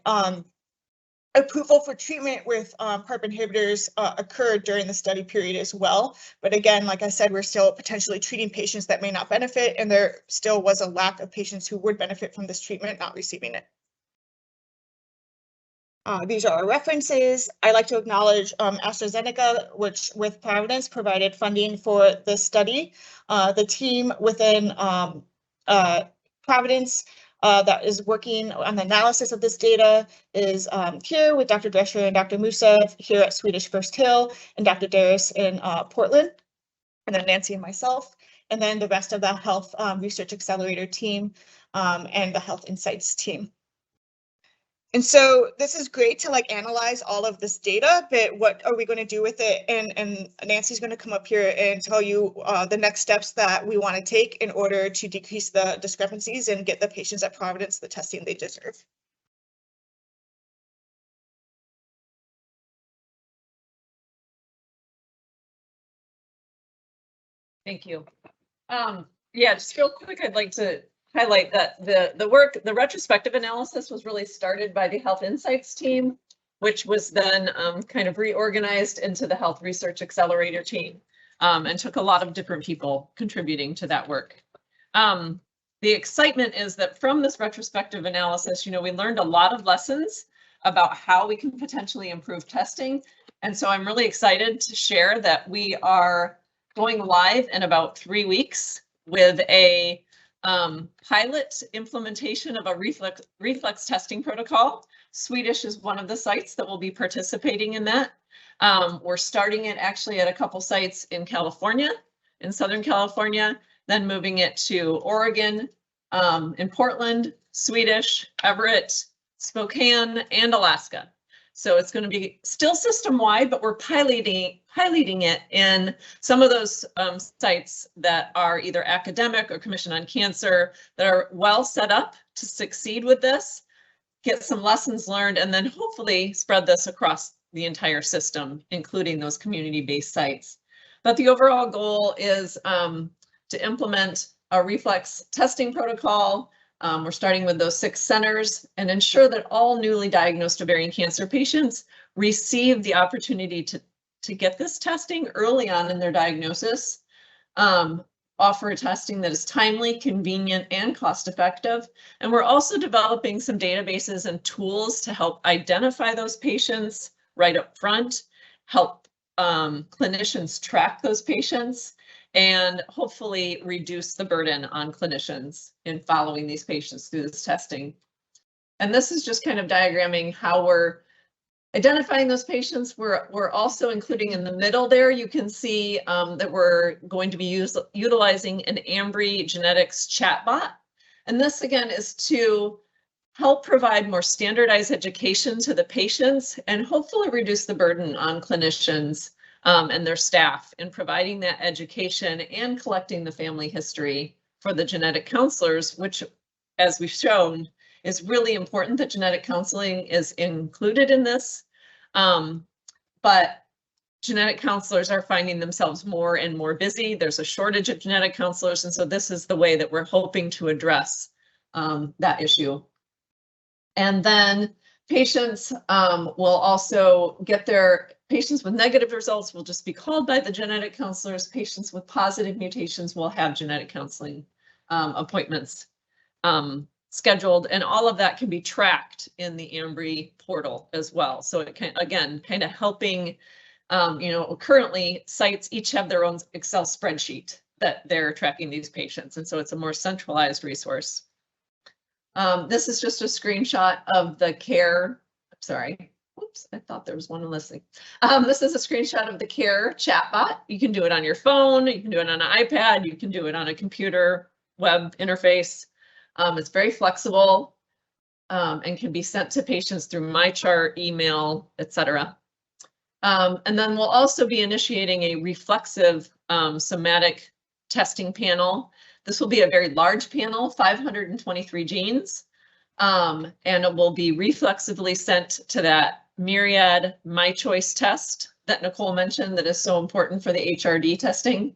approval for treatment with Parp inhibitors occurred during the study period as well. But again, like I said, we're still potentially treating patients that may not benefit, and there still was a lack of patients who would benefit from this treatment not receiving it. These are our references. I'd like to acknowledge AstraZeneca, which with Providence provided funding for this study. The team within Providence that is working on the analysis of this data is here with Dr. Drescher and Dr. Musa here at Swedish First Hill, and Dr. Darris in Portland, and then Nancy and myself, and then the rest of the Health Research Accelerator team and the Health Insights team. And so this is great to like analyze all of this data, but what are we going to do with it? And Nancy's going to come up here and tell you the next steps that we want to take in order to decrease the discrepancies and get the patients at Providence the testing they deserve. Thank you. Yeah, just real quick, I'd like to highlight that the retrospective analysis was really started by the Health Insights team, which was then kind of reorganized into the Health Research Accelerator team, and took a lot of different people contributing to that work. The excitement is that from this retrospective analysis, we learned a lot of lessons about how we can potentially improve testing. And so I'm really excited to share that we are going live in about 3 weeks with a pilot implementation of a reflex testing protocol. Swedish is one of the sites that will be participating in that. We're starting it actually at a couple sites in California, in Southern California, then moving it to Oregon, in Portland, Swedish, Everett, Spokane, and Alaska. So it's going to be still system-wide, but we're piloting it in some of those sites that are either academic or Commission on Cancer that are well set up to succeed with this, get some lessons learned, and then hopefully spread this across the entire system, including those community-based sites. But the overall goal is to implement a reflex testing protocol. We're starting with those 6 centers and ensure that all newly diagnosed ovarian cancer patients receive the opportunity to get this testing early on in their diagnosis, offer a testing that is timely, convenient, and cost-effective. And we're also developing some databases and tools to help identify those patients right up front, help clinicians track those patients, and hopefully reduce the burden on clinicians in following these patients through this testing. And this is just kind of diagramming how we're identifying those patients. We're also including in the middle there, you can see that we're going to be utilizing an Ambry genetics chatbot. And this again is to help provide more standardized education to the patients and hopefully reduce the burden on clinicians and their staff in providing that education and collecting the family history for the genetic counselors, which, as we've shown, is really important that genetic counseling is included in this. But genetic counselors are finding themselves more and more busy. There's a shortage of genetic counselors, and so this is the way that we're hoping to address that issue. And then Patients will also get their, patients with negative results will just be called by the genetic counselors. Patients with positive mutations will have genetic counseling appointments scheduled, and all of that can be tracked in the Ambry portal as well. So it can, again, kind of helping, currently sites each have their own Excel spreadsheet that they're tracking these patients. And so it's a more centralized resource. This is just a screenshot of the CARE, sorry, oops, I thought there was one listing. This is a screenshot of the CARE chatbot. You can do it on your phone, you can do it on an iPad, you can do it on a computer web interface. It's very flexible and can be sent to patients through MyChart, email, etc. And then we'll also be initiating a reflexive somatic testing panel. This will be a very large panel, 523 genes, and it will be reflexively sent to that myriad MyChoice test that Nicole mentioned that is so important for the HRD testing.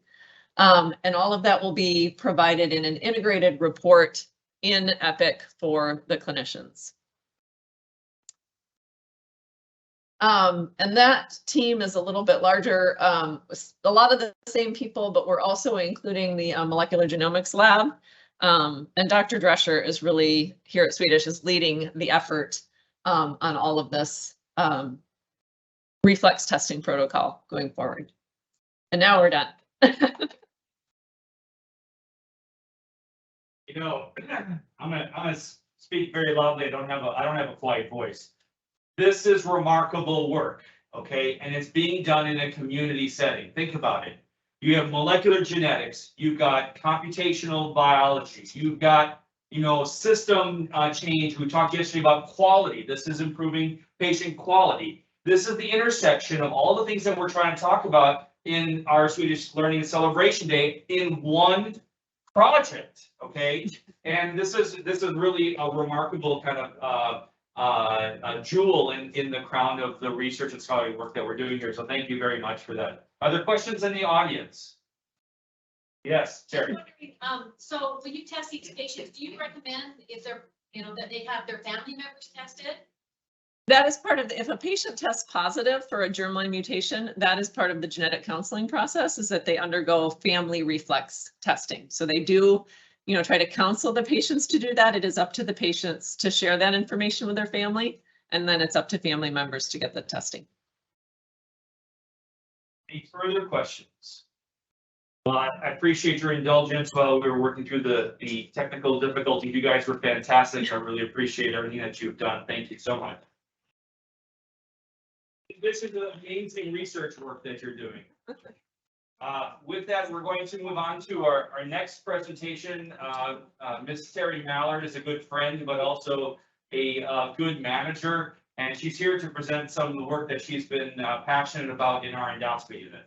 And all of that will be provided in an integrated report in Epic for the clinicians. And that team is a little bit larger, a lot of the same people, but we're also including the molecular genomics lab. And Dr. Drescher is really, here at Swedish, is leading the effort on all of this reflex testing protocol going forward. And now we're done. You know, I'm gonna speak very loudly. I don't have a quiet voice. This is remarkable work, okay? And it's being done in a community setting. Think about it. You have molecular genetics, you've got computational biology, you've got, system change. We talked yesterday about quality. This is improving patient quality. This is the intersection of all the things that we're trying to talk about in our Swedish Learning and Celebration Day in one project, okay? And this is really a remarkable kind of a jewel in the crown of the research and scholarly work that we're doing here. So thank you very much for that. Are there questions in the audience? Yes, Terry. So when you test these patients, do you recommend if they're, that they have their family members tested? That is part of the, if a patient tests positive for a germline mutation, that is part of the genetic counseling process, is that they undergo family reflex testing. So they do, try to counsel the patients to do that. It is up to the patients to share that information with their family, and then it's up to family members to get the testing. Any further questions? Well, I appreciate your indulgence while we were working through the technical difficulties. You guys were fantastic. I really appreciate everything that you've done. Thank you so much. This is the amazing research work that you're doing. With that, we're going to move on to our next presentation. Ms. Terry Mallard is a good friend, but also a good manager, and she's here to present some of the work that she's been passionate about in our endoscopy unit.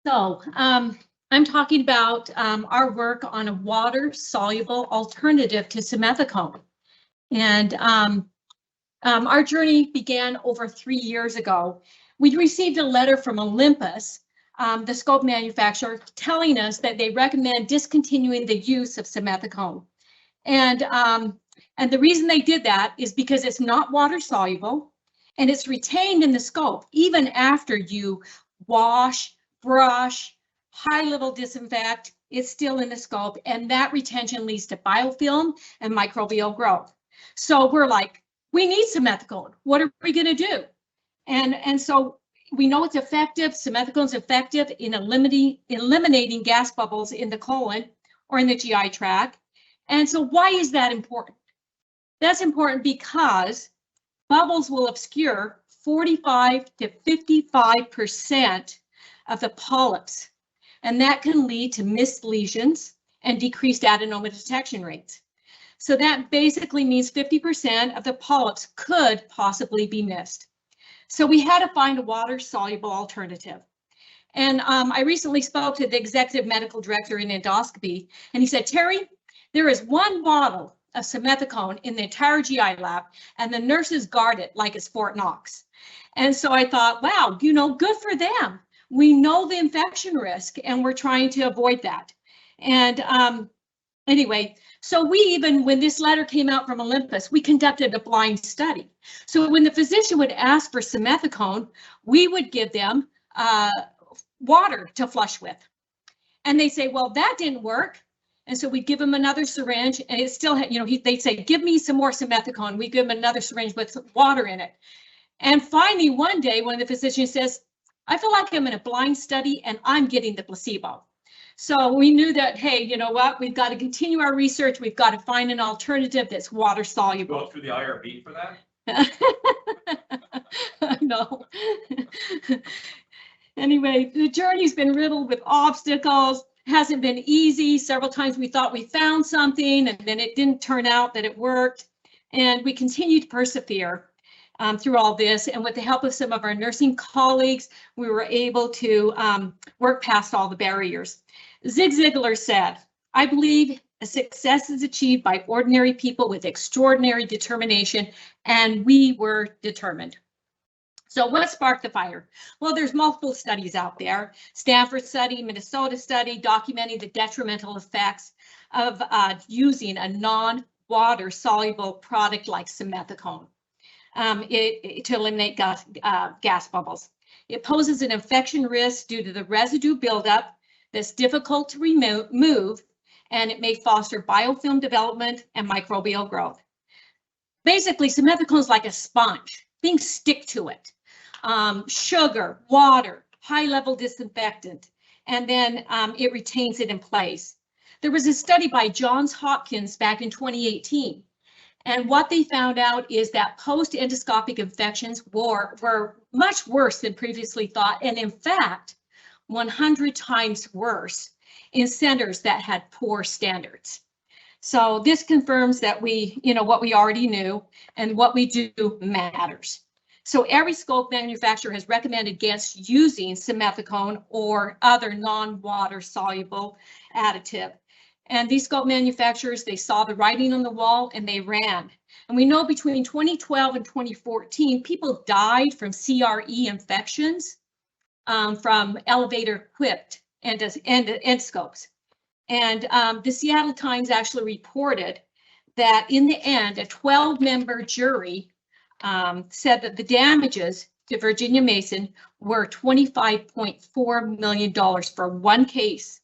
So I'm talking about our work on a water-soluble alternative to simethicone. And our journey began over 3 years ago. We received a letter from Olympus, the scope manufacturer, telling us that they recommend discontinuing the use of simethicone. And the reason they did that is because it's not water-soluble and it's retained in the scope even after you wash, brush, high-level disinfect, it's still in the scope, and that retention leads to biofilm and microbial growth. So we're like, we need simethicone. What are we going to do? And so we know it's effective. Simethicone is effective in eliminating gas bubbles in the colon or in the GI tract. And so why is that important? That's important because bubbles will obscure 45 to 55% of the polyps, and that can lead to missed lesions and decreased adenoma detection rates. So that basically means 50% of the polyps could possibly be missed. So we had to find a water-soluble alternative. And I recently spoke to the executive medical director in endoscopy, and he said, Terry, There is one bottle of simethicone in the entire GI lab, and the nurses guard it like it's Fort Knox. And so I thought, wow, you know, good for them. We know the infection risk, and we're trying to avoid that. And anyway, so we even, when this letter came out from Olympus, we conducted a blind study. So when the physician would ask for simethicone, we would give them water to flush with. And they say, well, that didn't work. And so we give them another syringe, and it still had, you know, they'd say, give me some more simethicone. We give them another syringe with water in it. And finally, one day, one of the physicians says, I feel like I'm in a blind study and I'm getting the placebo. So we knew that, hey, you know what, we've got to continue our research. We've got to find an alternative that's water soluble. Go through the IRB for that? No. Anyway, the journey's been riddled with obstacles. Hasn't been easy. Several times we thought we found something and then it didn't turn out that it worked. And we continue to persevere through all this. And with the help of some of our nursing colleagues, we were able to work past all the barriers. Zig Ziglar said, I believe a success is achieved by ordinary people with extraordinary determination, and we were determined. So what sparked the fire? Well, there's multiple studies out there. Stanford study, Minnesota study, documenting the detrimental effects of using a non-water soluble product like simethicone to eliminate gas bubbles. It poses an infection risk due to the residue buildup that's difficult to remove, and it may foster biofilm development and microbial growth. Basically, simethicone is like a sponge. Things stick to it. Sugar, water, high-level disinfectant, and then it retains it in place. There was a study by Johns Hopkins back in 2018, and what they found out is that post-endoscopic infections were much worse than previously thought, and in fact, 100 times worse in centers that had poor standards. So this confirms that we, you know, what we already knew, and what we do matters. So every scope manufacturer has recommended against using simethicone or other non-water soluble additive. And these scope manufacturers, they saw the writing on the wall and they ran. And we know between 2012 and 2014, people died from CRE infections from elevator-equipped endoscopes. And the Seattle Times actually reported that in the end, a 12-member jury said that the damages to Virginia Mason were $25.4 million for one case.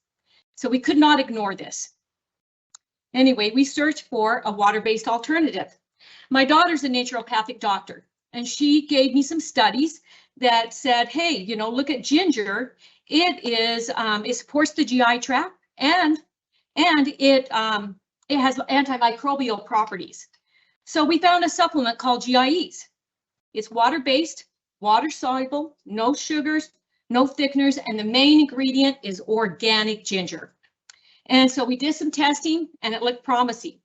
So we could not ignore this. Anyway, we searched for a water-based alternative. My daughter's a naturopathic doctor, and she gave me some studies that said, hey, you know, look at ginger. It supports the GI tract, and it has antimicrobial properties. So we found a supplement called GIEs. It's water-based, water-soluble, no sugars, no thickeners, and the main ingredient is organic ginger. And so we did some testing and it looked promising.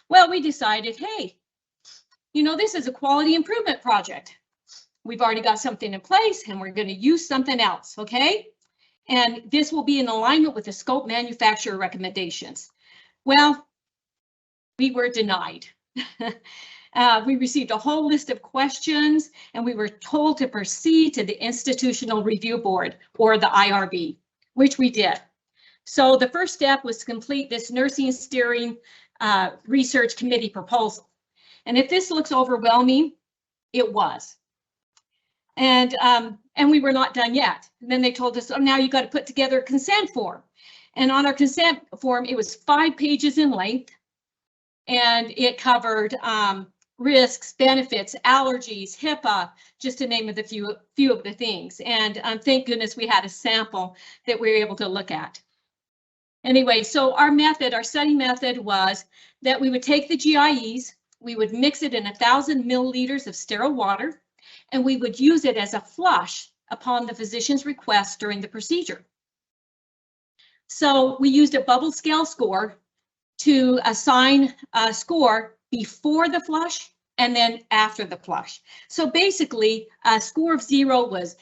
Well, we decided, hey, you know, this is a quality improvement project. We've already got something in place and we're going to use something else, okay? And this will be in alignment with the scope manufacturer recommendations. Well, we were denied. We received a whole list of questions and we were told to proceed to the Institutional Review Board, or the IRB, which we did. So the first step was to complete this Nursing Steering Research Committee proposal. And if this looks overwhelming, it was. And we were not done yet. And then they told us, oh, now you got to put together a consent form. And on our consent form, it was 5 pages in length. And it covered risks, benefits, allergies, HIPAA, just to name a few of the things. And thank goodness we had a sample that we were able to look at. Anyway, so our study method was that we would take the GIEs, we would mix it in 1,000 milliliters of sterile water, and we would use it as a flush upon the physician's request during the procedure. So we used a bubble scale score to assign a score before the flush and then after the flush. So basically, a score of 0 was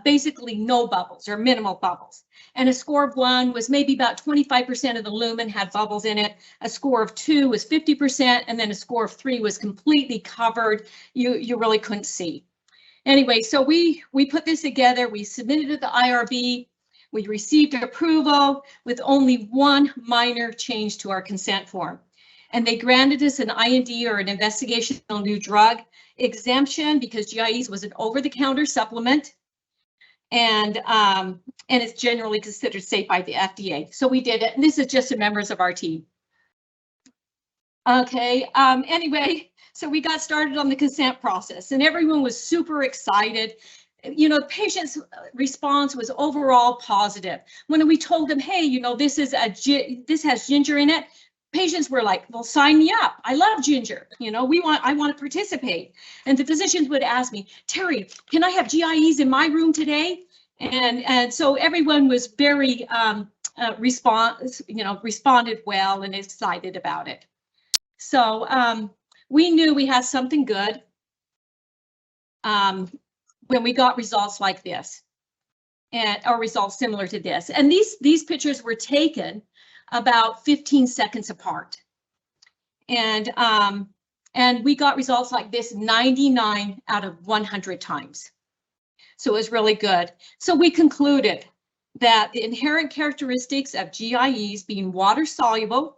basically no bubbles or minimal bubbles. And a score of 1 was maybe about 25% of the lumen had bubbles in it. A score of 2 was 50%, and then a score of 3 was completely covered. You really couldn't see. Anyway, so we put this together. We submitted it to the IRB. We received approval with only one minor change to our consent form. And they granted us an IND, or an investigational new drug exemption, because GIEs was an over-the-counter supplement. And it's generally considered safe by the FDA. So we did it, and this is just the members of our team. Okay, anyway, so we got started on the consent process, and everyone was super excited. You know, the patient's response was overall positive. When we told them, hey, you know, this has ginger in it, patients were like, well, sign me up. I love ginger. You know, I want to participate. And the physicians would ask me, Terry, can I have GIEs in my room today? And so everyone was very responded well and excited about it. So we knew we had something good when we got results like this, or results similar to this. And these pictures were taken about 15 seconds apart. And we got results like this 99 out of 100 times. So it was really good. So we concluded that the inherent characteristics of GIEs being water soluble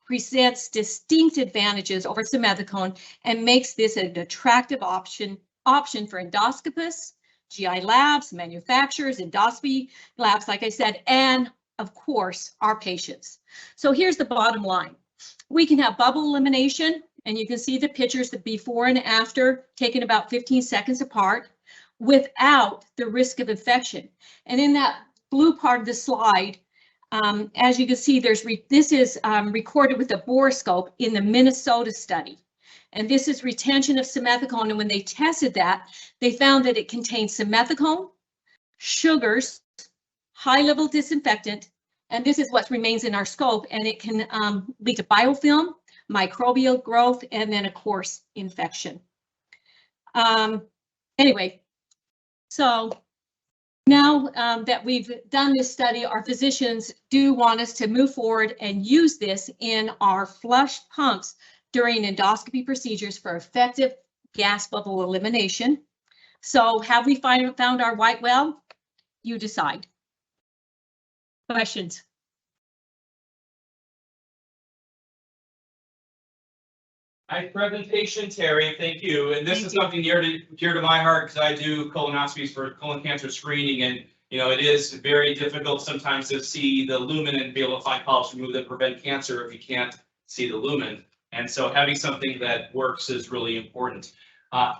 presents distinct advantages over simethicone and makes this an attractive option for endoscopists, GI labs, manufacturers, endoscopy labs, like I said, and of course, our patients. So here's the bottom line. We can have bubble elimination, and you can see the pictures, the before and after, taken about 15 seconds apart, without the risk of infection. And in that blue part of the slide, as you can see, this is recorded with a borescope in the Minnesota study. And this is retention of simethicone. And when they tested that, they found that it contains simethicone, sugars, high-level disinfectant, and this is what remains in our scope, and it can lead to biofilm, microbial growth, and then, of course, infection. Anyway, so now that we've done this study, our physicians do want us to move forward and use this in our flush pumps during endoscopy procedures for effective gas bubble elimination. So have we found our white whale? You decide. Questions? Nice presentation, Terry. Thank you. And this is something dear to my heart, because I do colonoscopies for colon cancer screening, and you know, it is very difficult sometimes to see the lumen and be able to find polyps removed that prevent cancer if you can't see the lumen. And so having something that works is really important.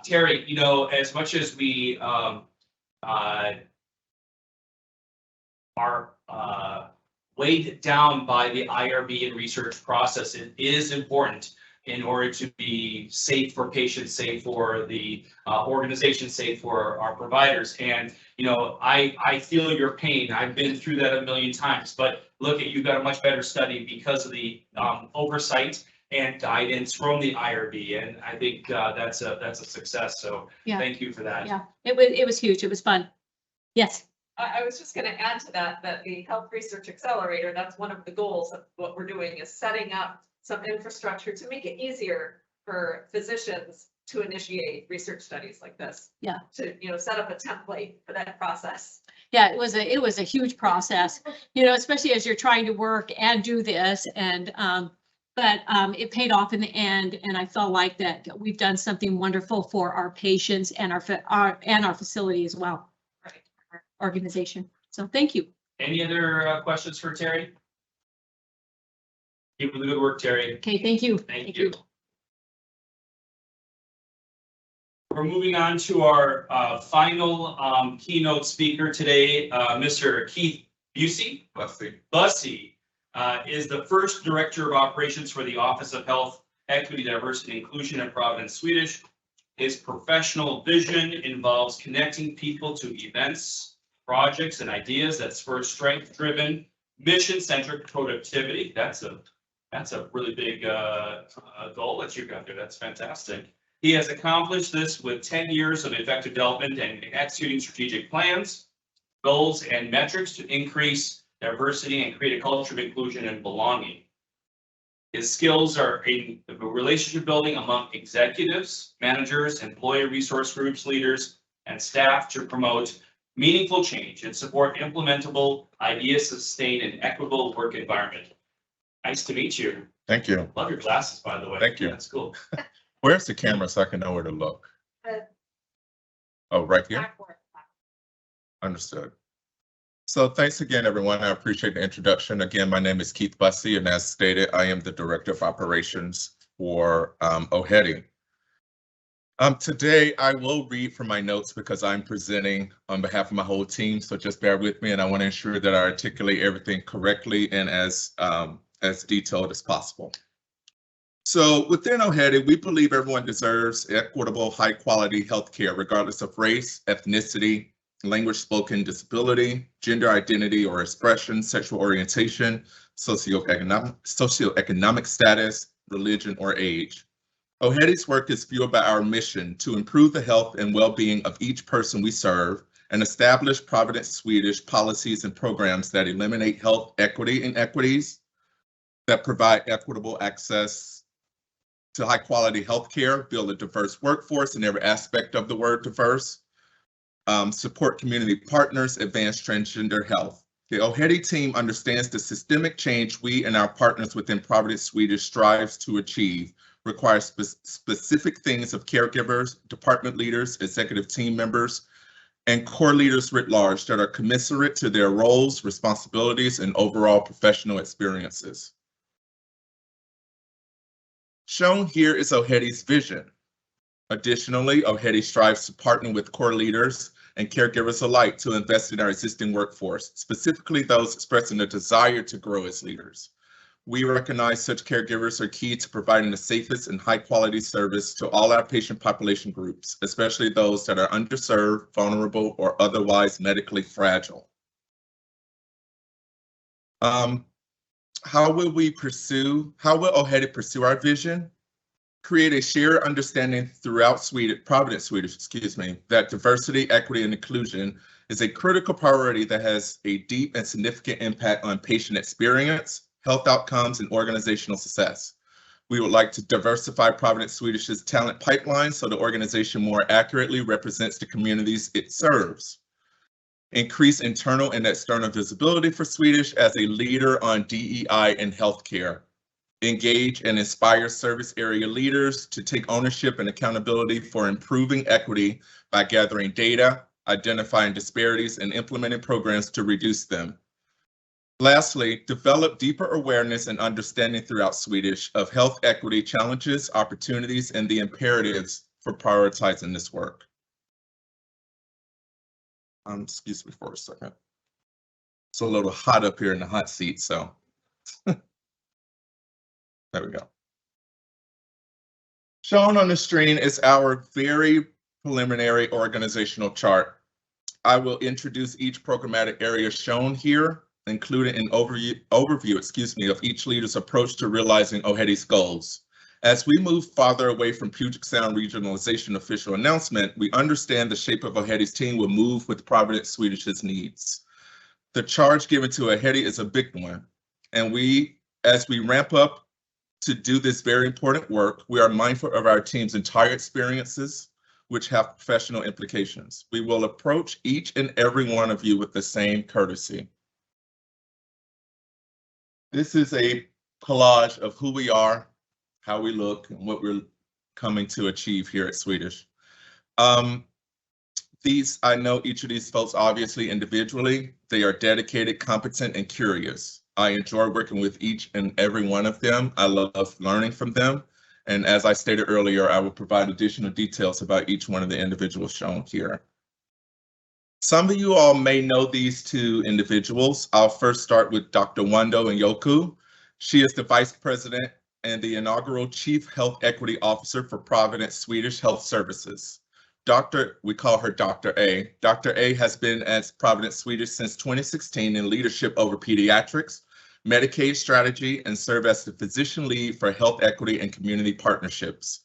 Terry, you know, as much as we are weighed down by the IRB and research process, it is important in order to be safe for patients, safe for the organization, safe for our providers. And, you know, I feel your pain. I've been through that a million times, but look at, you've got a much better study because of the oversight and guidance from the IRB. And I think that's a success. So yeah, thank you for that. Yeah, it was huge. It was fun. Yes. I was just going to add to that the Health Research Accelerator, that's one of the goals of what we're doing, is setting up some infrastructure to make it easier for physicians to initiate research studies like this. Yeah. To, you know, set up a template for that process. Yeah, it was a huge process, you know, especially as you're trying to work and do this, and but it paid off in the end, and I felt like that we've done something wonderful for our patients and our facility as well. Right. Our organization. So thank you. Any other questions for Terry? Keep up the good work, Terry. Okay, thank you. Thank you. We're moving on to our final keynote speaker today, Mr. Keith Bussey is the first Director of Operations for the Office of Health, Equity, Diversity, and Inclusion at Providence, Swedish. His professional vision involves connecting people to events, projects, and ideas that spur strength-driven, mission-centric productivity. That's a really big goal that you've got there. That's fantastic. He has accomplished this with 10 years of effective development and executing strategic plans, goals, and metrics to increase diversity and create a culture of inclusion and belonging. His skills are in relationship building among executives, managers, employee resource groups, leaders, and staff to promote meaningful change and support implementable ideas to sustain an equitable work environment. Nice to meet you. Thank you. Love your glasses, by the way. Thank you. That's cool. Where's the camera so I can know where to look? Oh, right here? Understood. So thanks again, everyone. I appreciate the introduction. Again, my name is Keith Bussey, and as stated, I am the Director of Operations for OHEDI. Today, I will read from my notes because I'm presenting on behalf of my whole team, so just bear with me, and I want to ensure that I articulate everything correctly and as detailed as possible. So within OHEDI, we believe everyone deserves equitable, high-quality healthcare, regardless of race, ethnicity, language spoken, disability, gender identity or expression, sexual orientation, socioeconomic status, religion, or age. OHEDI's work is fueled by our mission to improve the health and well-being of each person we serve and establish Providence Swedish policies and programs that eliminate health equity inequities, that provide equitable access to high-quality healthcare, build a diverse workforce in every aspect of the word diverse, support community partners, advance transgender health. The OHEDI team understands the systemic change we and our partners within Providence Swedish strives to achieve requires specific things of caregivers, department leaders, executive team members, and core leaders writ large that are commensurate to their roles, responsibilities, and overall professional experiences. Shown here is OHEDI's vision. Additionally, OHEDI strives to partner with core leaders and caregivers alike to invest in our existing workforce, specifically those expressing a desire to grow as leaders. We recognize such caregivers are key to providing the safest and high-quality service to all our patient population groups, especially those that are underserved, vulnerable, or otherwise medically fragile. How will OHEDI pursue our vision? Create a shared understanding throughout Providence Swedish, that diversity, equity, and inclusion is a critical priority that has a deep and significant impact on patient experience, health outcomes, and organizational success. We would like to diversify Providence Swedish's talent pipeline so the organization more accurately represents the communities it serves. Increase internal and external visibility for Swedish as a leader on DEI in healthcare. Engage and inspire service area leaders to take ownership and accountability for improving equity by gathering data, identifying disparities, and implementing programs to reduce them. Lastly, develop deeper awareness and understanding throughout Swedish of health equity challenges, opportunities, and the imperatives for prioritizing this work. Excuse me for a second. It's a little hot up here in the hot seat, so. There we go. Shown on the screen is our very preliminary organizational chart. I will introduce each programmatic area shown here, including an overview of each leader's approach to realizing OHEDI's goals. As we move farther away from Puget Sound regionalization official announcement, we understand the shape of OHEDI's team will move with Providence Swedish's needs. The charge given to OHEDI is a big one, and as we ramp up to do this very important work, we are mindful of our team's entire experiences, which have professional implications. We will approach each and every one of you with the same courtesy. This is a collage of who we are, how we look, and what we're coming to achieve here at Swedish. I know each of these folks obviously individually. They are dedicated, competent, and curious. I enjoy working with each and every one of them. I love learning from them. And as I stated earlier, I will provide additional details about each one of the individuals shown here. Some of you all may know these two individuals. I'll first start with Dr. Wando Nyoku. She is the Vice President and the inaugural Chief Health Equity Officer for Providence Swedish Health Services. We call her Dr. A. Dr. A has been at Providence Swedish since 2016 in leadership over pediatrics, Medicaid strategy, and serve as the physician lead for health equity and community partnerships.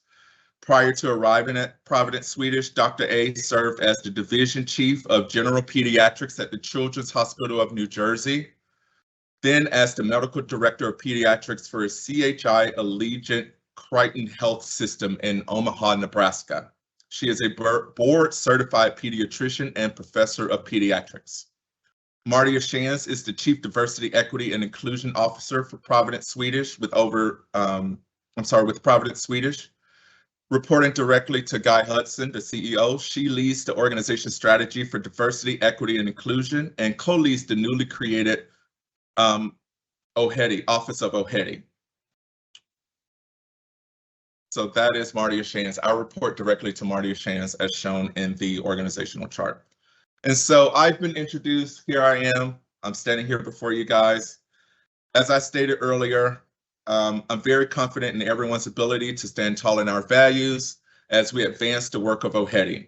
Prior to arriving at Providence Swedish, Dr. A served as the Division Chief of General Pediatrics at the Children's Hospital of New Jersey, then as the Medical Director of Pediatrics for CHI Allegiant Crichton Health System in Omaha, Nebraska. She is a board-certified pediatrician and professor of pediatrics. Martia Shans is the Chief Diversity, Equity, and Inclusion Officer for Providence Swedish with Providence Swedish. Reporting directly to Guy Hudson, the CEO, she leads the organization strategy for diversity, equity, and inclusion, and co-leads the newly created Office of OHEDI. So that is Martia Shans. I report directly to Martia Shans as shown in the organizational chart. And so I've been introduced, here I am, I'm standing here before you guys. As I stated earlier, I'm very confident in everyone's ability to stand tall in our values as we advance the work of OHEDI.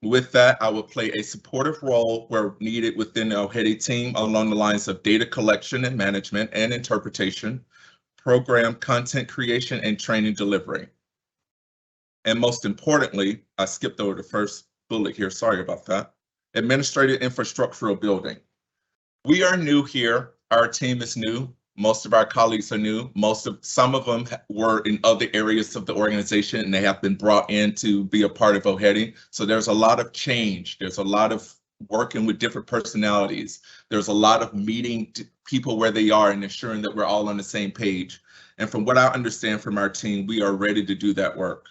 With that, I will play a supportive role where needed within the OHEDI team along the lines of data collection and management and interpretation, program content creation, and training delivery. And most importantly, I skipped over the first bullet here, sorry about that, administrative infrastructural building. We are new here, our team is new. Most of our colleagues are new. Some of them were in other areas of the organization and they have been brought in to be a part of OHEDI. So there's a lot of change. There's a lot of working with different personalities. There's a lot of meeting people where they are and ensuring that we're all on the same page. And from what I understand from our team, we are ready to do that work.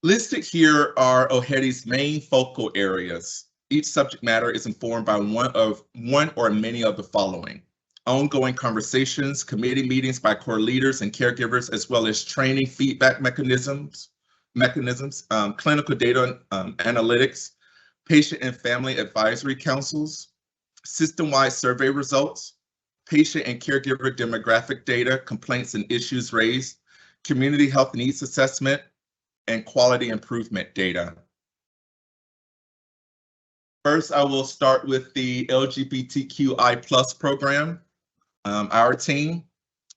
Listed here are OHEDI's main focal areas. Each subject matter is informed by one or many of the following: ongoing conversations, committee meetings by core leaders and caregivers, as well as training feedback mechanisms, clinical data analytics, patient and family advisory councils, system-wide survey results, patient and caregiver demographic data, complaints and issues raised, community health needs assessment, and quality improvement data. First, I will start with the LGBTQI+ program. Our team,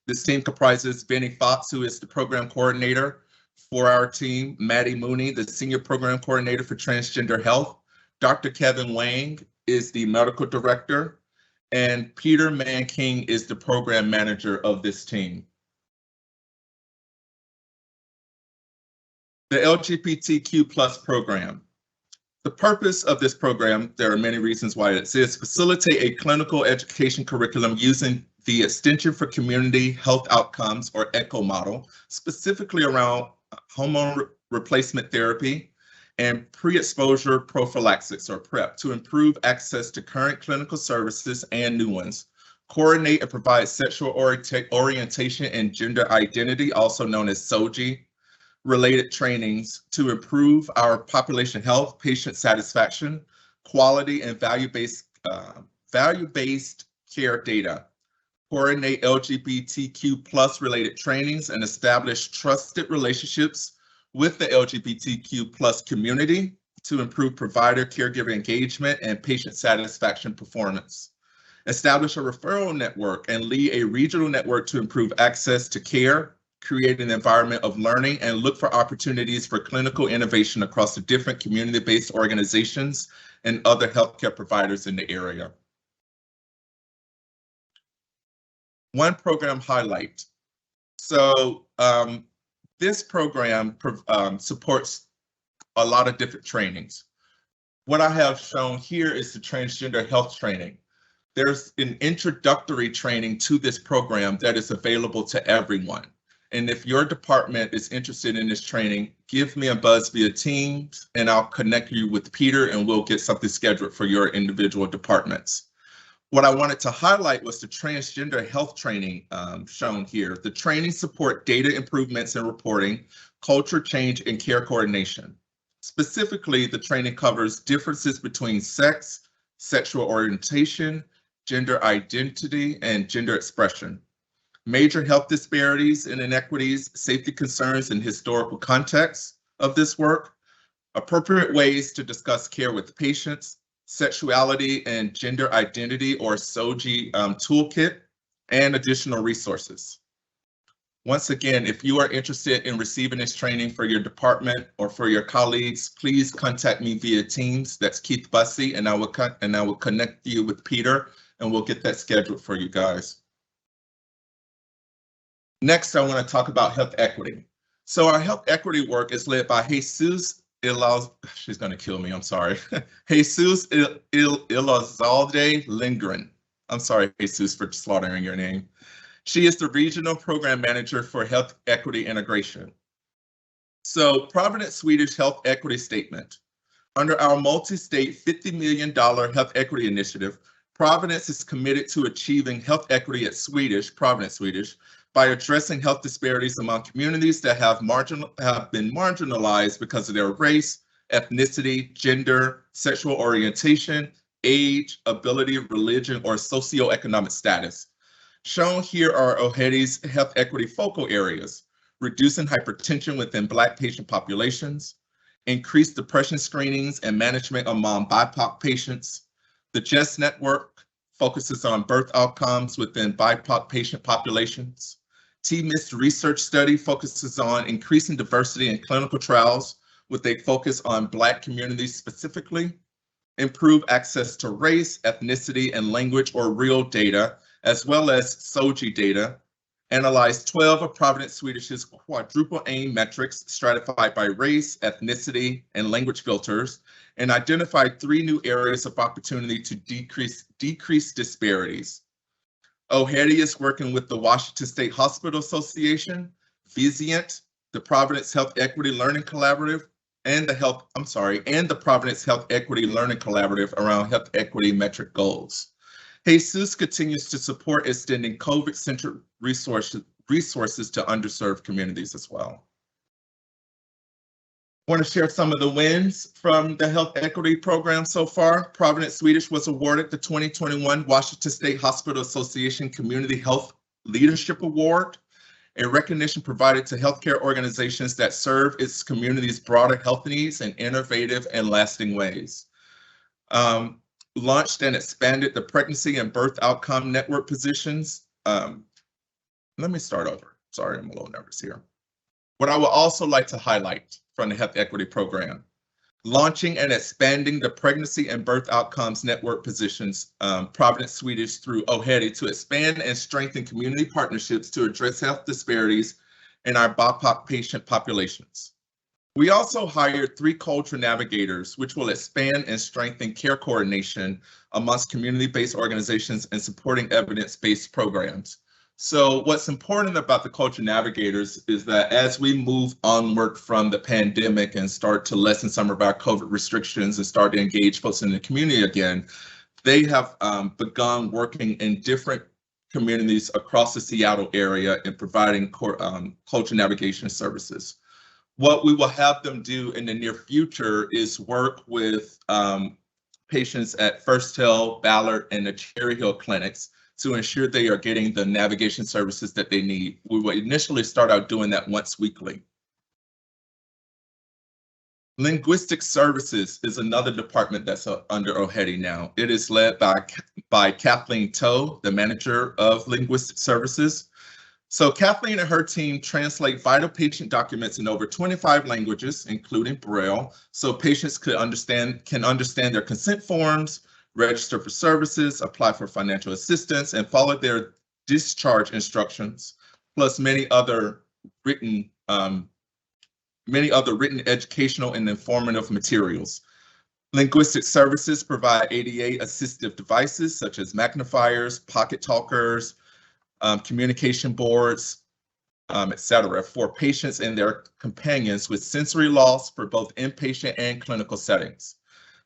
this team comprises Benny Fox, who is the program coordinator for our team, Maddie Mooney, the senior program coordinator for transgender health, Dr. Kevin Wang is the medical director, and Peter Manking is the program manager of this team. The LGBTQ+ program. The purpose of this program, there are many reasons why it exists, facilitate a clinical education curriculum using the Extension for Community Health Outcomes, or ECHO model, specifically around hormone replacement therapy and pre-exposure prophylaxis, or PrEP, to improve access to current clinical services and new ones, coordinate and provide sexual orientation and gender identity, also known as SOGI, related trainings to improve our population health, patient satisfaction, quality, and value-based care data. Coordinate LGBTQ+ related trainings and establish trusted relationships with the LGBTQ+ community to improve provider caregiver engagement and patient satisfaction performance. Establish a referral network and lead a regional network to improve access to care, create an environment of learning, and look for opportunities for clinical innovation across the different community-based organizations and other healthcare providers in the area. One program highlight. So this program supports a lot of different trainings. What I have shown here is the transgender health training. There's an introductory training to this program that is available to everyone. And if your department is interested in this training, give me a buzz via Teams and I'll connect you with Peter and we'll get something scheduled for your individual departments. What I wanted to highlight was the transgender health training shown here. The training support data improvements in reporting, culture change, and care coordination. Specifically, the training covers differences between sex, sexual orientation, gender identity, and gender expression. Major health disparities and inequities, safety concerns, and historical context of this work, appropriate ways to discuss care with patients, sexuality and gender identity, or SOGI toolkit, and additional resources. Once again, if you are interested in receiving this training for your department or for your colleagues, please contact me via Teams. That's Keith Bussey, and I will connect you with Peter, and we'll get that scheduled for you guys. Next, I want to talk about health equity. So our health equity work is led by Jesus she's going to kill me, I'm sorry. Jesus Elizalde Lindgren. I'm sorry, Jesus, for slaughtering your name. She is the Regional Program Manager for Health Equity Integration. So Providence Swedish Health Equity Statement. Under our multi-state $50 million health equity initiative, Providence is committed to achieving health equity at Providence Swedish, by addressing health disparities among communities that have been marginalized because of their race, ethnicity, gender, sexual orientation, age, ability, religion, or socioeconomic status. Shown here are OHEDI's health equity focal areas: reducing hypertension within Black patient populations, increased depression screenings and management among BIPOC patients. The JEST network focuses on birth outcomes within BIPOC patient populations. TMIST research study focuses on increasing diversity in clinical trials with a focus on Black communities specifically. Improve access to race, ethnicity, and language or real data, as well as SOGI data. Analyze 12 of Providence Swedish's quadruple aim metrics stratified by race, ethnicity, and language filters, and identify 3 new areas of opportunity to decrease disparities. OHEDI is working with the Washington State Hospital Association, Vizient, the Providence Health Equity Learning Collaborative, and the Providence Health Equity Learning Collaborative around health equity metric goals. Jesus continues to support extending COVID-centered resources to underserved communities as well. I want to share some of the wins from the health equity program so far. Providence Swedish was awarded the 2021 Washington State Hospital Association Community Health Leadership Award, a recognition provided to healthcare organizations that serve its community's broader health needs in innovative and lasting ways. Launched and expanded the pregnancy and birth outcome network positions. Let me start over. Sorry, I'm a little nervous here. What I would also like to highlight from the Health Equity Program: launching and expanding the pregnancy and birth outcomes network positions, Providence Swedish through OHEDI, to expand and strengthen community partnerships to address health disparities in our BIPOC patient populations. We also hired 3 culture navigators, which will expand and strengthen care coordination amongst community-based organizations and supporting evidence-based programs. So what's important about the culture navigators is that as we move onward from the pandemic and start to lessen some of our COVID restrictions and start to engage folks in the community again, they have begun working in different communities across the Seattle area and providing culture navigation services. What we will have them do in the near future is work with patients at First Hill, Ballard, and the Cherry Hill clinics to ensure they are getting the navigation services that they need. We will initially start out doing that once weekly. Linguistic Services is another department that's under OHEDI now. It is led by Kathleen Toe, the manager of Linguistic Services. So Kathleen and her team translate vital patient documents in over 25 languages, including Braille, so patients can understand their consent forms, register for services, apply for financial assistance, and follow their discharge instructions, plus many other written educational and informative materials. Linguistic Services provide ADA assistive devices such as magnifiers, pocket talkers, communication boards, etc., for patients and their companions with sensory loss for both inpatient and clinical settings.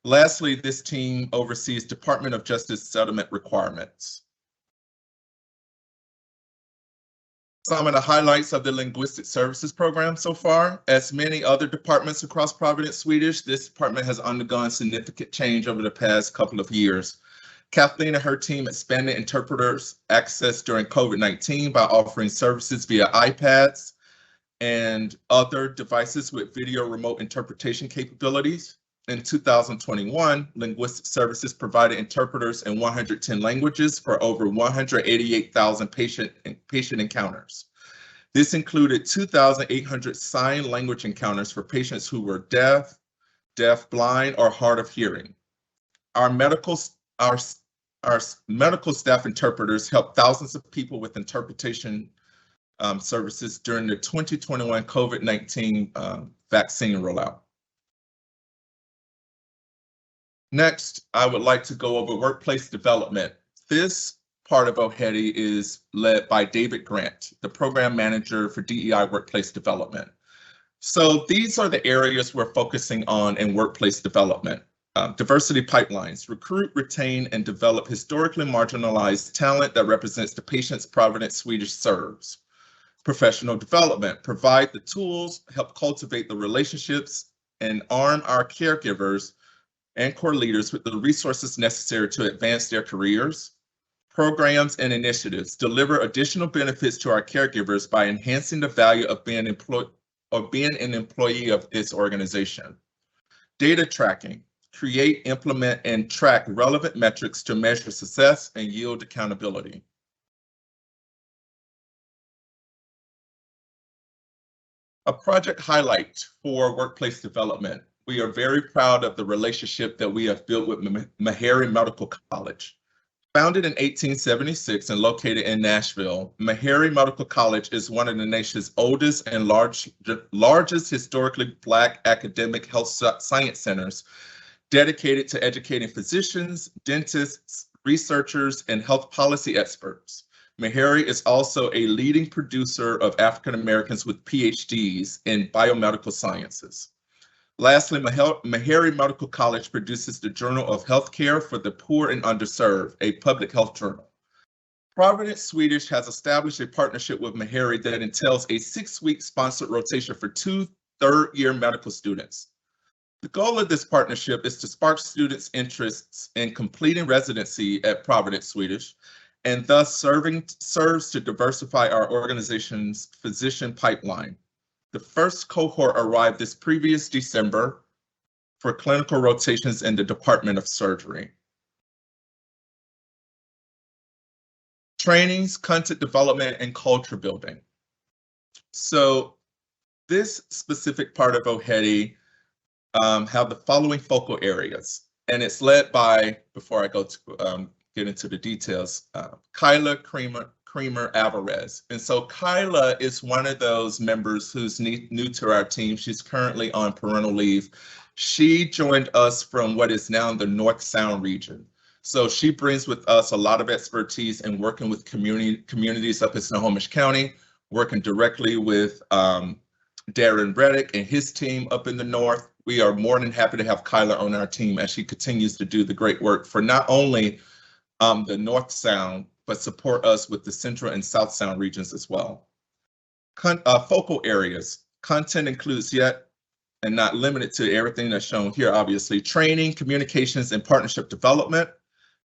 Lastly, this team oversees Department of Justice settlement requirements. Some of the highlights of the Linguistic Services program so far: as many other departments across Providence Swedish, this department has undergone significant change over the past couple of years. Kathleen and her team expanded interpreters access during COVID-19 by offering services via iPads and other devices with video remote interpretation capabilities. In 2021, Linguistic Services provided interpreters in 110 languages for over 188,000 patient encounters. This included 2,800 sign language encounters for patients who were deaf, blind, or hard of hearing. Our medical staff interpreters helped thousands of people with interpretation services during the 2021 COVID-19 vaccine rollout. Next, I would like to go over workplace development. This part of OHEDI is led by David Grant, the program manager for DEI workplace development. So these are the areas we're focusing on in workplace development. Diversity pipelines, recruit, retain, and develop historically marginalized talent that represents the patients Providence Swedish serves. Professional development, provide the tools, help cultivate the relationships, and arm our caregivers and core leaders with the resources necessary to advance their careers. Programs and initiatives, deliver additional benefits to our caregivers by enhancing the value of being an employee of this organization. Data tracking, create, implement, and track relevant metrics to measure success and yield accountability. A project highlight for workplace development. We are very proud of the relationship that we have built with Meharry Medical College. Founded in 1876 and located in Nashville, Meharry Medical College is one of the nation's oldest and largest historically Black academic health science centers, dedicated to educating physicians, dentists, researchers, and health policy experts. Meharry is also a leading producer of African Americans with PhDs in biomedical sciences. Lastly, Meharry Medical College produces the Journal of Healthcare for the Poor and Underserved, a public health journal. Providence Swedish has established a partnership with Meharry that entails a 6-week sponsored rotation for 2 third-year medical students. The goal of this partnership is to spark students' interests in completing residency at Providence Swedish, and thus serves to diversify our organization's physician pipeline. The first cohort arrived this previous December for clinical rotations in the Department of Surgery. Trainings, content development, and culture building. So this specific part of OHEDI have the following focal areas, and it's led by, before I go to get into the details, Kyla Creamer Alvarez. And so Kyla is one of those members who's new to our team. She's currently on parental leave. She joined us from what is now the North Sound region. So she brings with us a lot of expertise in working with communities up in Snohomish County, working directly with Darren Reddick and his team up in the North. We are more than happy to have Kyla on our team as she continues to do the great work for not only the North Sound, but support us with the Central and South Sound regions as well. Focal areas. Content includes yet and not limited to everything that's shown here, obviously. Training, communications, and partnership development.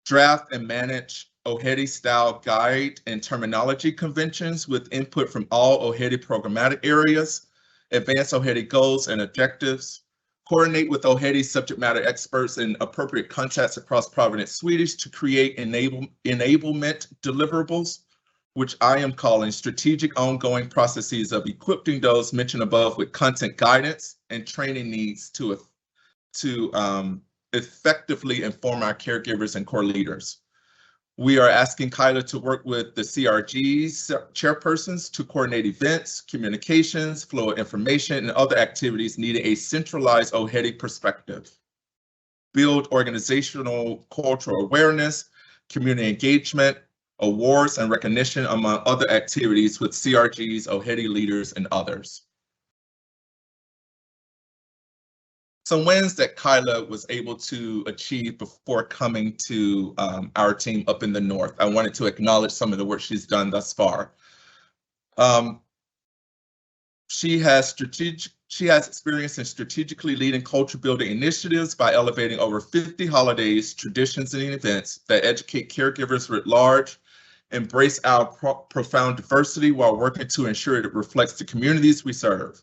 Draft and manage OHEDI style guide and terminology conventions with input from all OHEDI programmatic areas. Advance OHEDI goals and objectives. Coordinate with OHEDI subject matter experts and appropriate contacts across Providence Swedish to create enablement deliverables, which I am calling strategic ongoing processes of equipping those mentioned above with content guidance and training needs to effectively inform our caregivers and core leaders. We are asking Kyla to work with the CRG's chairpersons to coordinate events, communications, flow of information, and other activities needing a centralized OHEDI perspective. Build organizational cultural awareness, community engagement, awards, and recognition among other activities with CRG's, OHEDI leaders, and others. Some wins that Kyla was able to achieve before coming to our team up in the North. I wanted to acknowledge some of the work she's done thus far. She has experience in strategically leading culture building initiatives by elevating over 50 holidays, traditions, and events that educate caregivers writ large, embrace our profound diversity while working to ensure it reflects the communities we serve.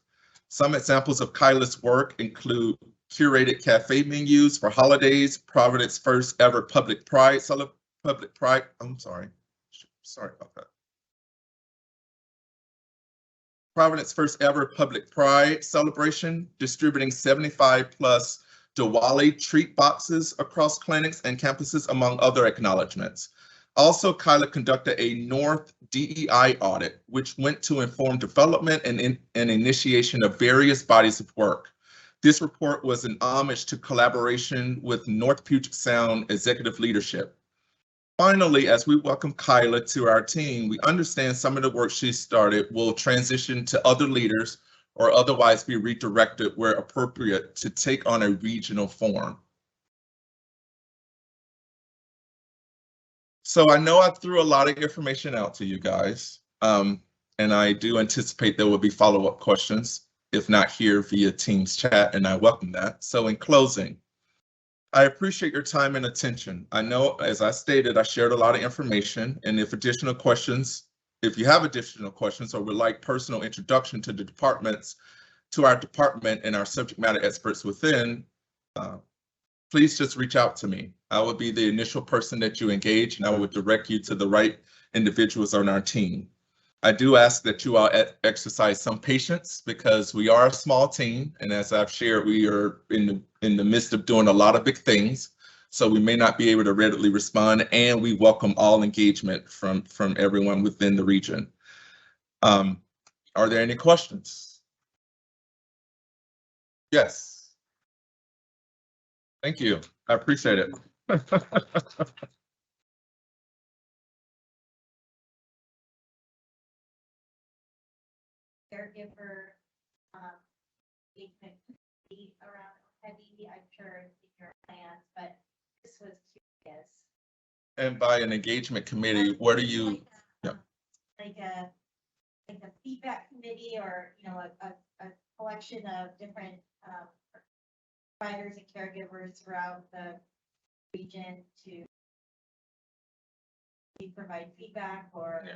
Some examples of Kyla's work include curated cafe menus for holidays, Providence first ever public pride, sorry about that. Providence first ever public pride celebration, distributing 75 plus Diwali treat boxes across clinics and campuses, among other acknowledgements. Also, Kyla conducted a North DEI audit, which went to inform development and initiation of various bodies of work. This report was an homage to collaboration with North Puget Sound executive leadership. Finally, as we welcome Kyla to our team, we understand some of the work she started will transition to other leaders or otherwise be redirected where appropriate to take on a regional form. So I know I threw a lot of information out to you guys, and I do anticipate there will be follow-up questions, if not here via Teams chat, and I welcome that. So in closing, I appreciate your time and attention. I know, as I stated, I shared a lot of information, and if you have additional questions or would like personal introduction to the departments, to our department and our subject matter experts within, please just reach out to me. I will be the initial person that you engage, and I will direct you to the right individuals on our team. I do ask that you all exercise some patience because we are a small team, and as I've shared, we are in the midst of doing a lot of big things, so we may not be able to readily respond, and we welcome all engagement from everyone within the region. Are there any questions? Yes. Thank you. I appreciate it. Caregiver engagement around heavy, I'm sure it's in your plans, but this was curious. And by an engagement committee, what do you? Like a feedback committee, or a collection of different providers and caregivers throughout the region to provide feedback, or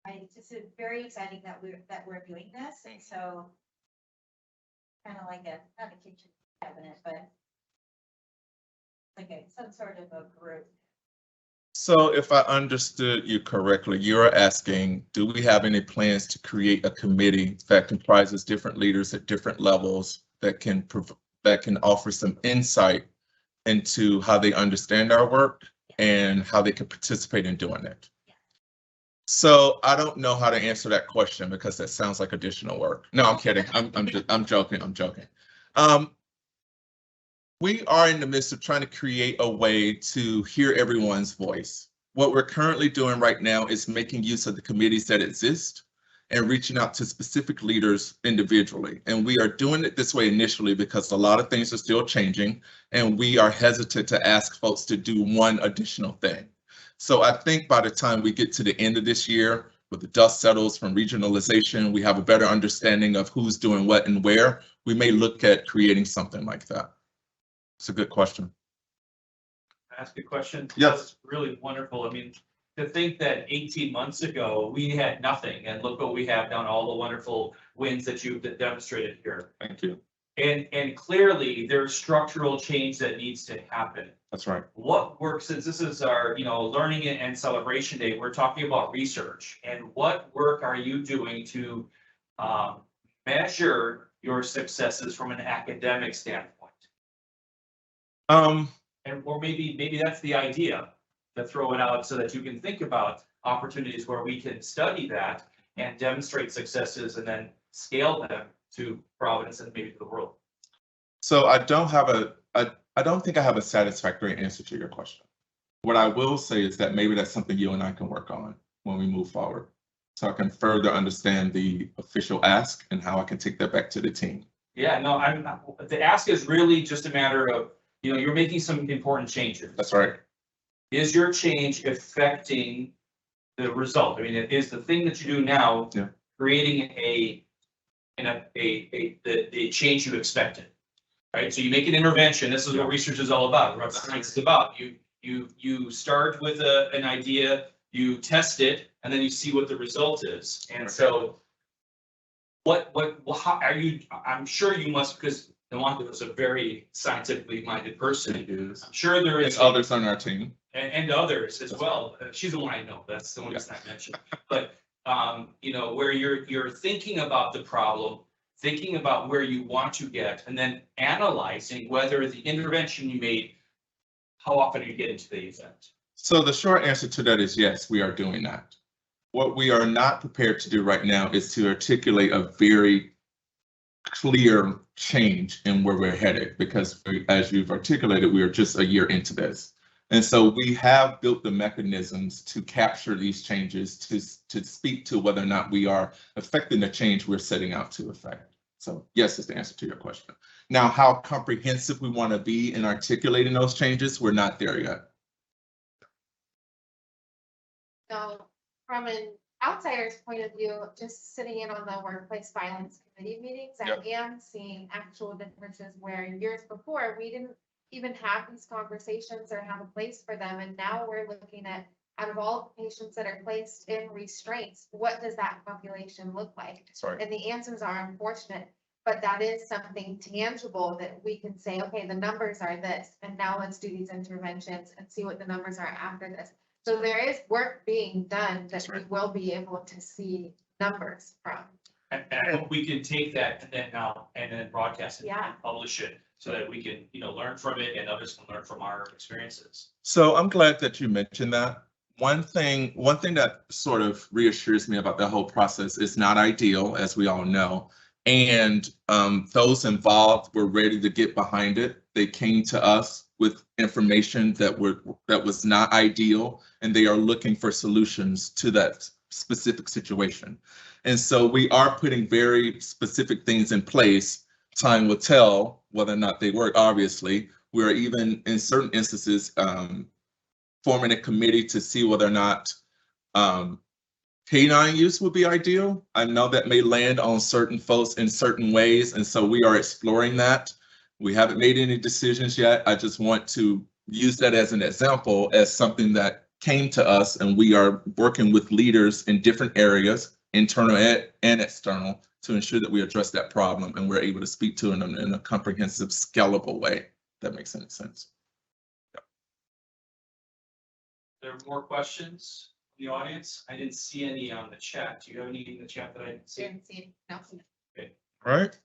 it's just very exciting that we're doing this, and so kind of like not a kitchen cabinet, but like some sort of a group. So if I understood you correctly, you're asking, do we have any plans to create a committee that comprises different leaders at different levels that can offer some insight into how they understand our work and how they can participate in doing it? So I don't know how to answer that question because that sounds like additional work. No, I'm kidding. I'm joking. We are in the midst of trying to create a way to hear everyone's voice. What we're currently doing right now is making use of the committees that exist and reaching out to specific leaders individually. And we are doing it this way initially because a lot of things are still changing, and we are hesitant to ask folks to do one additional thing. So I think by the time we get to the end of this year, with the dust settles from regionalization, we have a better understanding of who's doing what and where, we may look at creating something like that. It's a good question. Ask a question? Yes. That's really wonderful. I mean, to think that 18 months ago, we had nothing, and look what we have done, all the wonderful wins that you've demonstrated here. Thank you. And clearly there's structural change that needs to happen. That's right. What works, since this is our, learning and celebration day, we're talking about research, and what work are you doing to measure your successes from an academic standpoint? Or maybe that's the idea, to throw it out so that you can think about opportunities where we can study that and demonstrate successes and then scale them to Providence and maybe to the world. So I don't think I have a satisfactory answer to your question. What I will say is that maybe that's something you and I can work on when we move forward, so I can further understand the official ask and how I can take that back to the team. Yeah, no, the ask is really just a matter of, you're making some important changes. That's right. Is your change affecting the result? I mean, is the thing that you do now creating the change you expected? Right. So you make an intervention. This is what research is all about. What science is about. You start with an idea, you test it, and then you see what the result is. And so, how are you? I'm sure you must, because Nwanda is a very scientifically minded person. I'm sure there is and others on our team. And others as well. She's the one I know. That's the one reason I mentioned. But you know, where you're thinking about the problem, thinking about where you want to get, and then analyzing whether the intervention you made, how often are you getting to the event? So the short answer to that is yes, we are doing that. What we are not prepared to do right now is to articulate a very clear change in where we're headed, because as you've articulated, we are just a year into this. And so we have built the mechanisms to capture these changes, to speak to whether or not we are affecting the change we're setting out to affect. So yes, is the answer to your question. Now, how comprehensive we want to be in articulating those changes, we're not there yet. So from an outsider's point of view, just sitting in on the workplace violence committee meetings, Yep. I am seeing actual differences where years before, we didn't even have these conversations or have a place for them. And now we're looking at, out of all the patients that are placed in restraints, what does that population look like? Sorry. And the answers are unfortunate, but that is something tangible that we can say, okay, the numbers are this, and now let's do these interventions and see what the numbers are after this. So there is work being done that we will be able to see numbers from. And I hope we can take that and then broadcast it Yeah. and publish it so that we can, you know, learn from it and others can learn from our experiences. So I'm glad that you mentioned that. One thing that sort of reassures me about the whole process is not ideal, as we all know. And those involved were ready to get behind it. They came to us with information that was not ideal, and they are looking for solutions to that specific situation. And so we are putting very specific things in place. Time will tell whether or not they work, obviously. We're even, in certain instances, forming a committee to see whether or not canine use would be ideal. I know that may land on certain folks in certain ways, and so we are exploring that. We haven't made any decisions yet. I just want to use that as an example, as something that came to us, and we are working with leaders in different areas, internal and external, to ensure that we address that problem and we're able to speak to it in a comprehensive, scalable way. If that makes any sense. There are more questions in the audience? I didn't see any on the chat. Do you have any in the chat that I didn't see? Didn't see it. No. Okay. All right.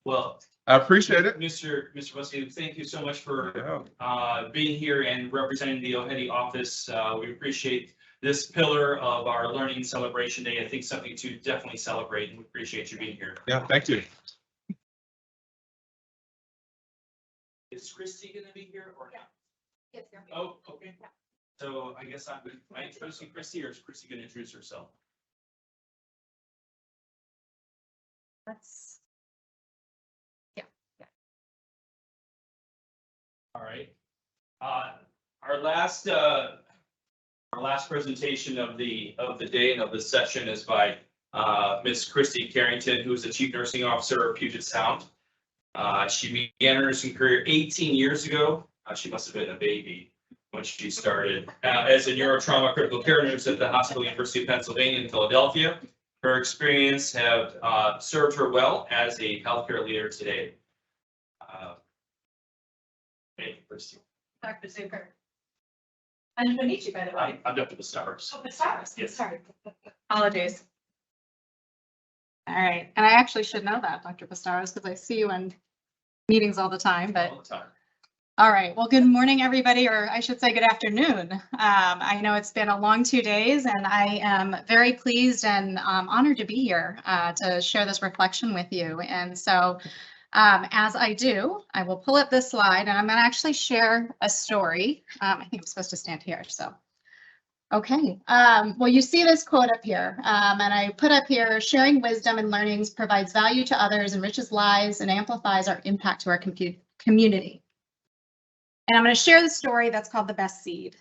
Well, I appreciate it. Mr. Bussey, thank you so much for being here and representing the OHEDI office. We appreciate this pillar of our Learning Celebration Day. I think something to definitely celebrate, and we appreciate you being here. Yeah, thank you. Is Christy going to be here or not? Yes, Oh, okay. So I guess I'm introducing Christy, or is Christy going to introduce herself? That's. All right. Our last presentation of the day and of the session is by Miss Christy Carrington, who is the Chief Nursing Officer of Puget Sound. She began her nursing career 18 years ago. She must have been a baby when she started as a neurotrauma critical care nurse at the Hospital University of Pennsylvania in Philadelphia. Her experience have served her well as a healthcare leader today. Thank you, Christy. Dr. Zucker. I didn't meet you, by the way. I'm Dr. Stars. Oh, the stars. Yes. Sorry. Apologies. All right, and I actually should know that, Dr. Bastaros, because I see you in meetings all the time, but. All the time. All right, well, good morning, everybody, or I should say good afternoon. I know it's been a long 2 days, and I am very pleased and honored to be here to share this reflection with you. And so as I do, I will pull up this slide, and I'm going to actually share a story. I think I'm supposed to stand here, so. Okay, well, you see this quote up here, and I put up here, sharing wisdom and learnings provides value to others, enriches lives, and amplifies our impact to our community. And I'm going to share the story that's called The Best Seed.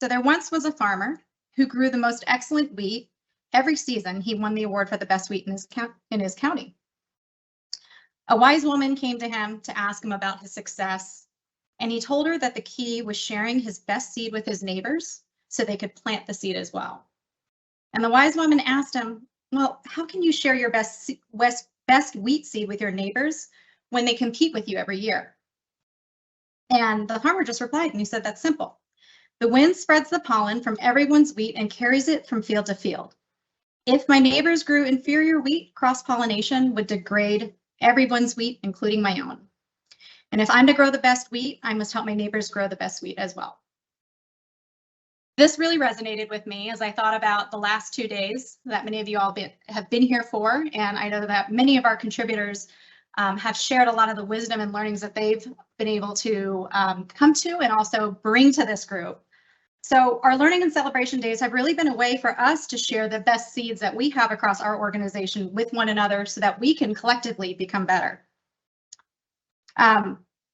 So there once was a farmer who grew the most excellent wheat. Every season, he won the award for the best wheat in his county. A wise woman came to him to ask him about his success, and he told her that the key was sharing his best seed with his neighbors so they could plant the seed as well. And the wise woman asked him, well, how can you share your best wheat seed with your neighbors when they compete with you every year? And the farmer just replied, and he said, that's simple. The wind spreads the pollen from everyone's wheat and carries it from field to field. If my neighbors grew inferior wheat, cross-pollination would degrade everyone's wheat, including my own. And if I'm to grow the best wheat, I must help my neighbors grow the best wheat as well. This really resonated with me as I thought about the last 2 days that many of you all have been here for. And I know that many of our contributors have shared a lot of the wisdom and learnings that they've been able to come to and also bring to this group. So our learning and celebration days have really been a way for us to share the best seeds that we have across our organization with one another so that we can collectively become better.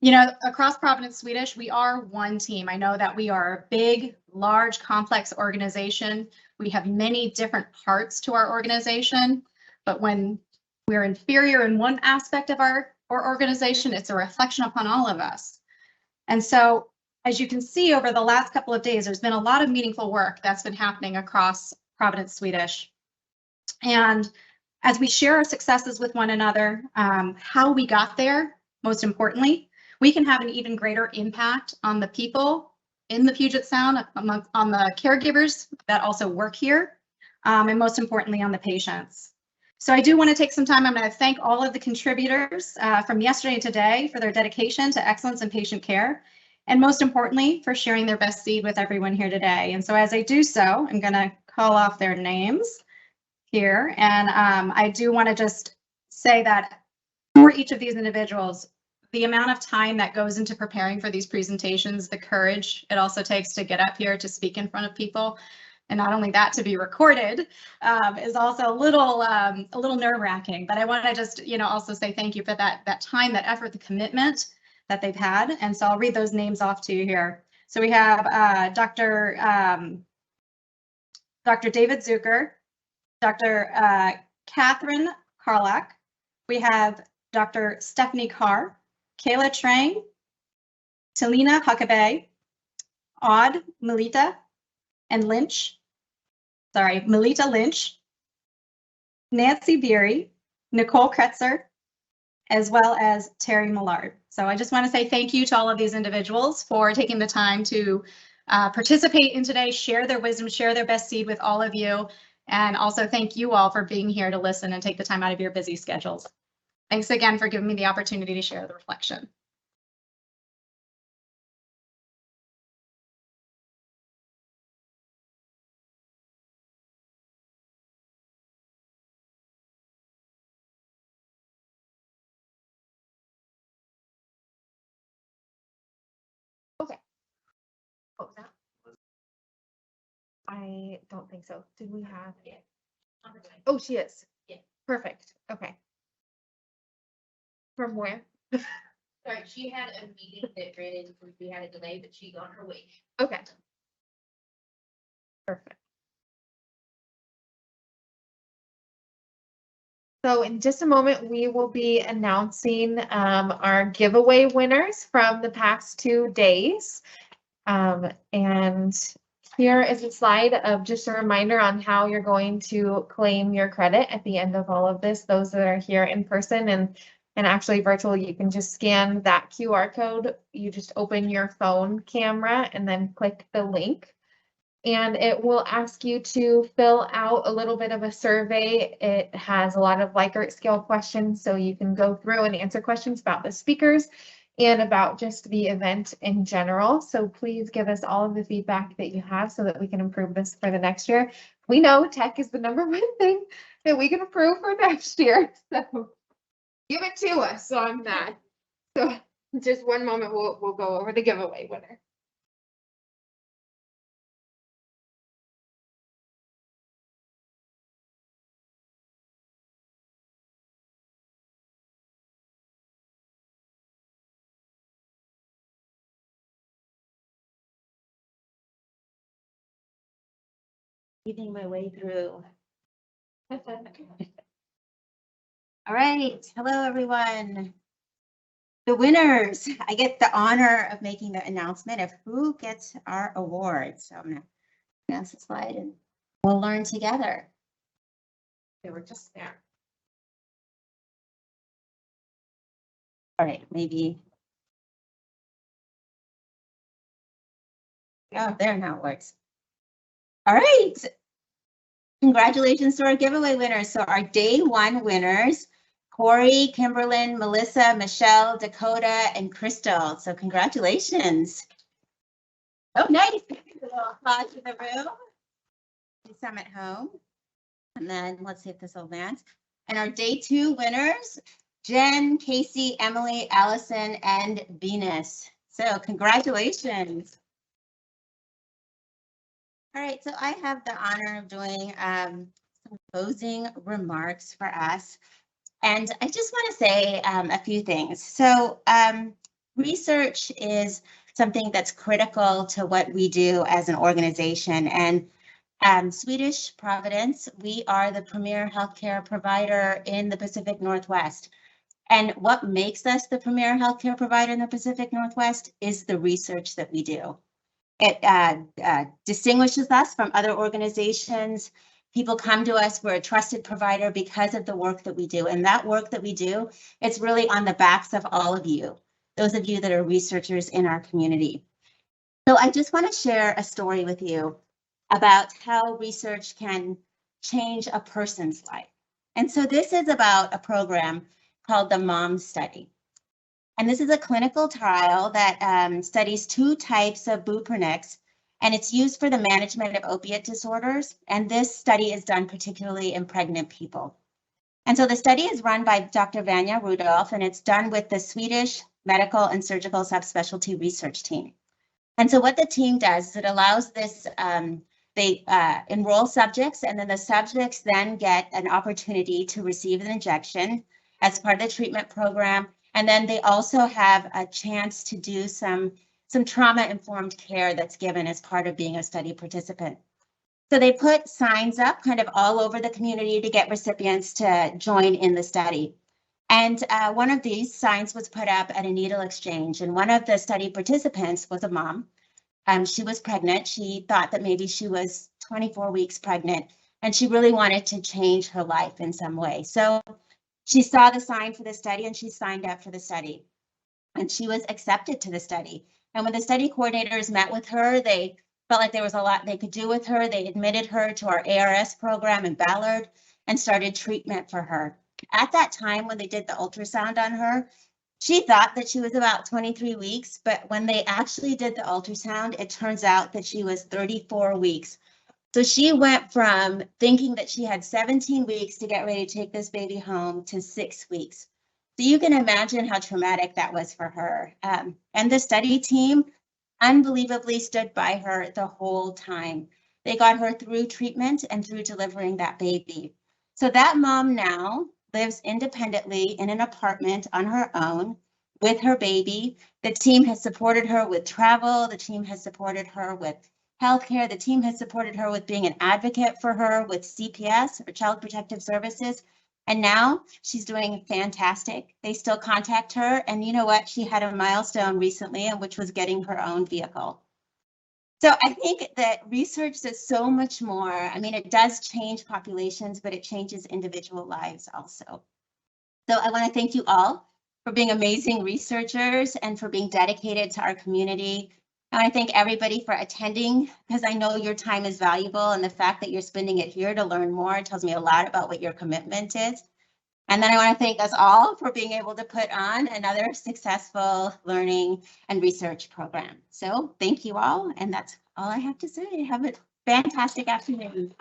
You know, across Providence Swedish, we are one team. I know that we are a big, large, complex organization. We have many different parts to our organization, but when we're inferior in one aspect of our organization, it's a reflection upon all of us. And so, as you can see over the last couple of days, there's been a lot of meaningful work that's been happening across Providence Swedish. And as we share our successes with one another, how we got there, most importantly, we can have an even greater impact on the people in the Puget Sound, on the caregivers that also work here, and most importantly on the patients. So I do want to take some time. I'm going to thank all of the contributors from yesterday and today for their dedication to excellence in patient care, and most importantly for sharing their best seed with everyone here today. And so as I do so, I'm going to call off their names here, and I do want to just say that for each of these individuals, the amount of time that goes into preparing for these presentations, the courage it also takes to get up here to speak in front of people, and not only that, to be recorded, is also a little nerve-wracking. But I want to just, you know, also say thank you for that time, that effort, the commitment that they've had. And so I'll read those names off to you here. So we have Dr. David Zucker, Dr. Catherine Karlak. We have Dr. Stephanie Carr, Kayla Trang, Talina Huckabee, Odd Melita, and Melita Lynch, Nancy Beery, Nicole Kretzer, as well as Terry Millard. So I just want to say thank you to all of these individuals for taking the time to participate in today, share their wisdom, share their best seed with all of you, and also thank you all for being here to listen and take the time out of your busy schedules. Thanks again for giving me the opportunity to share the reflection. Okay. What was that? I don't think so. Did we have? Yeah. Oh, she is. Yeah. Perfect. Okay. From where? Sorry, she had a meeting that ran into, we had a delay, but she's on her way. Okay. Perfect. So in just a moment, we will be announcing our giveaway winners from the past 2 days. And here is a slide of just a reminder on how you're going to claim your credit at the end of all of this. Those that are here in person and actually virtual, you can just scan that QR code. You just open your phone camera and then click the link. And it will ask you to fill out a little bit of a survey. It has a lot of Likert scale questions, so you can go through and answer questions about the speakers and about just the event in general. So please give us all of the feedback that you have so that we can improve this for the next year. We know tech is the #1 thing that we can improve for next year. So give it to us on that. So just one moment, we'll go over the giveaway winner. Getting my way through. All right, hello everyone. The winners, I get the honor of making the announcement of who gets our award. So I'm gonna advance the slide and we'll learn together. They were just there. All right, maybe. Oh, there now it works. All right. Congratulations to our giveaway winners. So our day 1 winners, Corey, Kimberlyn, Melissa, Michelle, Dakota, and Crystal. So congratulations. Oh, nice. A little applause in the room. Do some at home. And then let's see if this will advance. And our day 2 winners, Jen, Casey, Emily, Allison, and Venus. So congratulations. All right, so I have the honor of doing some closing remarks for us. And I just want to say a few things. So research is something that's critical to what we do as an organization. And Swedish Providence, we are the premier healthcare provider in the Pacific Northwest. And what makes us the premier healthcare provider in the Pacific Northwest is the research that we do. It distinguishes us from other organizations. People come to us, we're a trusted provider because of the work that we do. And that work that we do, it's really on the backs of all of you, those of you that are researchers in our community. So I just want to share a story with you about how research can change a person's life. And so this is about a program called the MOM study. And this is a clinical trial that studies 2 types of buprenorphine, and it's used for the management of opiate disorders. And this study is done particularly in pregnant people. And so the study is run by Dr. Vanja Rudolph, and it's done with the Swedish Medical and Surgical Subspecialty Research Team. And so what the team does is it allows this, they enroll subjects, and then the subjects then get an opportunity to receive an injection as part of the treatment program. And then they also have a chance to do some trauma-informed care that's given as part of being a study participant. So they put signs up kind of all over the community to get recipients to join in the study. And one of these signs was put up at a needle exchange. And one of the study participants was a mom. She was pregnant. She thought that maybe she was 24 weeks pregnant, and she really wanted to change her life in some way. So she saw the sign for the study and she signed up for the study, and she was accepted to the study. And when the study coordinators met with her, they felt like there was a lot they could do with her. They admitted her to our ARS program in Ballard and started treatment for her. At that time, when they did the ultrasound on her, she thought that she was about 23 weeks, but when they actually did the ultrasound, it turns out that she was 34 weeks. So she went from thinking that she had 17 weeks to get ready to take this baby home to 6 weeks. So you can imagine how traumatic that was for her. And the study team unbelievably stood by her the whole time. They got her through treatment and through delivering that baby. So that mom now lives independently in an apartment on her own with her baby. The team has supported her with travel. The team has supported her with healthcare. The team has supported her with being an advocate for her with CPS, or Child Protective Services. And now she's doing fantastic. They still contact her. And you know what? She had a milestone recently, which was getting her own vehicle. So I think that research does so much more. I mean, it does change populations, but it changes individual lives also. So I want to thank you all for being amazing researchers and for being dedicated to our community. I want to thank everybody for attending, because I know your time is valuable, and the fact that you're spending it here to learn more tells me a lot about what your commitment is. And then I want to thank us all for being able to put on another successful learning and research program. So thank you all, and that's all I have to say. Have a fantastic afternoon.